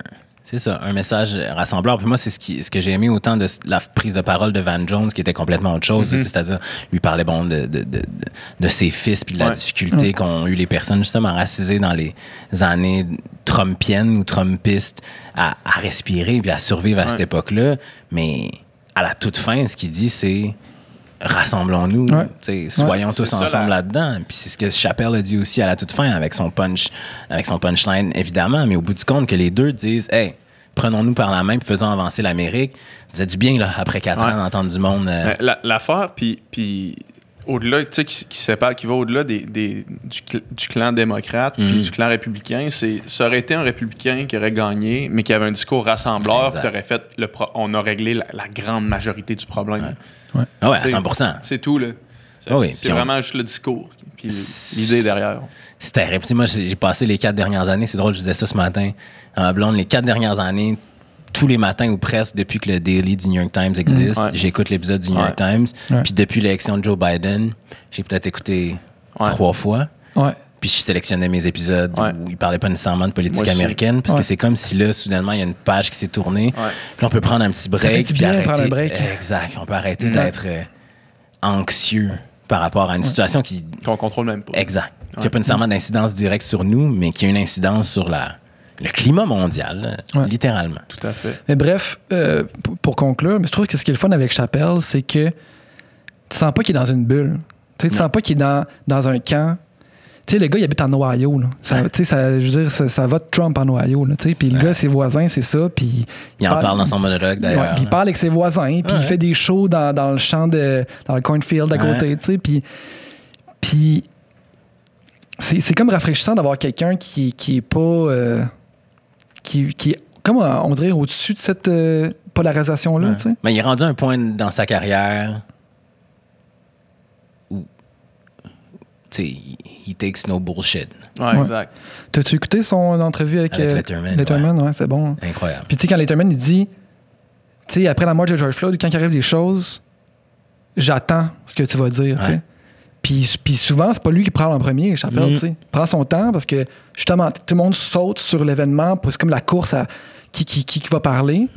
un message rassembleur. Puis moi, c'est ce que j'ai aimé autant de la prise de parole de Van Jones, qui était complètement autre chose. C'est-à-dire, lui parlait de ses fils puis de la difficulté qu'ont eu les personnes justement racisées dans les années trumpiennes ou trumpistes à respirer puis à survivre à cette époque-là. Mais à la toute fin, ce qu'il dit, c'est rassemblons-nous, soyons tous ensemble là-dedans. Puis c'est ce que Chappelle a dit aussi à la toute fin avec son punchline, évidemment, mais au bout du compte, que les deux disent « Hey, prenons-nous par la main et faisons avancer l'Amérique. » Vous êtes du bien, là, après 4 ans, d'entendre du monde... L'affaire, puis au-delà, tu sais, qui va au-delà du clan démocrate puis du clan républicain, ça aurait été un républicain qui aurait gagné, mais qui avait un discours rassembleur qui aurait fait... on a réglé la grande majorité du problème. Ouais. Ah ouais, à 100%. C'est tout, là. C'est vraiment juste le discours puis l'idée derrière. C'est terrible. Moi, j'ai passé les 4 dernières années, c'est drôle, je disais ça ce matin à ma blonde, les 4 dernières années, tous les matins ou presque, depuis que le Daily du New York Times existe, j'écoute l'épisode du New York Times. Puis depuis l'élection de Joe Biden, j'ai peut-être écouté 3 fois. Ouais. Puis je sélectionnais mes épisodes où il parlait pas nécessairement de politique américaine, parce que c'est comme si là, soudainement, il y a une page qui s'est tournée. Puis on peut prendre un petit break. Puis arrêter. Exact. On peut arrêter d'être anxieux par rapport à une situation qu'on contrôle même pas. Exact. Qui n'a pas nécessairement d'incidence directe sur nous, mais qui a une incidence sur le climat mondial, littéralement. Tout à fait. Mais bref, pour conclure, je trouve que ce qui est le fun avec Chappelle, c'est que tu sens pas qu'il est dans une bulle. Tu sens pas qu'il est dans un camp. Tu sais, le gars, il habite en Ohio. Là. Je veux dire, ça va de Trump en Ohio. Puis le gars, ses voisins, c'est ça. Puis il en parle dans son monologue, d'ailleurs. Puis il parle avec ses voisins. Puis il fait des shows dans le champ, dans le cornfield à côté. Puis c'est comme rafraîchissant d'avoir quelqu'un qui est pas... qui est, comme on dirait, au-dessus de cette polarisation-là. Mais il est rendu à un point dans sa carrière où... Tu sais, he takes no bullshit. Ouais, exact. T'as-tu écouté son entrevue avec Letterman? Ouais, c'est bon. Incroyable. Puis tu sais, quand Letterman, il dit, tu sais, après la mort de George Floyd, quand il arrive des choses, j'attends ce que tu vas dire, tu sais. Puis souvent, c'est pas lui qui parle en premier, Chappelle, tu sais. Il prend son temps parce que, justement, tout le monde saute sur l'événement, c'est comme la course à qui va parler.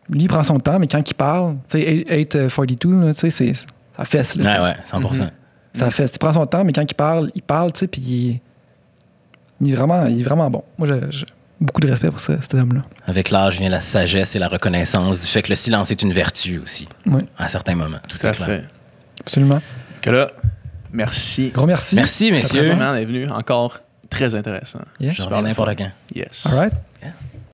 Lui, il prend son temps, mais quand il parle, tu sais, 842, tu sais, ça fesse, là. Ouais, 100%. Ça fait, il prend son temps, mais quand il parle, tu sais, puis il est vraiment bon. Moi, j'ai beaucoup de respect pour cet homme-là. Avec l'âge vient la sagesse et la reconnaissance du fait que le silence est une vertu aussi, à certains moments. Tout à fait. Absolument. Nicolas, merci. Gros merci. Merci, messieurs. Votre présence est venu encore très intéressant. Je reviens n'importe quand. Yes. All right. Yeah.